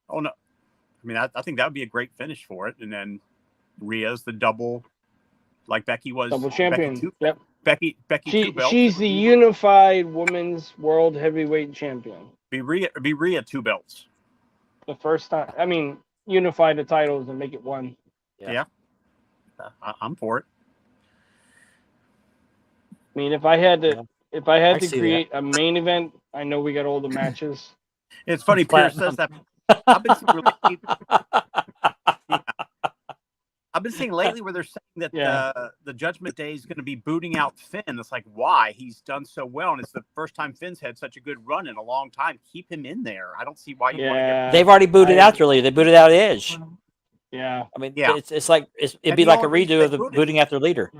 Oh, no. I mean, I think that would be a great finish for it. And then Rhea's the double, like Becky was. Double champion. Yep. Becky two belts. She's the unified women's world heavyweight champion. Be Rhea 2 belts. The first time. I mean, unify the titles and make it one. I'm for it. I mean, if I had Yeah. to, if I had I to see create a main event, I know we got all the matches. It's funny, Pierce says that. I've been seeing I've been seeing lately where they're saying that the Judgment Day is going to be booting out Finn. It's like, why? He's done so well, and it's the first time Finn's had such a good run in a long time. Keep him in there. I don't see why you want to get. They've already booted out their leader. They booted out Edge. Yeah. I mean, Yeah. it's like it'd And be the like a only reason redo they of the booted- booting out their leader.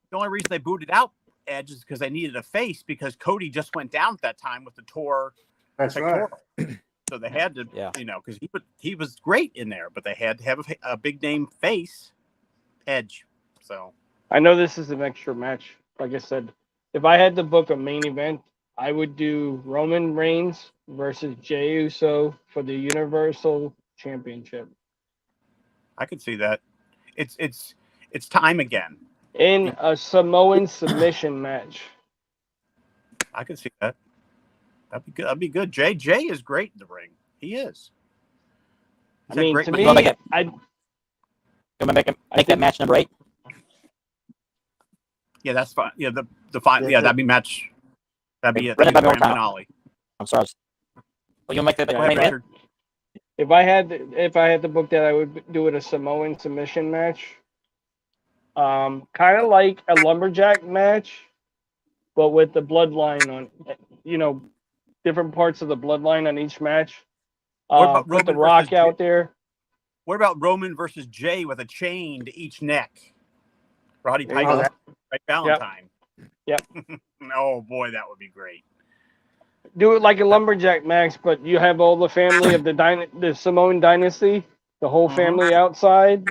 The only reason they booted out Edge is because they needed a face because Cody just went down at that time with the tour. That's right. So they had to, Yeah. because he was great in there, but they had to have a big name face, Edge. So I know this is an extra match. Like I said, if I had to book a main event, I would do Roman Reigns versus Jey Uso for the Universal Championship I could see that. It's time again. in a Samoan submission match. I could see that. That'd be good. That'd be good. Jay is great in the ring. He is. I He's had mean, great to You me, wanna make it- I You want to make that match number 8? Yeah, that's fine. Yeah, the final. Yeah, that'd be match. That'd be it. Run it That'd be by the me one grand time. finale. I'm sorry. Well, you want to make that Go main ahead, event? Richard. If I had to book that, I would do it a Samoan submission match. Kind of like a lumberjack match, but with the bloodline on, different parts of the bloodline on each match. What about Put the Roman Rock versus out there. What about Roman versus Jay with a chain to each neck? Roddy There you Piper, go. right? Valentine. Yep. Oh boy, that would be great. Do it like a lumberjack match, but you have all the family of the Samoan dynasty, the whole family outside,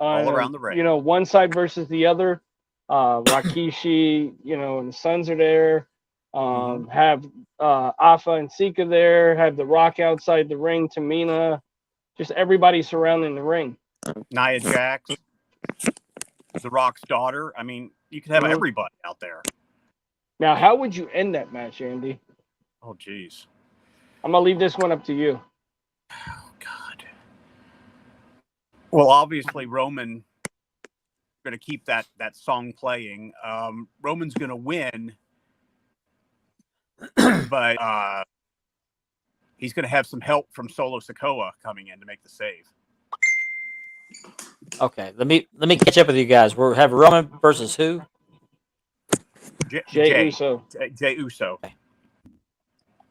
All around the ring. one side versus the other. Rikishi, and the sons are there. Have Afa and Sika there. Have the Rock outside the ring. Tamina, just everybody surrounding the ring. Nia Jax, The Rock's daughter. I mean, you could have everybody out there. Now, how would you end that match, Andy? Oh, geez. I'm gonna leave this one up to you. Oh, God. Well, obviously, Roman going to keep that song playing. Roman's going to win, but he's going to have some help from Solo Sikoa coming in to make the save. Okay, let me catch up with you guys. We'll have Roman versus who? Jey Uso Jey Uso. Okay.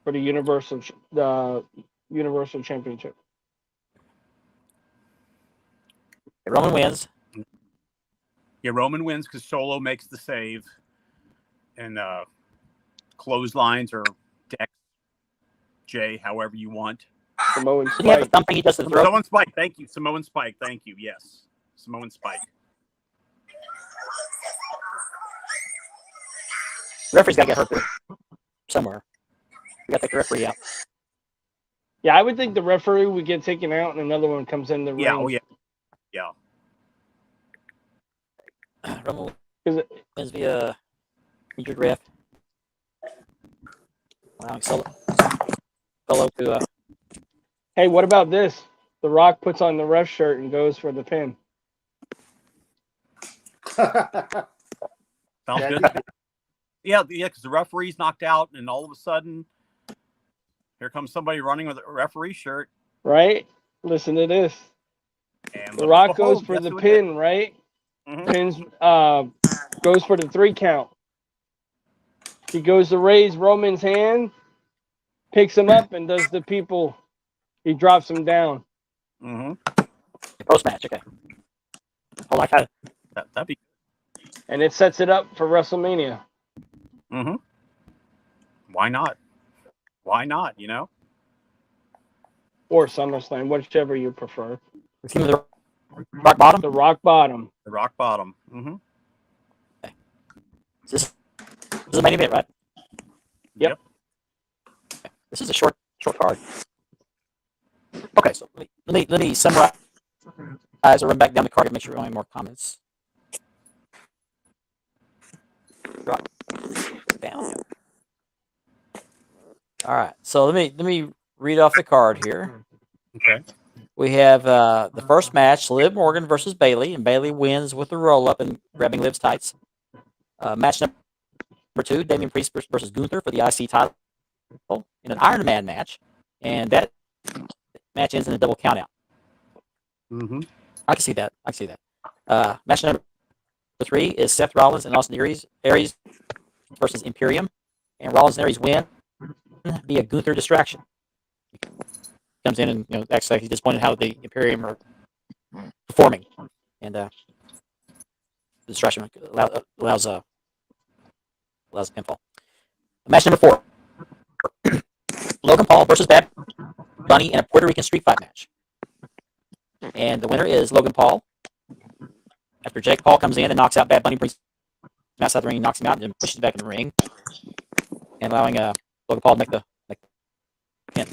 for the Universal Championship. Roman wins. Yeah, Roman wins because Solo makes the save, and clotheslines or decks Jay, however you want. Samoan Did he have Spike. something he does to the throat? Samoan Spike, thank you. Samoan Spike, thank you. Yes, Samoan Spike. Referee's got to get hurt there somewhere. We got to take the referee out. Yeah, I would think the referee would get taken out and another one comes in the Yeah, ring. oh yeah, yeah. Roman Is it- wins via injured ref. Allowing Solo to Hey, what about this? The Rock puts on the ref shirt and goes for the pin. Sounds good. Yeah, because the referee's knocked out, and all of a sudden, here comes somebody running with a referee shirt. Right? Listen to this. And The lo Rock and goes behold, for guess the who it pin, right? is? Mhm. Pins goes for the 3 count. He goes to raise Roman's hand, picks him up, and does the people. He drops him down. Mhm. post match. Okay. Oh, like that. That'd be. And it sets it up for WrestleMania. Mhm. Why not? Why not? You know. Or SummerSlam, whichever you prefer. The team of the Rock Bottom. The Rock Bottom. The Rock Bottom. Mm-hmm. This is the main event, right? Yep. This is a short card. Okay, so let me summarize or run back down the card and make sure we don't have more comments. Drop down. All right, so let me read off the card here. Okay. We have the first match: Liv Morgan versus Bayley, and Bayley wins with the roll up and grabbing Liv's tights. Match number 2: Damian Priest versus Gunther for the IC title in an Iron Man match, and that match ends in a double countout. Mm-hmm. I can see that. Match number 3 is Seth Rollins and Austin Aries versus Imperium, and Rollins and Aries win via Gunther distraction. Comes in and acts like he's disappointed how the Imperium are performing, and the distraction allows a pinfall. Match number 4: Logan Paul versus Bad Bunny in a Puerto Rican street fight match, and the winner is Logan Paul. After Jake Paul comes in and knocks out Bad Bunny, brings him outside the ring, knocks him out, and then pushes him back in the ring, and allowing Logan Paul to make the pin.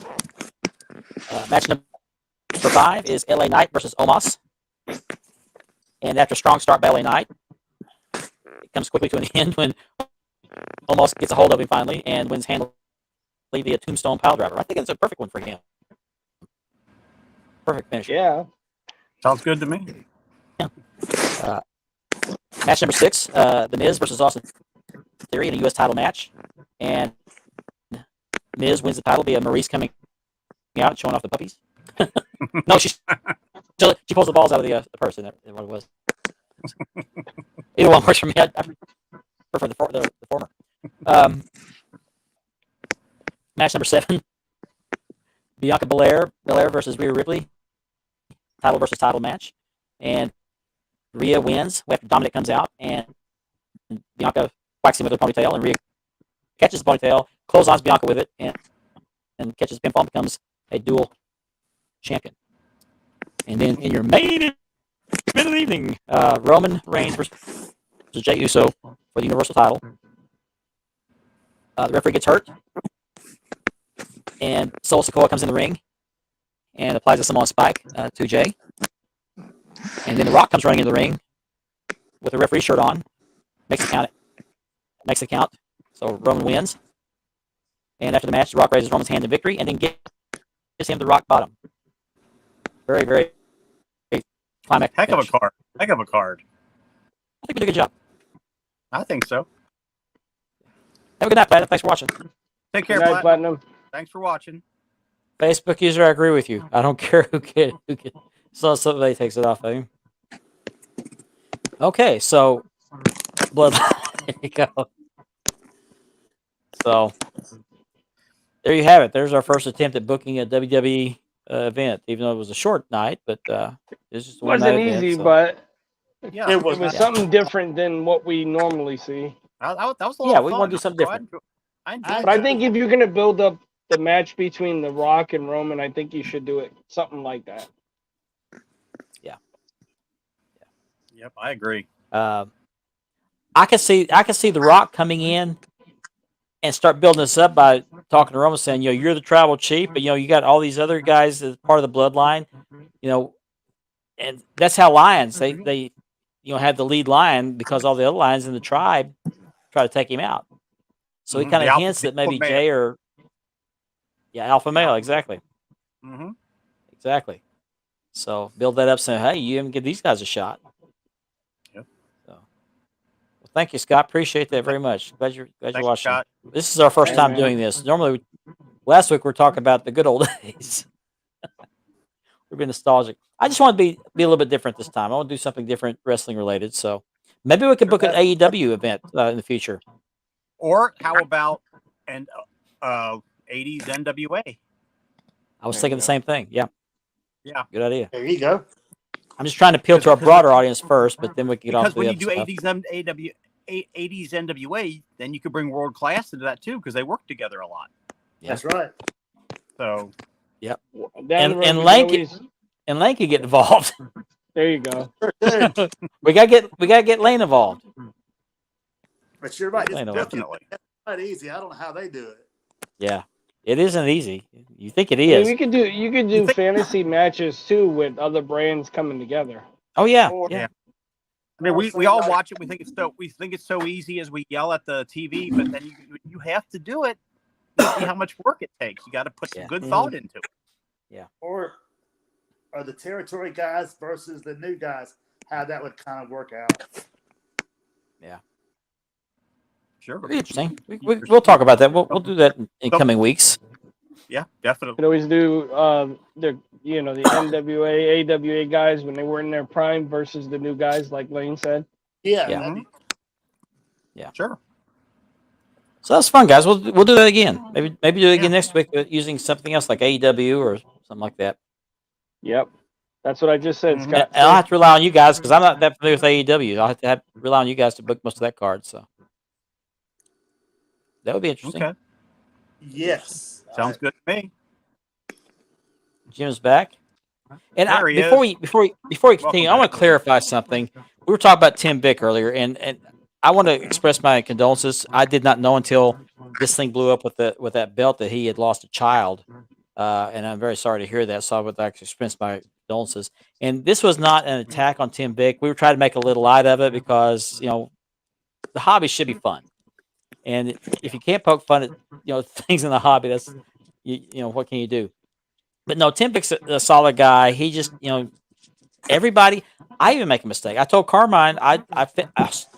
Match number 5 is LA Knight versus Omos. And after a strong start by LA Knight, it comes quickly to an end when Omos gets a hold of him finally and wins handily via Tombstone Piledriver. I think it's a perfect one for him. Perfect finish. Yeah. Sounds good to me. Match number 6, The Miz versus Austin Theory in a U.S. title match. And Miz wins the title via Maurice coming out, showing off the puppies. No, she pulls the balls out of the purse, and that's what it was. Either one works for me. I prefer the former. Match number 7: Bianca Belair versus Rhea Ripley, title versus title match, and Rhea wins after Dominic comes out, and Bianca whacks him with her ponytail, and Rhea catches the ponytail, clotheslines Bianca with it, and catches the pinfall, and becomes a dual champion. And then in your main event of the evening, Roman Reigns versus Jey Uso for the Universal title. The referee gets hurt, and Solo Sikoa comes in the ring and applies a Samoan spike to Jey. And then The Rock comes running in the ring with a referee shirt on, makes a count. So Roman wins. And after the match, The Rock raises Roman's hand in victory and then gives him the rock bottom. Very, very climax. Heck of a card. Heck of a card. I think we did a good job. I think so. Have a good night, Platinum. Thanks for watching. Take care, Good night, Platinum. Platinum. Thanks for watching. Facebook user, I agree with you. I don't care who can. So somebody takes it off of him. Okay, so Bloodline. There you go. So there you have it. There's our first attempt at booking a WWE event, even though it was a short night, but it's just It wasn't easy, but Yeah, It was it was something different than what we normally see. that was a lot Yeah, of we fun. want to do something different. I enjoyed But I it. think if you're gonna build up the match between The Rock and Roman, I think you should do it something like that. Yep, I agree. I can see The Rock coming in and start building this up by talking to Roman, saying, you're the tribal chief, but you got all these other guys as part of the bloodline, and that's how lions they have the lead lion because all the other lions in the tribe try to take him out. So he Mhm. kind The of alpha- hints that the alpha maybe male. Jay or alpha male, exactly. Mm-hmm. Exactly. So build that up, saying, hey, you even give these guys a shot. Yep. So, well, thank you, Scott. Appreciate that very much. Glad you're Thanks, watching. Scott. This is our first Hey, time man. doing this. Normally, last week we were talking about the good old days. We're being nostalgic. I just want to be a little bit different this time. I want to do something different, wrestling related. So maybe we could book an AEW event in the future. Or how about 80s NWA? I was There thinking you the go. same thing. Yeah. Yeah. Good idea. There you go. I'm just trying to appeal to our broader audience first, but then we can get Because off the when you other do stuff. 80s NWA, then you could bring World Class into that too because they work together a lot. Yeah. That's right. So Down And- the road, and we can Lane always- And Lane can get involved. there you go. we gotta get Lane involved. But you're right. It's I know. definitely. not easy. I don't know how they do it. Yeah. It isn't easy. You think it I mean, is. you could do think- fantasy matches too with other brands coming together. Oh yeah. Or- Yeah. I mean, we all watch it. We think it's so easy as we yell at the TV, but then you have to do it. You see how much work it takes. You got to put some Yeah. good thought into it. Or are the territory guys versus the new guys, how that would kind of work out. Sure. It'll be interesting. We'll talk about that. We'll do that in coming weeks. Yeah, definitely. Could always do the NWA, AWA guys when they were in their prime versus the new guys, like Lane said. Yeah. Yeah. that'd be- Sure. So that's fun, guys. We'll do that again. Maybe do it again Yeah. next week, but using something else like AEW or something like that. Yep, that's what I just said, Mhm. And Scott. I'll have to rely on you guys because I'm not that familiar with AEW. I'll have to rely on you guys to book most of that card. So that would be interesting. Okay. Yes. Sounds good to me. Jim's back. And There he before is. we continue, I want back. to clarify something. We were talking about Tim Vick earlier, and I want to express my condolences. I did not know until this thing blew up with that belt that he had lost a child, and I'm very sorry to hear that. So I would like to express my condolences. And this was not an attack on Tim Vick. We were trying to make a little light of it because the hobby should be fun, and if you can't poke fun at things in the hobby, that's what can you do? But no, Tim Vick's a solid guy. He just everybody. I even make a mistake. I told Carmine I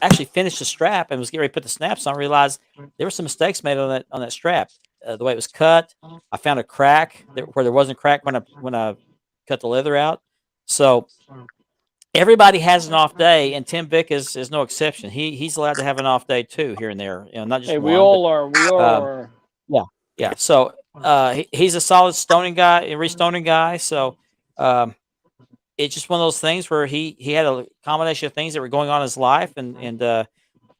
actually finished the strap and was getting ready to put the snaps on. Realized there were some mistakes made on that strap. the way it was cut. I found a crack where there wasn't crack when I cut the leather out. So everybody has an off day, and Tim Vick is no exception. He's allowed to have an off day too here and there. Not just Hey, one. we all are. We all are. Yeah. So he's a solid stoning guy, a restoning guy. So it's just one of those things where he had a combination of things that were going on in his life, and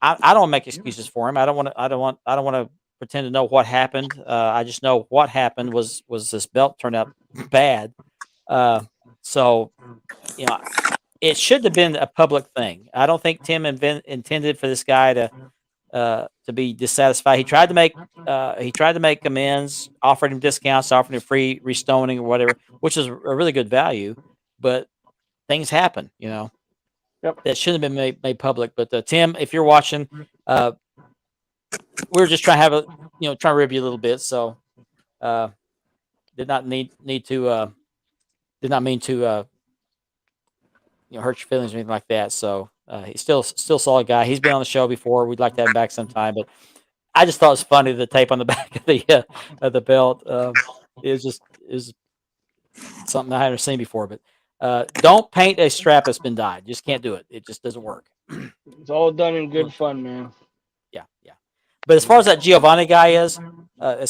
I don't make excuses for him. I don't want to pretend to know what happened. I just know what happened was this belt turned out bad. So it should have been a public thing. I don't think Tim intended for this guy to be dissatisfied. He tried to make amends, offered him discounts, offered him free restoning or whatever, which is a really good value. But things happen, Yep. that shouldn't have been made public. But Tim, if you're watching, we're just trying to have try to rib you a little bit. So did not mean to hurt your feelings or anything like that. So he's still a solid guy. He's been on the show before. We'd like to have him back sometime. But I just thought it was funny, the tape on the back of the belt. It was something I hadn't seen before. But don't paint a strap that's been dyed. You just can't do it. It just doesn't work. It's all done in good fun, man. Yeah. But as far as that Giovanni guy is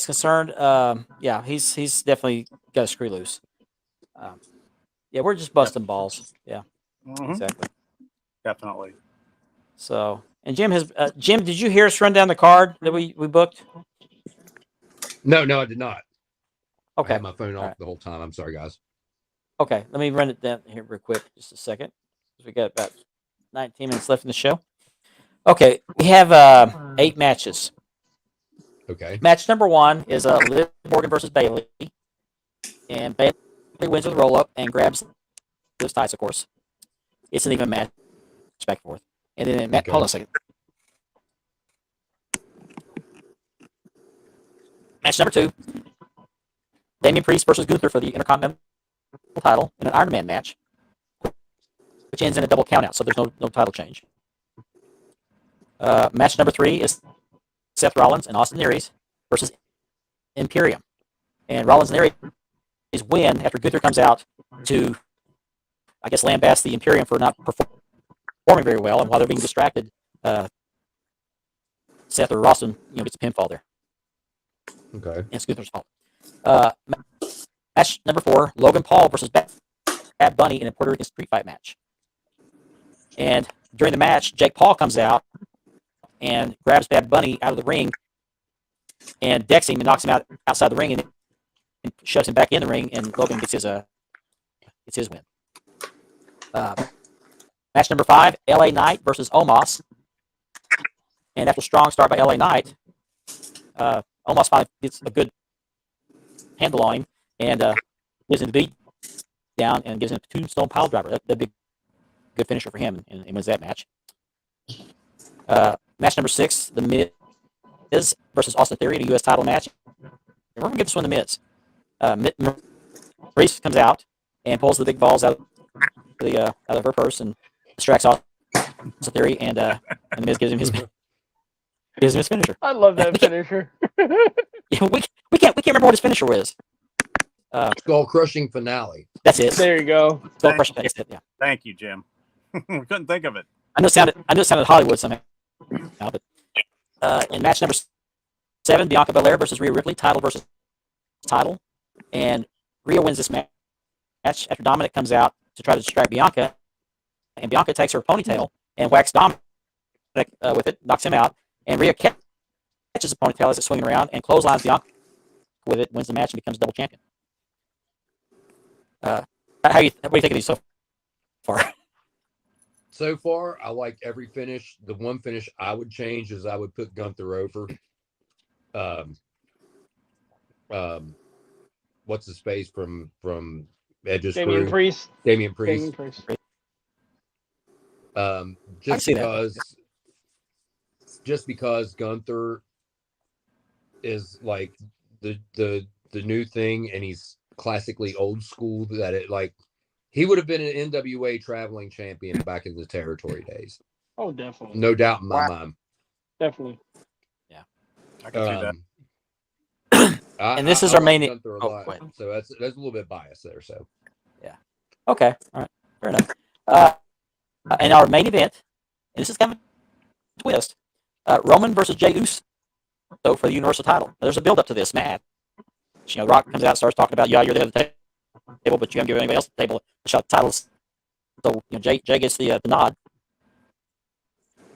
concerned, he's definitely got a screw loose. We're just busting balls. Yeah, exactly. Definitely. So, and Jim, did you hear us run down the card that we booked? No, I did not. Okay. I had my phone off All right. the whole time. I'm sorry, guys. Okay, let me run it down here real quick, just a second. We got about 19 minutes left in the show. Okay, we have 8 matches. Okay. Match number 1 is Liv Morgan versus Bailey, and Bailey wins with a roll up and grabs Liv's ties, of course. It's an even match, back and forth. And then Okay. hold on a second. Match number 2, Damian Priest versus Gunther for the Intercontinental title in an Iron Man match, which ends in a double countout, so there's no title change. Match number 3 is Seth Rollins and Austin Aries versus Imperium. And Rollins and Aries win after Gunther comes out to, I guess, lambast the Imperium for not performing very well, and while they're being distracted, Seth or Austin gets a pinfall there. Okay. And it's Gunther's fault. Match number 4, Logan Paul versus Bad Bunny in a Puerto Rican street fight match. And during the match, Jake Paul comes out and grabs Bad Bunny out of the ring and decks him and knocks him out outside the ring and shoves him back in the ring, and Logan gets his win. Match number 5, LA Knight versus Omos. And after a strong start by LA Knight, Omos finally gets a good handle on him and gives him the beat down and gives him a tombstone pile driver. That'd be a good finisher for him, and wins that match. Match number 6, The Miz versus Austin Theory in a U.S. title match. And we're going to give this one to Miz. Maurice comes out and pulls the big balls out of her purse and distracts Austin Theory, and the Miz gives him his finisher. I love that finisher. we can't remember what his finisher was. Skull crushing finale. That's it. There you go. Skull Crusher, that's it, yeah. Thank you, Jim. We couldn't think of it. I know it sounded Hollywood somehow, but in match number 7, Bianca Belair versus Rhea Ripley, title versus title, and Rhea wins this match after Dominic comes out to try to distract Bianca, and Bianca takes her ponytail and whacks Dominic with it, knocks him out, and Rhea catches the ponytail as it's swinging around and clotheslines Bianca with it, wins the match, and becomes double champion. What do you think of these so far? So far, I like every finish. The one finish I would change is I would put Gunther over. What's his face from Edge's Damian crew? Priest. Damian Priest. Damian Priest. Just because Gunther is like the new thing, and he's classically old school, that it like he would have been an NWA traveling champion back in the territory days. Oh, definitely. No doubt in my mind. Definitely. I can see that. And this is our main- Gunther a oh, lot, go ahead. so that's a little bit biased there. So Okay, all right, fair enough. And our main event, and this is kind of a twist: Roman versus Jey Uso for the Universal title. Now, there's a build up to this match. You know, Rock comes out and starts talking about, yeah, you're the other table, but you haven't given anybody else at the table a shot at the titles. So, you know, Jey gets the nod.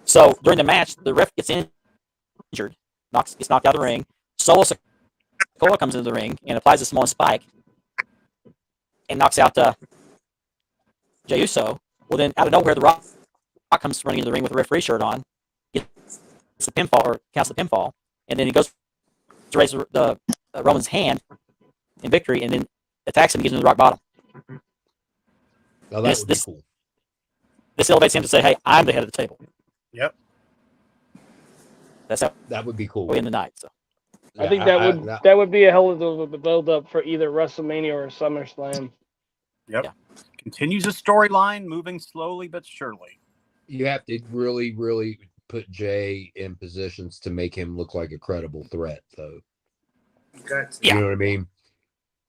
So during the match, the ref gets injured, gets knocked out of the ring. Solo Sikoa comes into the ring and applies a small spike and knocks out Jey Uso. Well, then out of nowhere, the Rock comes running into the ring with a referee shirt on, gets the pinfall or counts the pinfall, and then he goes to raise the Roman's hand in victory, and then attacks him and gets into the rock bottom. now that would be cool. This elevates him to say, "Hey, I'm the head of the table." Yep. That's how That would be cool. we end the night. So I think that would be a hell of a build up for either WrestleMania or SummerSlam. Yep. Yeah. Continues a storyline, moving slowly but surely. You have to really, really put Jay in positions to make him look like a credible threat, though. Got to. You know what I mean?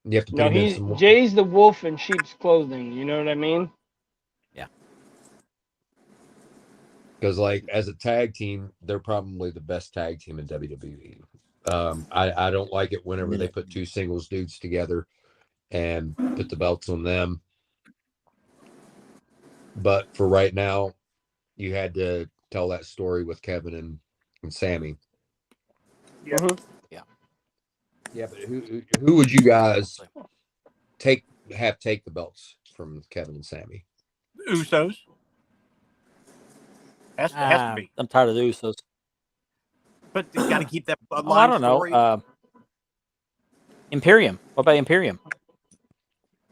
You have to put No, him in some. Jay's the wolf in sheep's clothing. You know what I mean? Because, like, as a tag team, they're probably the best tag team in WWE. I don't like it whenever they put two singles dudes together and put the belts on them. But for right now, you had to tell that story with Kevin and Sammy. Yeah. Mhm. Yeah, but who would you guys take the belts from Kevin and Sammy? Usos. Has to be. I'm tired of the Usos. But you got to keep that bloodline I don't story. know. Imperium. What about Imperium?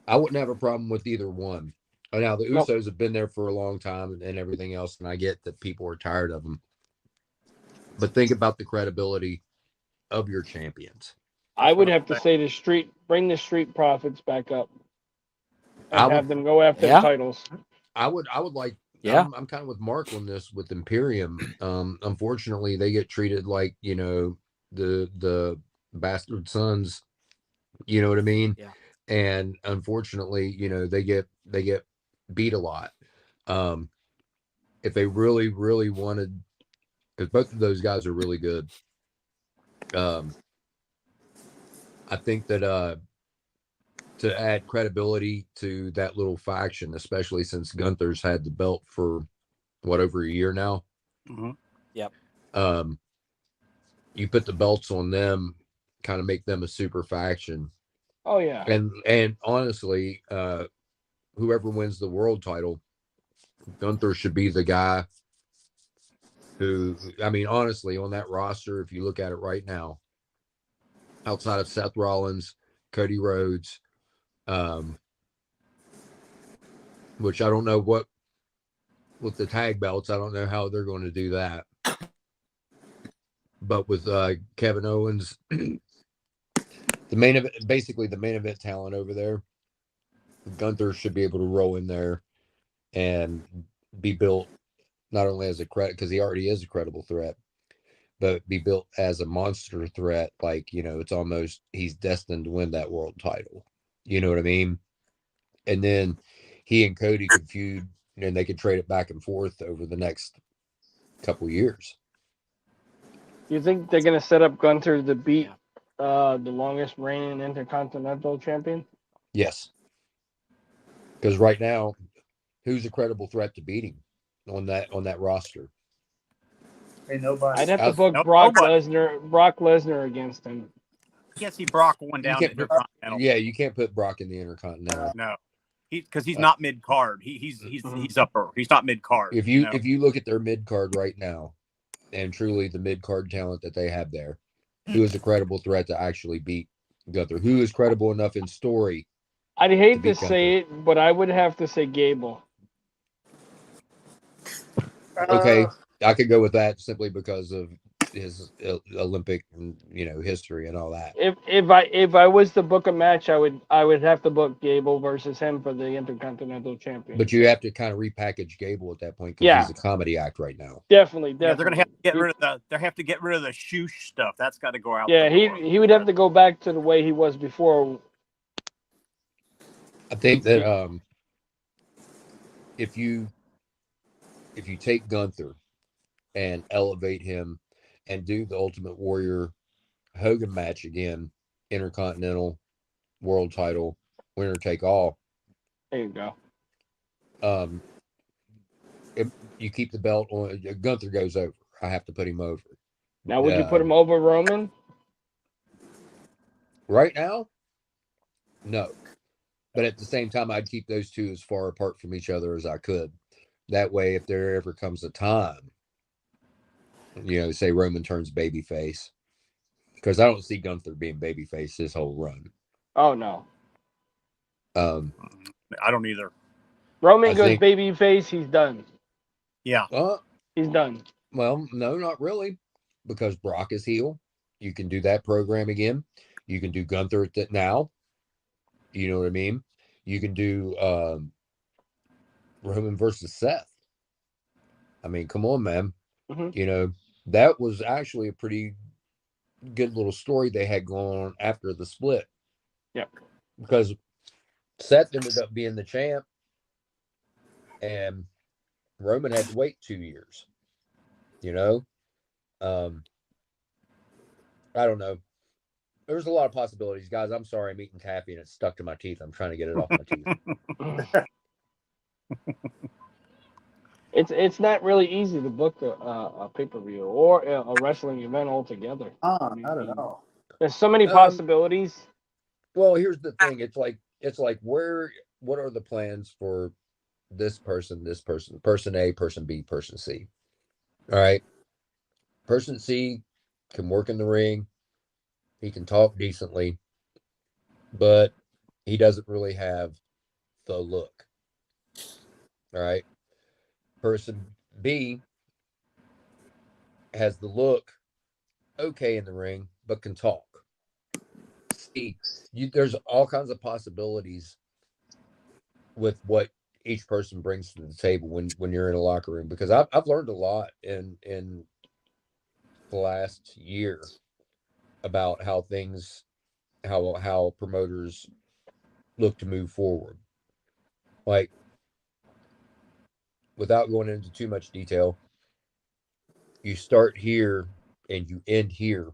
I wouldn't have a problem with either one. Now, the Nope. Usos have been there for a long time and everything else, and I get that people are tired of them. But think about the credibility of your champions. I would have to say bring the Street Profits back up and have them go after Yeah. the titles. I would like. Yeah. I'm kind of with Mark on this with Imperium. Unfortunately, they get treated like, you know, the bastard sons. You know what I mean? Yeah. And unfortunately, you know, they get beat a lot. If they really, really wanted, because both of those guys are really good. I think that to add credibility to that little faction, especially since Gunther's had the belt for over a year now. Mm-hmm. Yep. You put the belts on them, kind of make them a super faction. Oh yeah. And honestly, whoever wins the world title, Gunther should be the guy who, I mean, honestly, on that roster, if you look at it right now, outside of Seth Rollins, Cody Rhodes, which I don't know what with the tag belts, I don't know how they're going to do that. But with Kevin Owens, the main event talent over there, Gunther should be able to roll in there and be built not only as a credit, because he already is a credible threat, but be built as a monster threat. Like, you know, it's almost he's destined to win that world title. You know what I mean? And then he and Cody could feud, and they could trade it back and forth over the next couple years. You think they're gonna set up Gunther to beat the longest reigning Intercontinental Champion? Yes. Because right now, who's a credible threat to beat him on that roster? Ain't nobody. I'd have to book Nope, Brock nobody. Lesnar against him. Can't see Brock going down to You can't Intercontinental. Yeah, you can't put Brock in the Intercontinental. No, because he's not mid card. He's upper. He's not mid card. If you look at their mid card right now, and truly the mid card talent that they have there, who is a credible threat to actually beat Gunther? Who is credible enough in story? I'd hate to beat say it, but I would have to say Gable. Okay, I could go with that simply because of Olympic, history and all that. If I was to book a match, I would have to book Gable versus him for the Intercontinental Championship. But you have to kind of repackage Gable at that point because Yeah. he's a comedy act right now. Definitely. Yeah, they're gonna have to get rid of the shoosh stuff. That's got to go out. Yeah, the door. he would have to go back to the way he was before. I think that if you take Gunther and elevate him and do the Ultimate Warrior Hogan match again, Intercontinental World Title, winner take all. There you go. If you keep the belt on, Gunther goes over. I have to put him over. Now, would you put him over Roman? Right now? No. But at the same time, I'd keep those two as far apart from each other as I could. That way, if there ever comes a time, say Roman turns babyface, because I don't see Gunther being babyface this whole run. Oh, no. I don't either. Roman goes babyface, he's done. Yeah. He's done. Well, no, not really, because Brock is heel. You can do that program again. You can do Gunther now. You know what I mean? You can do Roman versus Seth. I mean, come on, man. Mm-hmm. That was actually a pretty good little story they had going on after the split. Yeah. Because Seth ended up being the champ, and Roman had to wait 2 years. I don't know. There's a lot of possibilities, guys. I'm sorry, I'm eating taffy and it's stuck to my teeth. I'm trying to get it off my teeth. It's not really easy to book a pay-per-view or a wrestling event altogether. Not at all. There's so many possibilities. Well, here's the thing. It's like what are the plans for this person, person A, person B, person C? All right. Person C can work in the ring. He can talk decently, but he doesn't really have the look. All right. Person B has the look okay in the ring, but can talk. See, there's all kinds of possibilities with what each person brings to the table when you're in a locker room, because I've learned a lot in the last year about how promoters look to move forward. Like, without going into too much detail, you start here and you end here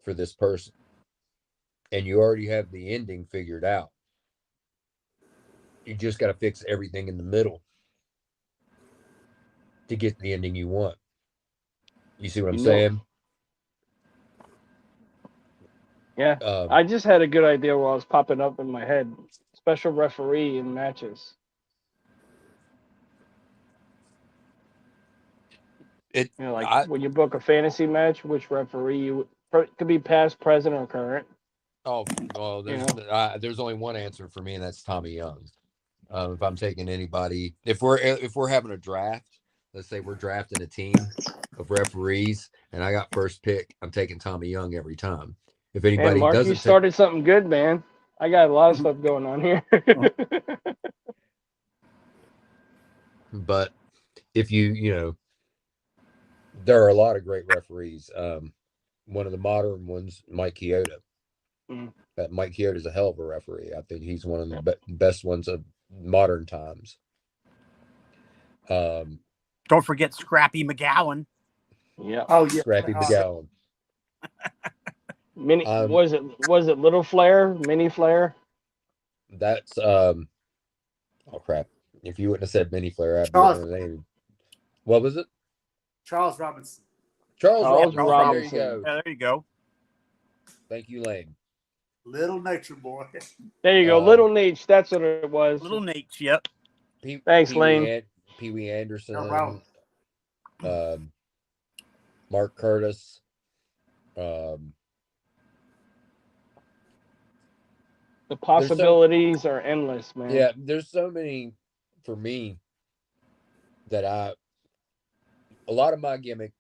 for this person, and you already have the ending figured out. You just got to fix everything in the middle to get the ending you want. You see what I'm saying? Yeah. I just had a good idea while I was popping up in my head. Special referee in matches. When you book a fantasy match, which referee could be past, present, or current. Oh, well, there's only one answer for me, and that's Tommy Young. If I'm taking anybody, if we're having a draft, let's say we're drafting a team of referees, and I got first pick, I'm taking Tommy Young every time. If anybody Mark, doesn't, you started something good, man. I got a lot of stuff going on here. But if there are a lot of great referees. One of the modern ones, Mike Chioda. Mike Chioda is a hell of a referee. I think he's one of the best ones of modern times. Don't forget Scrappy McGowan. Yeah. Oh yeah. Scrappy McGowan. Was it Little Flair, Mini Flair? That's oh crap. If you wouldn't have said Mini Flair, I'd be the name. What was it? Charles Robinson. Charles Robinson. There you go. Yeah, there you go. Thank you, Lane. Little Nature Boy. There you go. Little Nate. That's what it was. Little Nate. Yep. Thanks, Lane. Pee Wee Anderson. No Mark Curtis. The possibilities are endless, man. Yeah, there's so many for me that a lot of my gimmick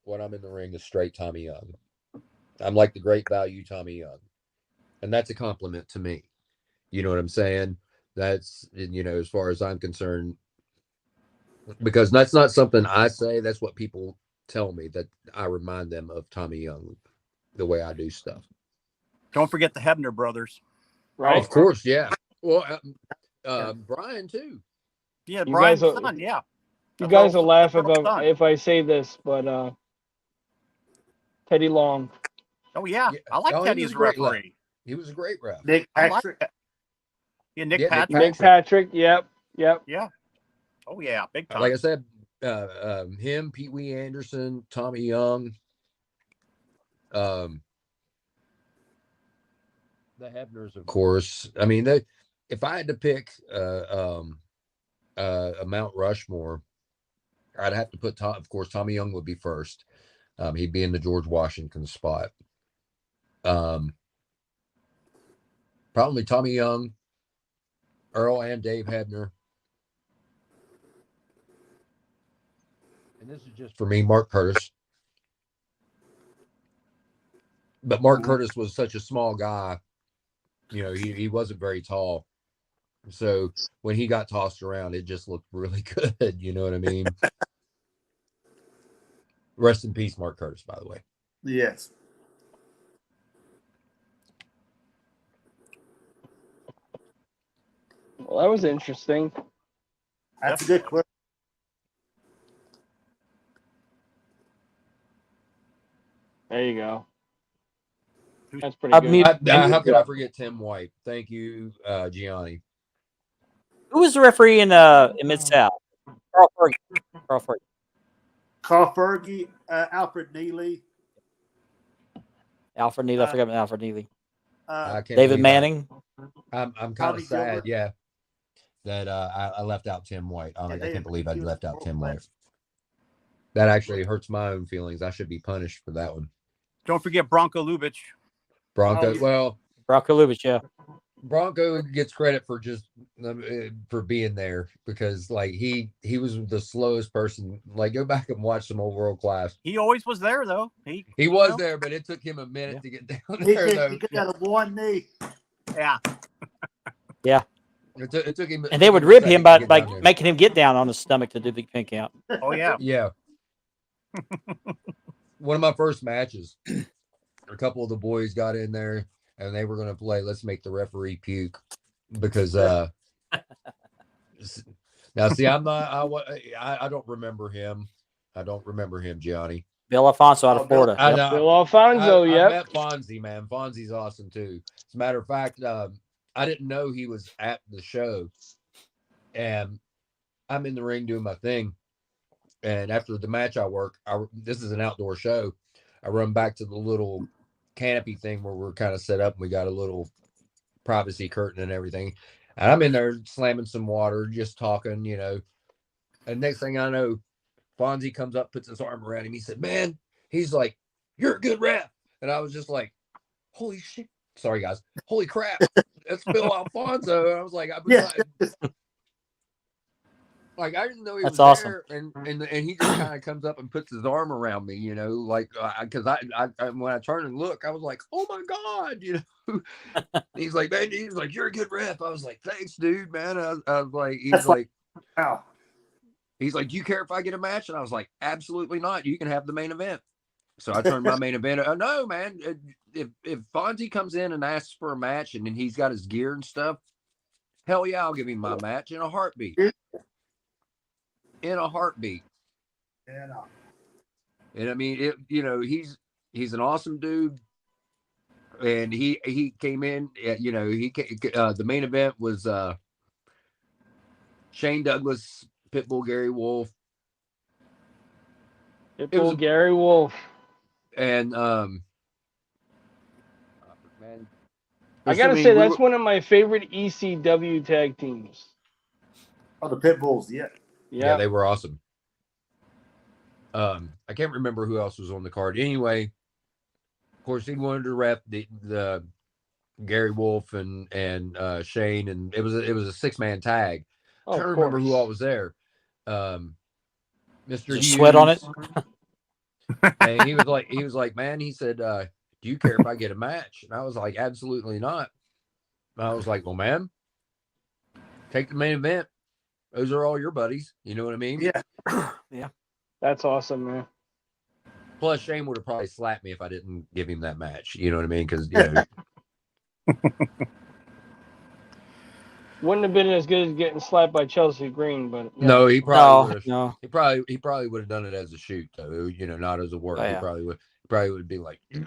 when I'm in the ring is straight Tommy Young. I'm like the great value Tommy Young. And that's a compliment to me. You know what I'm saying? That's, as far as I'm concerned, because that's not something I say. That's what people tell me, that I remind them of Tommy Young, the way I do stuff. Don't forget the Hebner brothers. Right? Of course, yeah. Well, Brian too. Yeah, You Brian's guys will- son. Yeah. You That's guys all- will laugh that's all done. if I say this, but Teddy Long. Oh yeah, I like he Teddy was as a great ref. referee. He was a great ref. Nick I like Patrick. that. Yeah, Nick Yeah, Nick Patrick. Nick Patrick. Yep. Yeah. Oh yeah, big time. Like I said, him, Pee Wee Anderson, Tommy Young, the Hebners, of course. I mean, if I had to pick a Mount Rushmore, I'd have to put of course, Tommy Young would be first. He'd be in the George Washington spot. Probably Tommy Young, Earl and Dave Hebner. And this is just for me, Mark Curtis. But Mark Curtis was such a small guy. He wasn't very tall. So when he got tossed around, it just looked really good. You know what I mean? Rest in peace, Mark Curtis, by the way. Yes. Well, that was interesting. That's a good question. There you go. That's pretty I've good. muted- How could I forget Tim White? Thank you, Gianni. Who was the referee in Mid South? Carl Ferguson. Carl Fergie, Alfred Neely. Alfred Neely. I forgot about Alfred Neely. I can't David believe Manning. I'm kind Tommy of sad, Gilbert. yeah, that I left out Tim White. I can't believe I left out Tim White. That actually hurts my own feelings. I should be punished for that one. Don't forget Bronco Lubitsch. Bronco. Oh, yeah. Well, Bronco Lubitsch, yeah. Bronco gets credit for just for being there, because like he was the slowest person. Like, go back and watch some old World Class. He always was there though. He was know? there, but it took him a minute to get down He there. Though got a one knee. Yeah. it took him, And they would rib him by making him get down on his stomach to do the pin count. Oh yeah. Yeah. One of my first matches, a couple of the boys got in there and they were going to play Let's Make the Referee Puke, because now see, I don't remember him. I don't remember him, Gianni. Bill Alfonso out of Florida. I Yep. know. Bill Alfonso, I yep. met Fonzie, man. Fonzie's awesome too. As a matter of fact, I didn't know he was at the show, and I'm in the ring doing my thing. And after the match, this is an outdoor show. I run back to the little canopy thing where we're kind of set up, and we got a little privacy curtain and everything. And I'm in there slamming some water, just talking, And next thing I know, Fonzie comes up, puts his arm around him. He said, "Man," he's like, "you're a good ref." And I was just like, "Holy shit." Sorry, guys. Holy crap. That's Bill Alfonso. And I was like, like, I didn't know he That's was awesome. there. And he just kind of comes up and puts his arm around me, because I when I turned and look, I was like, "Oh my God," He's like, "Man," he's like, "You're a good ref." I was like, "Thanks, dude, man." I was like, Wow. he's like, "Do you care if I get a match?" And I was like, "Absolutely not. You can have the main event." So I turned my main event. No, man. If Fonzie comes in and asks for a match and then he's got his gear and stuff, hell yeah, I'll give him my match in a heartbeat. In a heartbeat. Yeah. And I mean, he's an awesome dude. And he came in, the main event was Shane Douglas, Pitbull Gary Wolf. Pitbull Gary Wolf. And man, I gotta say, that's one of my favorite ECW tag teams. Oh, the Pitbulls, yeah. Yeah, they were awesome. I can't remember who else was on the card. Anyway, of course, he wanted to rep the Gary Wolf and Shane, and it was a 6-man tag. I can't remember who all was there. Mr. Just sweat on it. And he was like, man, he said, do you care if I get a match? And I was like, absolutely not. And I was like, well, man, take the main event. Those are all your buddies. You know what I mean? Yeah. That's awesome, man. Plus, Shane would have probably slapped me if I didn't give him that match. You know what I mean? Because, you know, Wouldn't have been as good as getting slapped by Chelsea Green, but yeah. no, he probably would have. No. He probably would have done it as a shoot, though. You know, not as a work. Oh, yeah. He probably would be like, you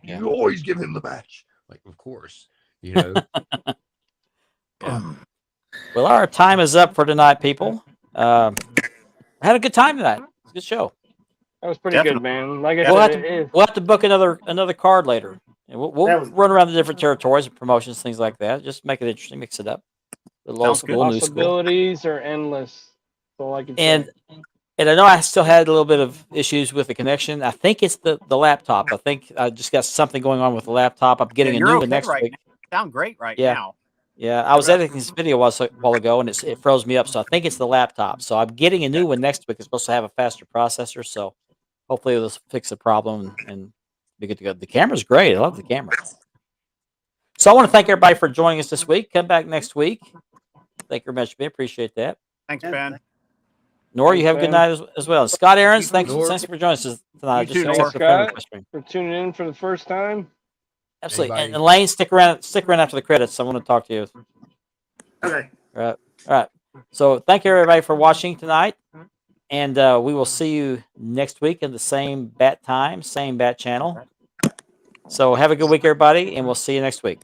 Yeah. always give him the match. Like, of course, you know. Well, our time is up for tonight, people. I had a good time tonight. It's a good show. That was pretty Definitely. good, man. Like I We'll have said, We'll have to book another card later. And we'll That was- run around the different territories and promotions, things like that. Just make it interesting, mix it up. The old Sounds good. school, new school. possibilities are endless. That's all I can And say. I know I still had a little bit of issues with the connection. I think it's the laptop. I think I just got something going on with the laptop. I'm getting a you're new okay one next right week. now. You sound great right Yeah. now. Yeah, I was editing this video a while ago, and it froze me up. So I think it's the laptop. So I'm getting a new one next week. It's supposed to have a faster processor. So hopefully it'll fix the problem and be good to go. The camera's great. I love the camera. So I want to thank everybody for joining us this week. Come back next week. Thank you very much, Ben. Appreciate that. Thanks, Ben. Nora, you have a good night as well. And Scott Aarons, thanks Nora. for joining us tonight. You too, accepted Nora. the friend Scott. request stream. For tuning in for the first time. Absolutely. Anybody- And Lane, stick around after the credits. I want to talk to you. Okay. All right. So thank you everybody for watching tonight. And we will see you next week in the same bat time, same bat channel. So have a good week, everybody, and we'll see you next week.